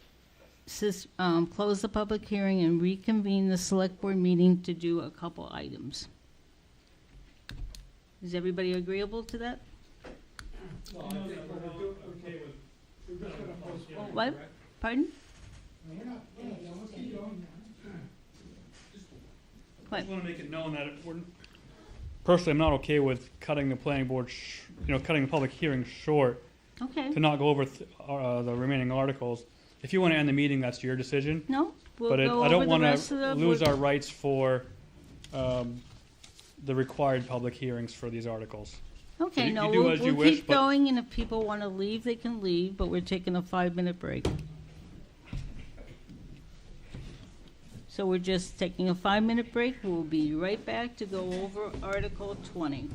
just close the public hearing and reconvene the select board meeting to do a couple items. Is everybody agreeable to that? What? Pardon? I just want to make it known that personally, I'm not okay with cutting the planning board, cutting the public hearing short. Okay. To not go over the remaining articles. If you want to end the meeting, that's your decision. No, we'll But go I over don't the want rest of to the lose board- our rights for the required public hearings for these articles. Okay, You- no, you do we'll as you we'll wish, keep but- going, and if people want to leave, they can leave, but we're taking a 5-minute break. So we're just taking a 5-minute break. We'll be right back to go over Article 20.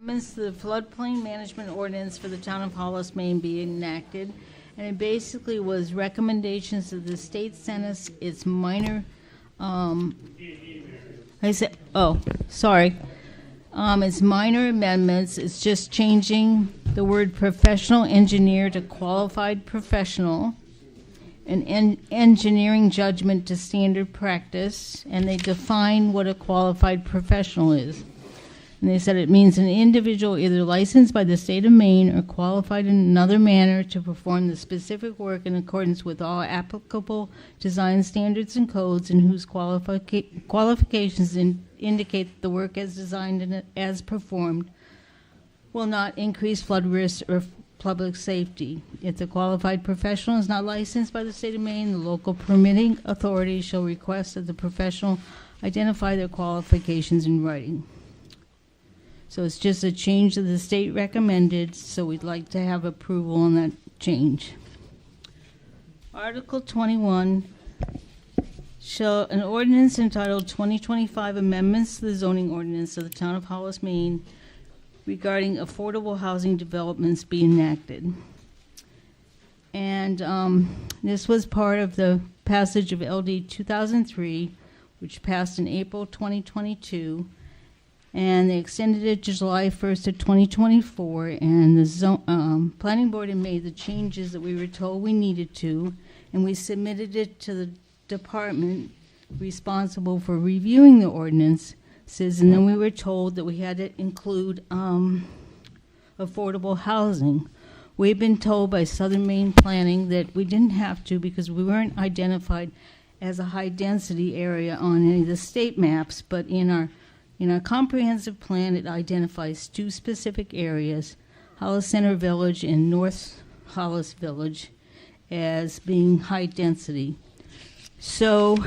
Amendments to the floodplain management ordinance for the town of Hollis, Maine be enacted. And it basically was recommendations that the state sent us. It's minor, it's minor amendments. It's just changing the word professional engineer to qualified professional, and engineering judgment to standard practice, and they define what a qualified professional is. And they said it means an individual either licensed by the state of Maine or qualified in another manner to perform the specific work in accordance with all applicable design standards and codes, and whose qualifications indicate that the work as designed and as performed will not increase flood risk or public safety. If the qualified professional is not licensed by the state of Maine, the local permitting authority shall request that the professional identify their qualifications in writing. So it's just a change that the state recommended, so we'd like to have approval on that change. Article 21, an ordinance entitled 2025 Amendments to the Zoning Ordinance of the Town of Hollis, Maine regarding affordable housing developments be enacted. And this was part of the passage of LD 2003, which passed in April 2022. And they extended it to July 1st of 2024, and the planning board had made the changes that we were told we needed to, and we submitted it to the department responsible for reviewing the ordinances, and then we were told that we had to include affordable housing. We've been told by Southern Maine Planning that we didn't have to because we weren't identified as a high-density area on any of the state maps, but in our comprehensive plan, it identifies two specific areas, Hollis Center Village and North Hollis Village, as being high density. So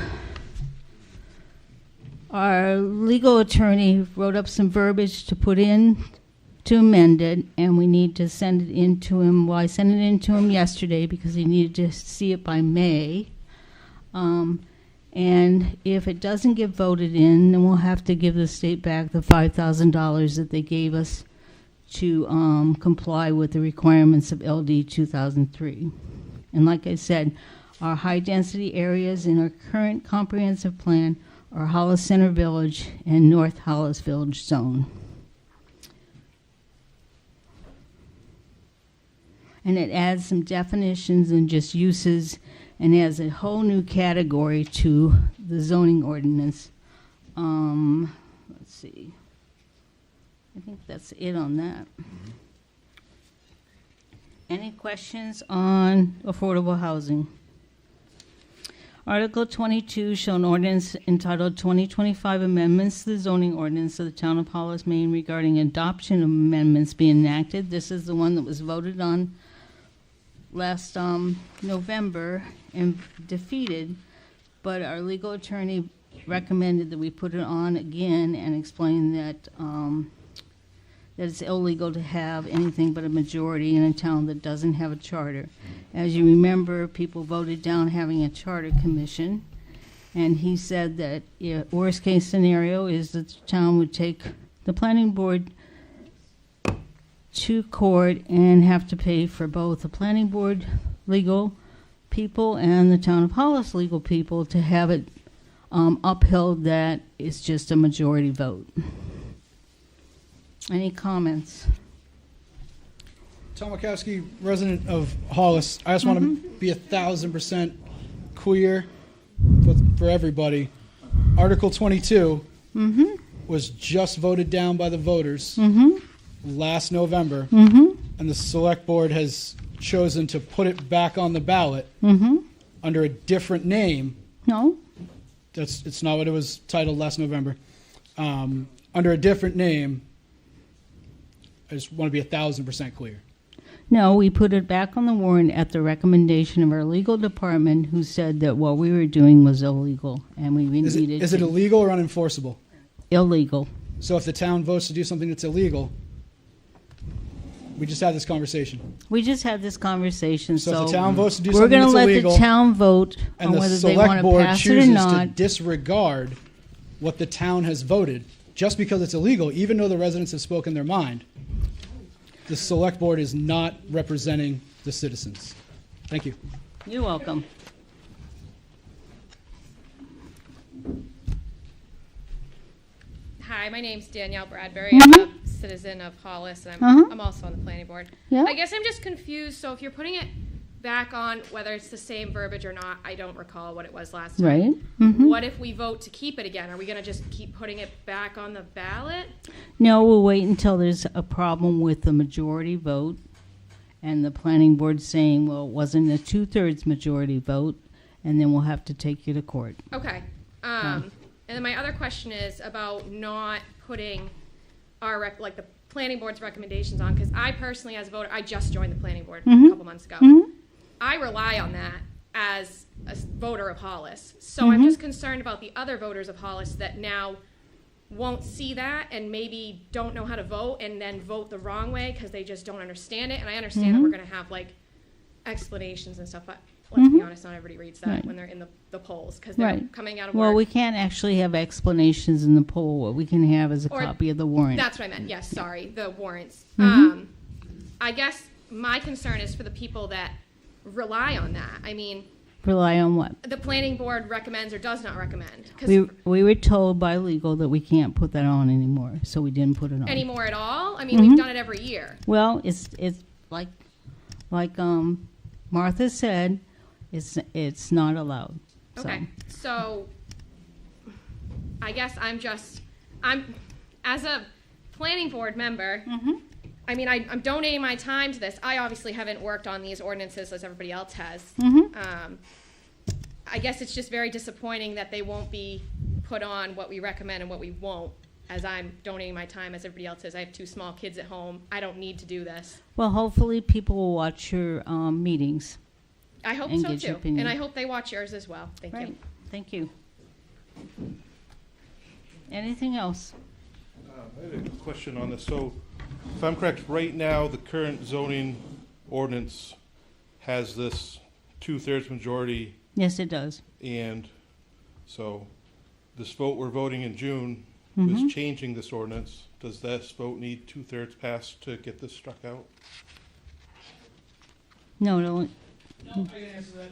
our legal attorney wrote up some verbiage to put in to amend it, and we need to send it in to him. Well, I sent it in to him yesterday because he needed to see it by May. And if it doesn't get voted in, then we'll have to give the state back the $5,000 that they gave us to comply with the requirements of LD 2003. And like I said, our high-density areas in our current comprehensive plan are Hollis Center Village and North Hollis Village zone. And it adds some definitions and just uses, and adds a whole new category to the zoning ordinance. Let's see. I think that's it on that. Any questions on affordable housing? Article 22 shall an ordinance entitled 2025 Amendments to the Zoning Ordinance of the Town of Hollis, Maine regarding adoption of amendments be enacted. This is the one that was voted on last November and defeated, but our legal attorney recommended that we put it on again and explain that that it's illegal to have anything but a majority in a town that doesn't have a charter. As you remember, people voted down having a charter commission, and he said that worst case scenario is that the town would take the planning board to court and have to pay for both the planning board legal people and the town of Hollis legal people to have it upheld that it's just a majority vote. Any comments? Tom Wachowski, resident of Hollis. I just want to be 1,000% clear for everybody. Article 22 was just voted down by the voters last November, and the select board has chosen to put it back on the ballot under a different name. No. It's not what it was titled last November. Under a different name. I just want to be 1,000% clear. No, we put it back on the warrant at the recommendation of our legal department, who said that what we were doing was illegal, and we needed to. Is it illegal or unenforceable? Illegal. So if the town votes to do something that's illegal, we just had this conversation. We just had this conversation. So if the town votes to do we're something that's illegal, we're going to let the town vote on whether they want to pass it or not. to disregard what the town has voted, just because it's illegal, even though the residents have spoken their mind, the select board is not representing the citizens. Thank you. You're welcome. Hi, my name's Danielle Bradbury. Mhm. I'm a citizen of Hollis, and Uh-huh. I'm also on the planning board. Yeah. I guess I'm just confused. So if you're putting it back on, whether it's the same verbiage or not, I don't recall what it was last time. Right. Mhm. What if we vote to keep it again? Are we going to just keep putting it back on the ballot? No, we'll wait until there's a problem with the majority vote and the planning board saying, well, it wasn't a 2/3 majority vote, and then we'll have to take you to court. Okay. And then my other question is about not putting our like the planning board's recommendations on, because I personally, as a voter, I just joined the planning board Mhm. a couple months ago. Mhm. I rely on that as a voter of Hollis. So I'm just concerned about the other voters of Hollis that now won't see that and maybe don't know how to vote and then vote the wrong way because they just don't understand it. And I understand that we're going to have like explanations and stuff, but let's be honest, not everybody reads that Right. when they're in the polls because they're Right. coming out of work. Well, we can't actually have explanations in the poll. What we can have is a Or- copy of the warrant. That's what I meant. Yes, sorry, the warrants. Mhm. I guess my concern is for the people that rely on that. I mean, Rely on what? the planning board recommends or does not recommend. 'Cause We were told by legal that we can't put that on anymore, so we didn't put it on. anymore at all? I mean, we've done it every year. Well, it's like Martha said, it's not allowed. So. Okay, so I guess I'm as a planning board member, I mean, I'm donating my time to this. I obviously haven't worked on these ordinances as everybody else has. I guess it's just very disappointing that they won't be put on what we recommend and what we won't, as I'm donating my time as everybody else is. I have 2 small kids at home. I don't need to do this. Well, hopefully people will watch your meetings. I hope and so get your too. opinion. And I hope they watch yours as well. Thank Right. you. Thank you. Anything else? I had a question on this. So, if I'm correct, right now, the current zoning ordinance has this 2/3 majority. Yes, it does. And so, this vote we're voting in June Mhm. is changing this ordinance. Does this vote need 2/3 passed to get this struck out? No, no. No, I can answer that.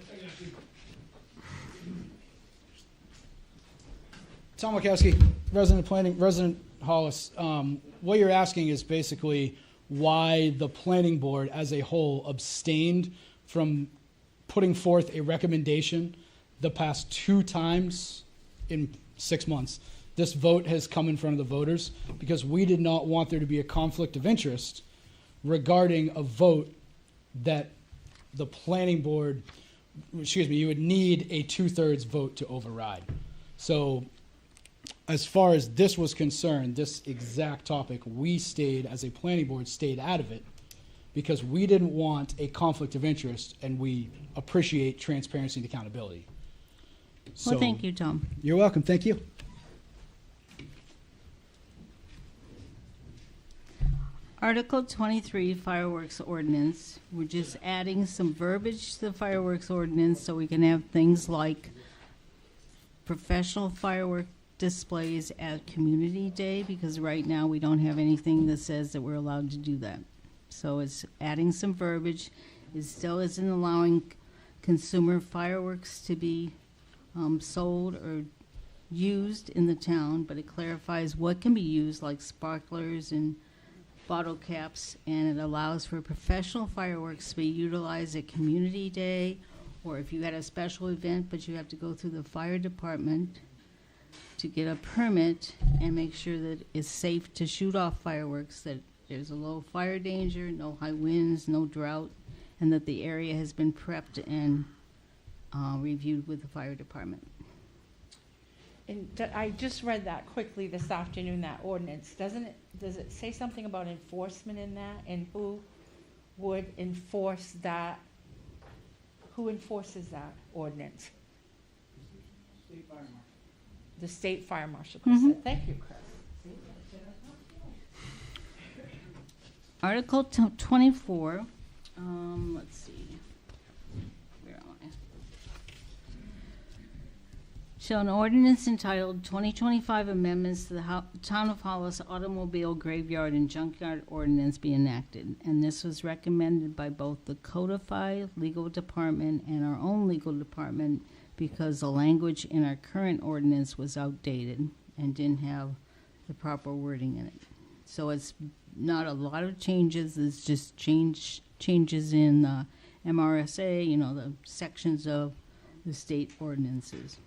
Tom Wachowski, resident planning, resident Hollis. What you're asking is basically why the planning board as a whole abstained from putting forth a recommendation the past 2 times in 6 months. This vote has come in front of the voters because we did not want there to be a conflict of interest regarding a vote that the planning board, you would need a 2/3 vote to override. So as far as this was concerned, this exact topic, we stayed, as a planning board, stayed out of it because we didn't want a conflict of interest, and we appreciate transparency and accountability. Well, thank you, Tom. You're welcome. Thank you. Article 23 fireworks ordinance. We're just adding some verbiage to the fireworks ordinance so we can have things like professional firework displays at Community Day, because right now we don't have anything that says that we're allowed to do that. So it's adding some verbiage. It still isn't allowing consumer fireworks to be sold or used in the town, but it clarifies what can be used, like sparklers and bottle caps, and it allows for professional fireworks to be utilized at Community Day, or if you had a special event, but you have to go through the fire department to get a permit and make sure that it's safe to shoot off fireworks, that there's a low fire danger, no high winds, no drought, and that the area has been prepped and reviewed with the fire department. And I just read that quickly this afternoon, that ordinance. Does it say something about enforcement in that? And who would enforce that? Who enforces that ordinance? State Fire Marshal. The State Fire Marshal, Chris said. Thank you, Chris. Article 24, let's see. Where am I? shall an ordinance entitled 2025 Amendments to the Town of Hollis Automobile Graveyard and Junkyard Ordinance be enacted. And this was recommended by both the Codify Legal Department and our own legal department because the language in our current ordinance was outdated and didn't have the proper wording in it. So it's not a lot of changes, it's just changes in the MRSA, you know, the sections of the state ordinances.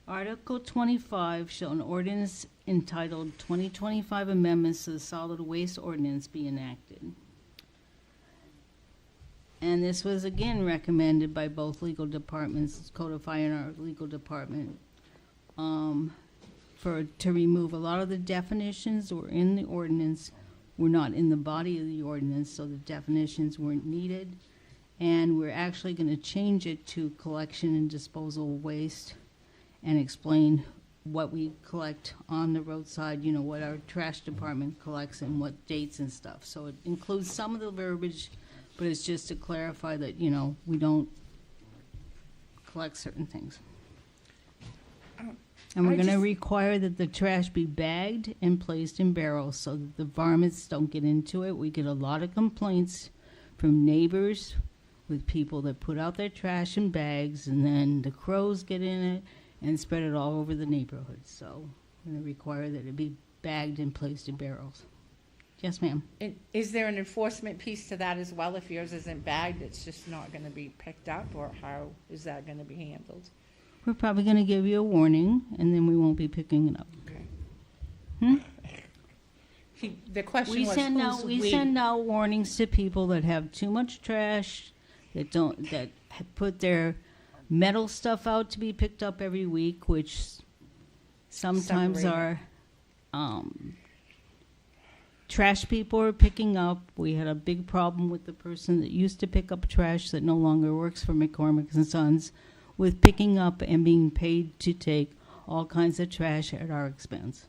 Article 25 shall an ordinance entitled 2025 Amendments to the Solid Waste Ordinance be enacted. And this was again recommended by both legal departments, Codify and our legal department, to remove a lot of the definitions that were in the ordinance were not in the body of the ordinance, so the definitions weren't needed. And we're actually going to change it to collection and disposal of waste and explain what we collect on the roadside, you know, what our trash department collects and what dates and stuff. So it includes some of the verbiage, but it's just to clarify that, you know, we don't collect certain things. And we're going to require that the trash be bagged and placed in barrels so that the varmints don't get into it. We get a lot of complaints from neighbors with people that put out their trash in bags and then the crows get in it and spread it all over the neighborhood. So we're going to require that it be bagged and placed in barrels. Yes, ma'am. And is there an enforcement piece to that as well? If yours isn't bagged, it's just not going to be picked up, or how is that going to be handled? We're probably going to give you a warning, and then we won't be picking it up. Okay. The question We was send out warnings to people that have too much trash, that put their metal stuff out to be picked up every week, which sometimes Separated. our trash people are picking up. We had a big problem with the person that used to pick up trash that no longer works for McCormick and Sons, with picking up and being paid to take all kinds of trash at our expense.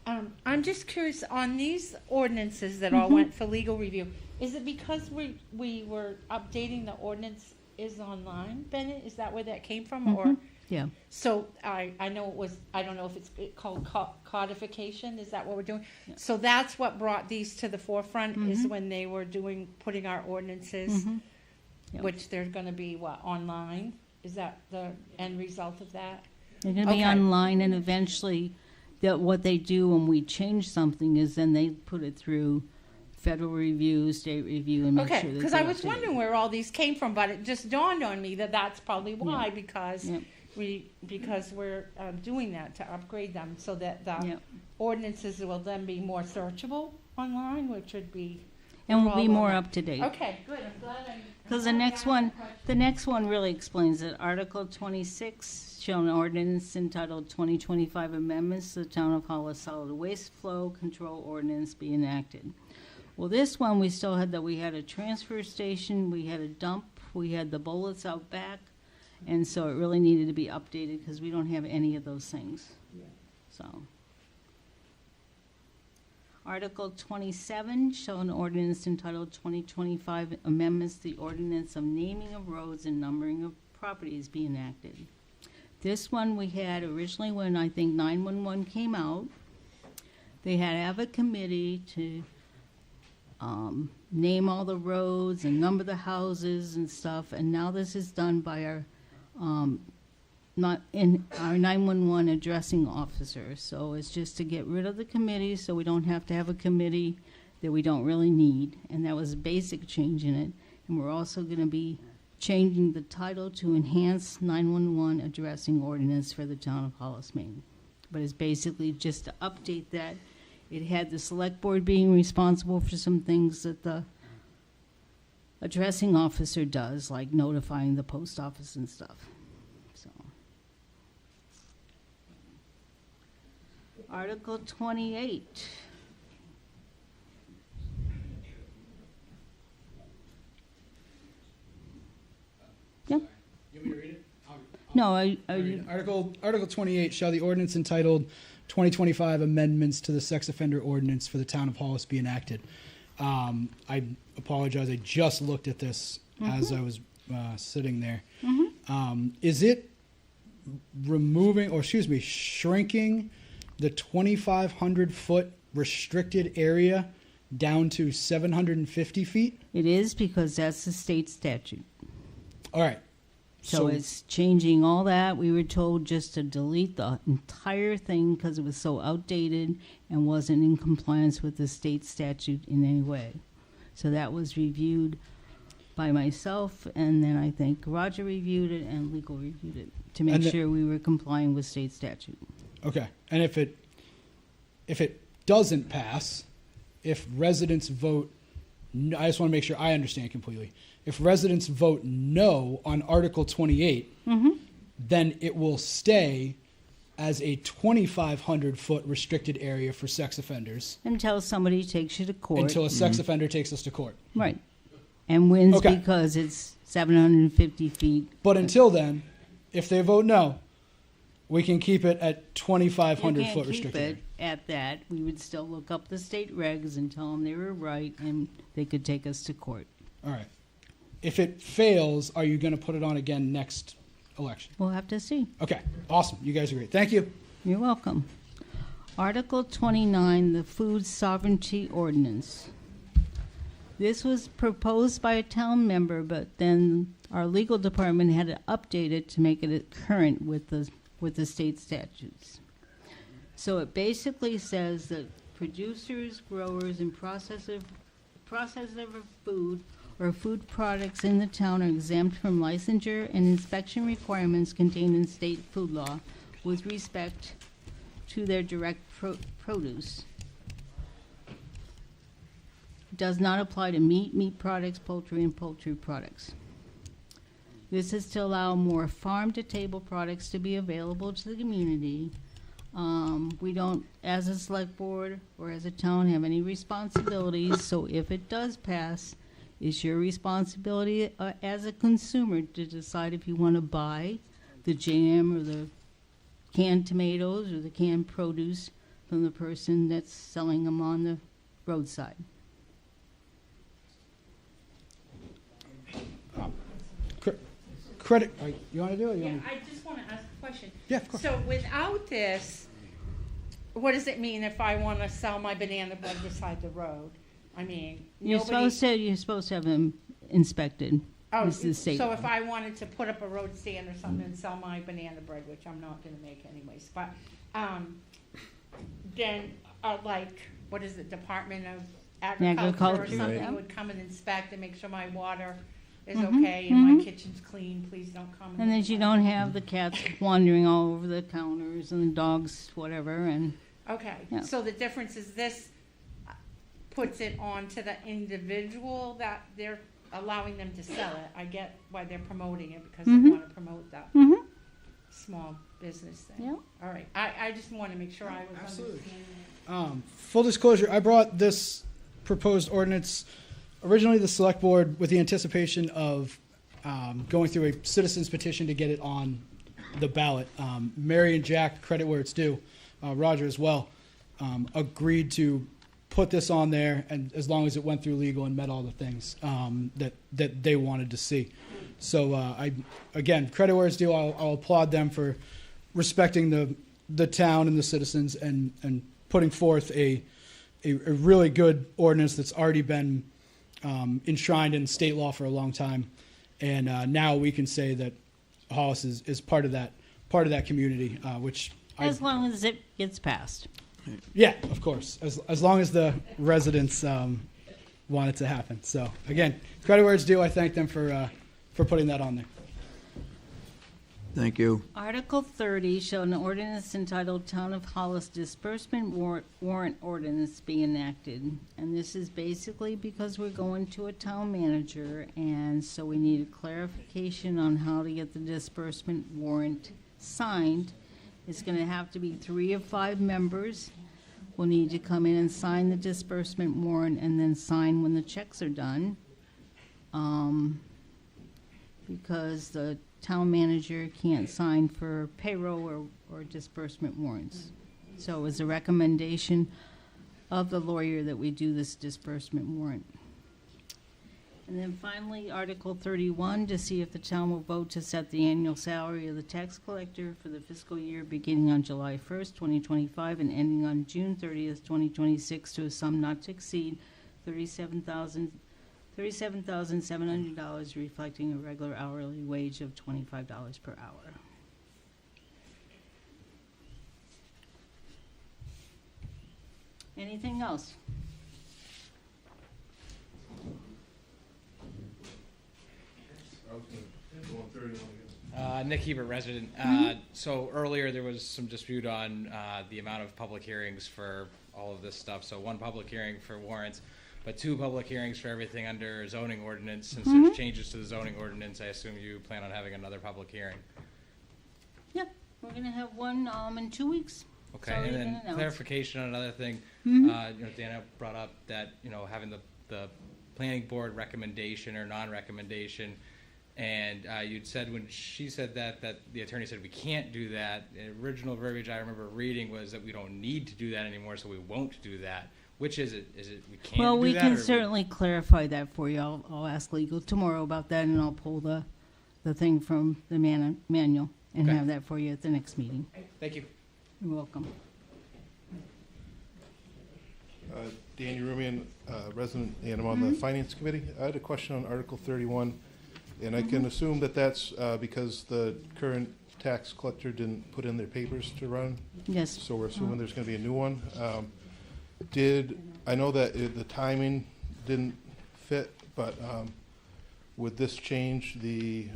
I'm just curious, on these ordinances that all went for legal review, is it because we were updating the ordinance is online, Bennett? Is that where that came from? Or Yeah. So I know it was, I don't know if it's called codification, is that what we're doing? Yeah. So that's what brought these to the forefront, is when they were putting our ordinances, Yep. which they're gonna be, what, online? Is that the end result of that? They're going to be online, and eventually, what they do when we change something is then they put it through federal review, state review, and make sure that because I was wondering where all these came from, but it just dawned on me that that's probably why, because we're doing that to upgrade them so that the ordinances will then be more searchable online, which would be and will be more up to date. Okay, good. I'm glad Because the next one really explains it. Article 26, shall an ordinance entitled 2025 Amendments to the Town of Hollis Solid Waste Flow Control Ordinance be enacted. Well, this one we still had we had a transfer station, we had a dump, we had the bullets out back, and so it really needed to be updated because we don't have any of those things. So. Article 27, shall an ordinance entitled 2025 Amendments to the Ordinance of Naming of Roads and Numbering of Properties be enacted. This one we had originally when I think 911 came out. They had to have a committee to name all the roads and number the houses and stuff, and now this is done by our not in our 911 addressing officer. So it's just to get rid of the committee so we don't have to have a committee that we don't really need. And that was a basic change in it. And we're also going to be changing the title to Enhanced 911 Addressing Ordinance for the Town of Hollis, Maine. But it's basically just to update that. It had the select board being responsible for some things that the addressing officer does, like notifying the post office and stuff. So, Article 28. Yep. You want me to read it? No, Article 28, shall the ordinance entitled 2025 Amendments to the Sex Offender Ordinance for the Town of Hollis be enacted. I apologize, I just looked at this as I was sitting there. Mm-hmm. Is it shrinking the 2,500 foot restricted area down to 750 feet? It is, because that's the state statute. All right. So it's changing all that. We were told just to delete the entire thing because it was so outdated and wasn't in compliance with the state statute in any way. So that was reviewed by myself, and then I think Roger reviewed it and legal reviewed it to make sure we were complying with state statute. Okay. And if it doesn't pass, if residents vote, I just want to make sure I understand completely. If residents vote no on Article 28, then it will stay as a 2,500 foot restricted area for sex offenders. Until somebody takes you to court. Until a sex offender takes us to court. Right. And wins Okay. because it's 750 feet. But until then, if they vote no, we can keep it at 2,500 You can't foot keep restricted area. it at that. We would still look up the state regs and tell them they were right, and they could take us to court. All right. If it fails, are you going to put it on again next election? We'll have to see. Okay. Awesome. You guys are great. Thank you. You're welcome. Article 29, the Food Sovereignty Ordinance. This was proposed by a town member, but then our legal department had to update it to make it current with the state statutes. So it basically says that producers, growers, and processors of food or food products in the town are exempt from licensure and inspection requirements contained in state food law with respect to their direct produce. Does not apply to meat products, poultry, and poultry products. This is to allow more farm-to-table products to be available to the community. We don't, as a select board or as a town, have any responsibilities, so if it does pass, it's your responsibility as a consumer to decide if you want to buy the jam or the canned tomatoes or the canned produce from the person that's selling them on the roadside. Credit. You want to do it? Yeah, I just want to ask a question. Yeah, of course. So without this, what does it mean if I want to sell my banana bread beside the road? I mean, You're supposed to have them inspected. Oh, This is state so law. if I wanted to put up a road stand or something and sell my banana bread, which I'm not gonna make anyways, but, then, like, what is it, Department of Agriculture or Agriculture, something yeah. would come and inspect and make sure my water is Mhm, okay and my mhm. kitchen's clean, please don't come. And then you don't have the cats wandering all over the counters and the dogs, whatever, and. Okay, Yeah. so the difference is this puts it on to the individual that they're allowing them to sell it. I get why they're promoting it because Mhm. they want to promote that Mhm. small business thing. Yeah. All right, I just want to make sure I was understanding. Full disclosure, I brought this proposed ordinance, originally the select board, with the anticipation of going through a citizen's petition to get it on the ballot. Mary and Jack, credit where it's due, Roger as well, agreed to put this on there, and as long as it went through legal and met all the things that they wanted to see. So again, credit where it's due. I'll applaud them for respecting the town and the citizens and putting forth a really good ordinance that's already been enshrined in state law for a long time, and now we can say that Hollis is part of that community, which As long as it gets passed. yeah, of course, as long as the residents want it to happen. So again, credit where it's due. I thank them for putting that on there. Thank you. Article 30, shall an ordinance entitled Town of Hollis Disbursement Warrant Ordinance be enacted. And this is basically because we're going to a town manager, and so we need a clarification on how to get the disbursement warrant signed. It's going to have to be 3 of 5 members will need to come in and sign the disbursement warrant and then sign when the checks are done. Because the town manager can't sign for payroll or disbursement warrants. So it was a recommendation of the lawyer that we do this disbursement warrant. And then finally, Article 31, to see if the town will vote to set the annual salary of the tax collector for the fiscal year beginning on July 1st, 2025, and ending on June 30th, 2026, to a sum not to exceed $37,700, reflecting a regular hourly wage of $25 per hour. Anything else? Nick Hebert, resident. So earlier there was some dispute on the amount of public hearings for all of this stuff. So one public hearing for warrants, but two public hearings for everything under zoning ordinance. Since there's changes to the zoning ordinance, I assume you plan on having another public hearing. Yep, we're gonna have one in 2 weeks. Okay, It's already and then been announced. clarification on another thing. Dana brought up that, having the planning board recommendation or non-recommendation. And you'd said when she said that the attorney said we can't do that. The original verbiage I remember reading was that we don't need to do that anymore, so we won't do that. Which is it? Is it we can't Well, do we that? can or certainly clarify that for you. I'll ask legal tomorrow about that, and I'll pull the thing from the manual and Okay. have that for you at the next meeting. Thank you. You're welcome. Danny Rumian, resident, and I'm on the Finance Committee. I had a question on Article 31, and I can assume that that's because the current tax collector didn't put in their papers to run? Yes. So we're assuming there's going to be a new one. I know that the timing didn't fit, but would this change the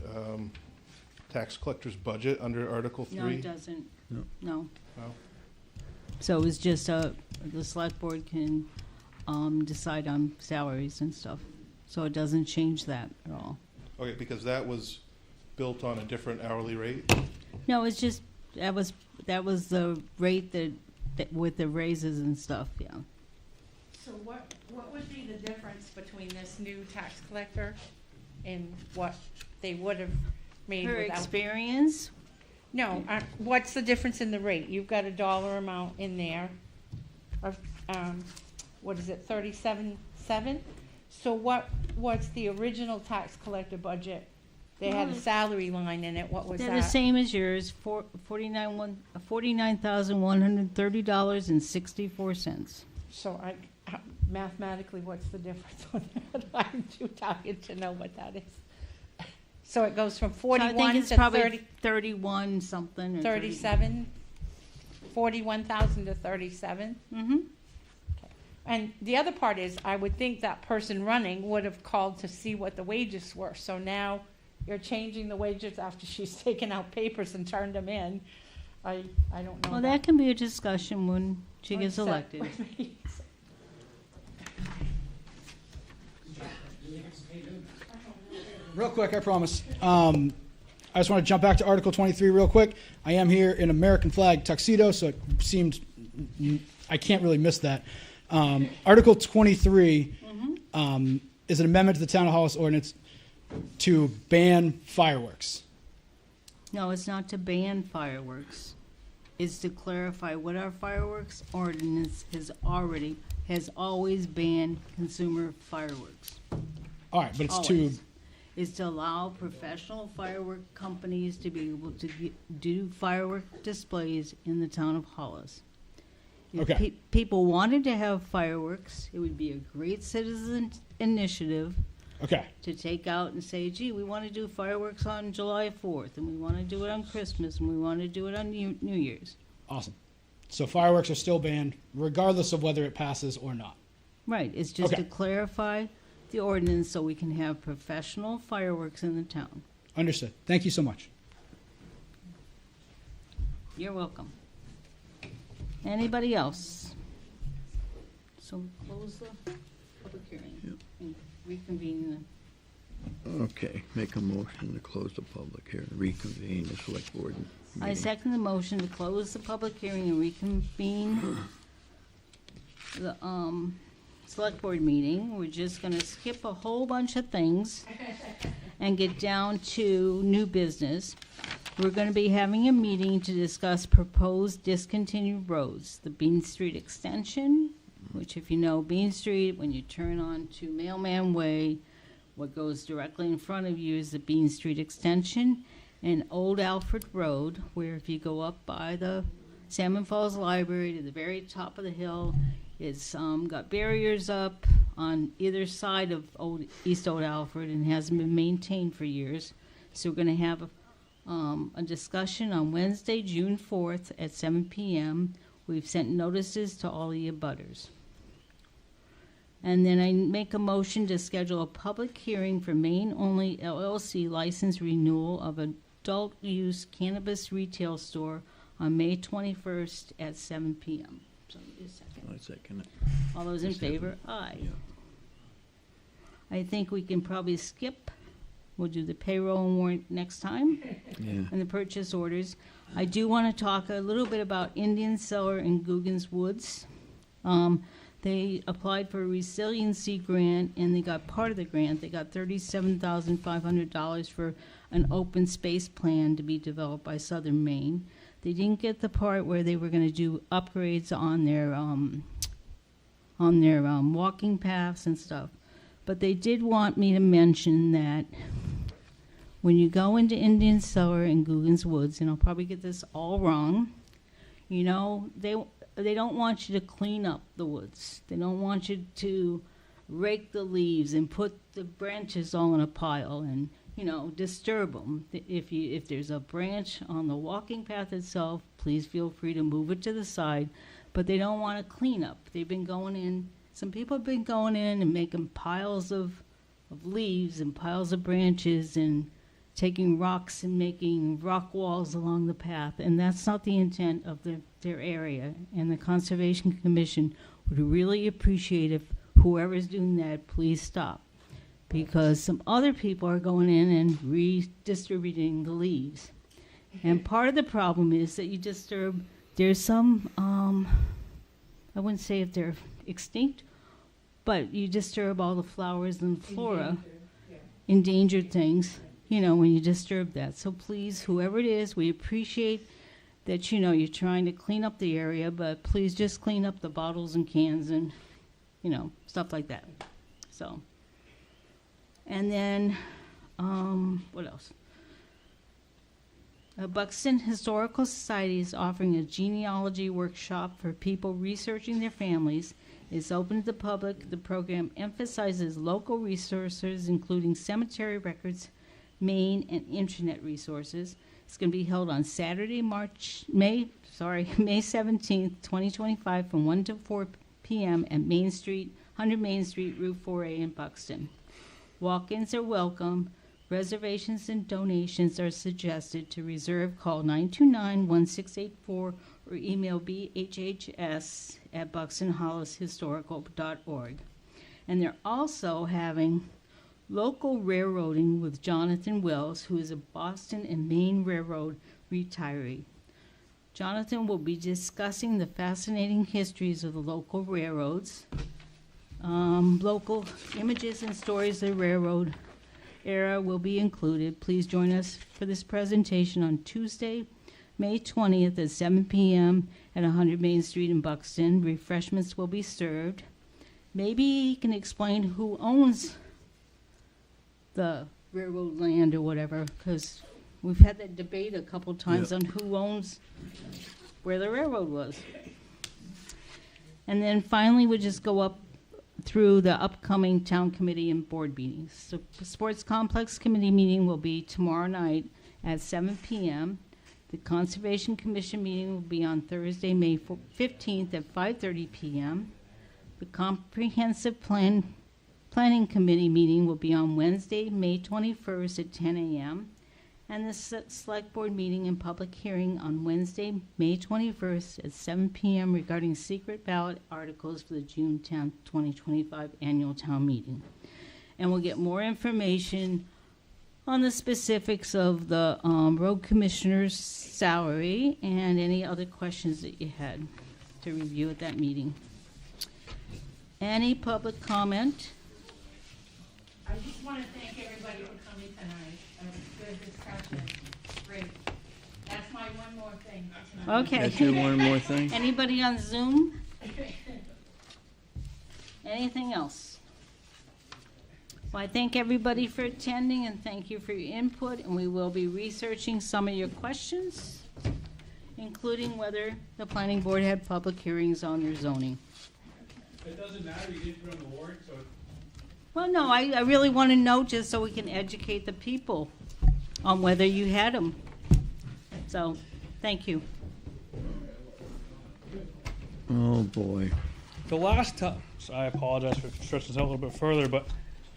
tax collector's budget under Article 3? No, it doesn't. No. No. Oh. So it's just the select board can decide on salaries and stuff. So it doesn't change that at all. Okay, because that was built on a different hourly rate? No, it's just, that was the rate that with the raises and stuff, yeah. So what would be the difference between this new tax collector and what they would have made Her without? experience? No, what's the difference in the rate? You've got a dollar amount in there of, what is it, 37.7? So what's the original tax collector budget? They had a salary line in it, what was that? They're the same as yours, $49,130.64. So mathematically, what's the difference on that? I'm too tired to know what that is. So it goes from So I 41 think it's to probably 30, 31 something. Or 37, 41,000 to 37. Mm-hmm. And the other part is, I would think that person running would have called to see what the wages were. So now you're changing the wages after she's taken out papers and turned them in. I don't know. Well, that can be a discussion when she gets What's that? elected. Real quick, I promise. I just want to jump back to Article 23 real quick. I am here in American flag tuxedo, so it seemed I can't really miss that. Article 23 is an amendment to the Town of Hollis ordinance to ban fireworks. No, it's not to ban fireworks. It's to clarify what our fireworks ordinance has always banned consumer fireworks. All right, but it's Always. Is to allow professional firework companies to be able to do firework displays in the town of Hollis. If Okay. People wanted to have fireworks, it would be a great citizen initiative Okay. to take out and say, gee, we want to do fireworks on July 4th, and we want to do it on Christmas, and we want to do it on New Year's. Awesome. So fireworks are still banned regardless of whether it passes or not. Right, it's just Okay. to clarify the ordinance so we can have professional fireworks in the town. Understood. Thank you so much. You're welcome. Anybody else? So close the public hearing and reconvene Okay, make a motion to close the public hearing, reconvene the select board I meeting. second the motion to close the public hearing and reconvene the select board meeting. We're just gonna skip a whole bunch of things and get down to new business. We're gonna be having a meeting to discuss proposed discontinued roads, the Bean Street extension, which if you know Bean Street, when you turn on to Mailman Way, What goes directly in front of you is the Bean Street Extension and Old Alfred Road, where if you go up by the Salmon Falls Library to the very top of the hill, it's got barriers up on either side of East Old Alfred and hasn't been maintained for years. So we're going to have a discussion on Wednesday, June 4th at 7 p.m. We've sent notices to all the abutters. And then I make a motion to schedule a public hearing for Maine Only LLC license renewal of adult use cannabis retail store on May 21st at 7 p.m. So give me a second. I second it. All those in favor? Aye. Yeah. I think we can probably skip. We'll do the payroll and warrant next time. Yeah. And the purchase orders. I do want to talk a little bit about Indian Cellar and Guggen's Woods. They applied for a resiliency grant, and they got part of the grant. They got $37,500 for an open space plan to be developed by Southern Maine. They didn't get the part where they were going to do upgrades on their walking paths and stuff. But they did want me to mention that when you go into Indian Cellar and Guggen's Woods, and I'll probably get this all wrong, you know, they don't want you to clean up the woods. They don't want you to rake the leaves and put the branches all in a pile and, you know, disturb them. If there's a branch on the walking path itself, please feel free to move it to the side. But they don't want to clean up. They've been going in. Some people have been going in and making piles of leaves and piles of branches and taking rocks and making rock walls along the path, and that's not the intent of their area. And the Conservation Commission would really appreciate if whoever's doing that, please stop, because some other people are going in and redistributing the leaves. And part of the problem is that you disturb, there's some, I wouldn't say if they're extinct, but you disturb all the flowers and flora, endangered things, you know, when you disturb that. So please, whoever it is, we appreciate that, you know, you're trying to clean up the area, but please just clean up the bottles and cans and, you know, stuff like that. So, and then, what else? Buxton Historical Society is offering a genealogy workshop for people researching their families. It's open to the public. The program emphasizes local resources, including cemetery records, Maine, and internet resources. It's going to be held on Saturday, May 17th, 2025, from 1 to 4 p.m. at Main Street, 100 Main Street, Route 4A in Buxton. Walk-ins are welcome. Reservations and donations are suggested. To reserve, call 929-1684 or email bhs@buxtonhollishistorical.org. And they're also having local railroading with Jonathan Wells, who is a Boston and Maine Railroad retiree. Jonathan will be discussing the fascinating histories of the local railroads, local images and stories of the railroad era will be included. Please join us for this presentation on Tuesday, May 20th at 7 p.m. at 100 Main Street in Buxton. Refreshments will be served. Maybe he can explain who owns the railroad land or whatever, because we've had that debate a couple times on who owns where the railroad was. And then finally, we just go up through the upcoming town committee and board meetings. So the Sports Complex Committee meeting will be tomorrow night at 7 p.m. The Conservation Commission meeting will be on Thursday, May 15th at 5:30 p.m. The Comprehensive Planning Committee meeting will be on Wednesday, May 21st at 10 a.m. And the Select Board meeting and public hearing on Wednesday, May 21st at 7 p.m. regarding secret ballot articles for the June 10th, 2025 annual town meeting. And we'll get more information on the specifics of the road commissioner's salary and any other questions that you had to review at that meeting. Any public comment? I just want to thank everybody for coming tonight. It was a good discussion. Great. That's my one more thing for tonight. Okay. That's your one more thing? Anybody on Zoom? Anything else? Well, I thank everybody for attending, and thank you for your input, and we will be researching some of your questions, including whether the planning board had public hearings on their zoning. It doesn't matter, you didn't put on the warrant, so. Well, no, I really want to know just so we can educate the people on whether you had them. So, thank you. Oh, boy. The last time, so I apologize for stretching this out a little bit further, but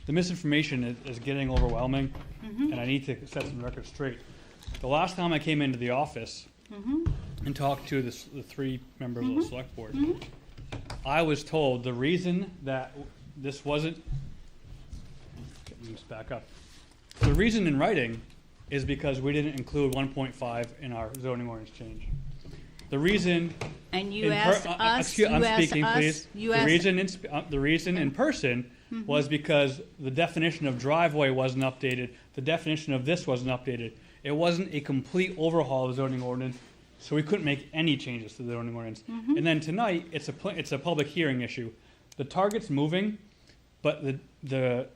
the misinformation is getting overwhelming, and I need to set some records straight. The last time I came into the office and talked to the three members of the select board, I was told the reason that this wasn't, let me just back up. The reason in writing is because we didn't include 1.5 in our zoning ordinance change. The reason. And you asked us. I'm speaking, please. The reason in person Mm-hmm. was because the definition of driveway wasn't updated. The definition of this wasn't updated. It wasn't a complete overhaul of the zoning ordinance, so we couldn't make any changes to the zoning ordinance. Mm-hmm. And then tonight, it's a public hearing issue. The target's moving, but the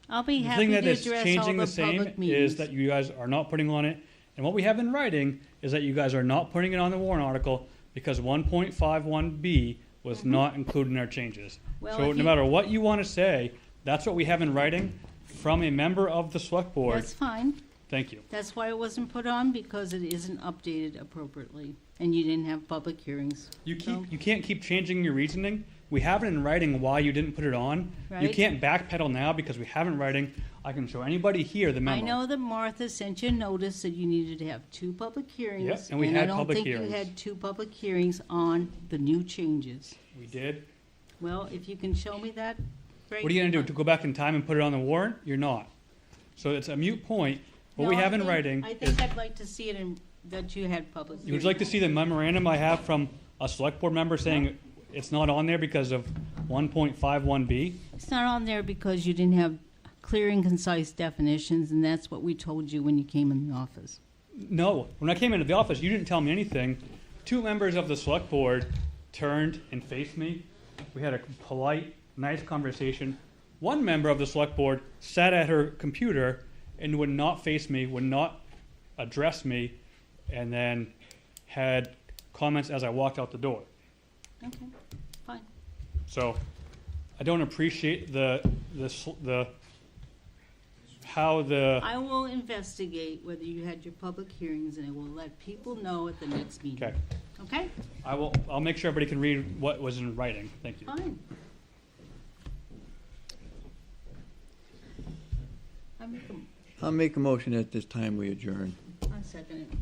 I'll be the happy thing that to is address all changing the the same public meetings. is that you guys are not putting on it. And what we have in writing is that you guys are not putting it on the warrant article because 1.51B was not included in our changes. Well, So if no you- matter what you want to say, that's what we have in writing from a member of the select board. That's fine. Thank you. That's why it wasn't put on, because it isn't updated appropriately, and you didn't have public hearings. You can't keep changing your reasoning. We have it in writing why you didn't put it on. You Right. can't backpedal now because we have it in writing. I can show anybody here the memo. I know that Martha sent you a notice that you needed to have 2 public hearings. Yep, and we had public I don't think hearings. you had 2 public hearings on the new changes. We did. Well, if you can show me that, great. What are you going to do? To go back in time and put it on the warrant? You're not. So it's a moot point. What No, we I have in think- writing I is, think I'd like to see it in, that you had public hearings. would you like to see the memorandum I have from a select board member saying it's not on there because of 1.51B? It's not on there because you didn't have clear and concise definitions, and that's what we told you when you came in the office. No. When I came into the office, you didn't tell me anything. 2 members of the select board turned and faced me. We had a polite, nice conversation. 1 member of the select board sat at her computer and would not face me, would not address me, and then had comments as I walked out the door. Okay, fine. So I don't appreciate how the. I will investigate whether you had your public hearings, and I will let people know at the next meeting. Okay. Okay? I'll make sure everybody can read what was in writing. Thank you. Fine. I'll make a motion at this time we adjourn. I second it.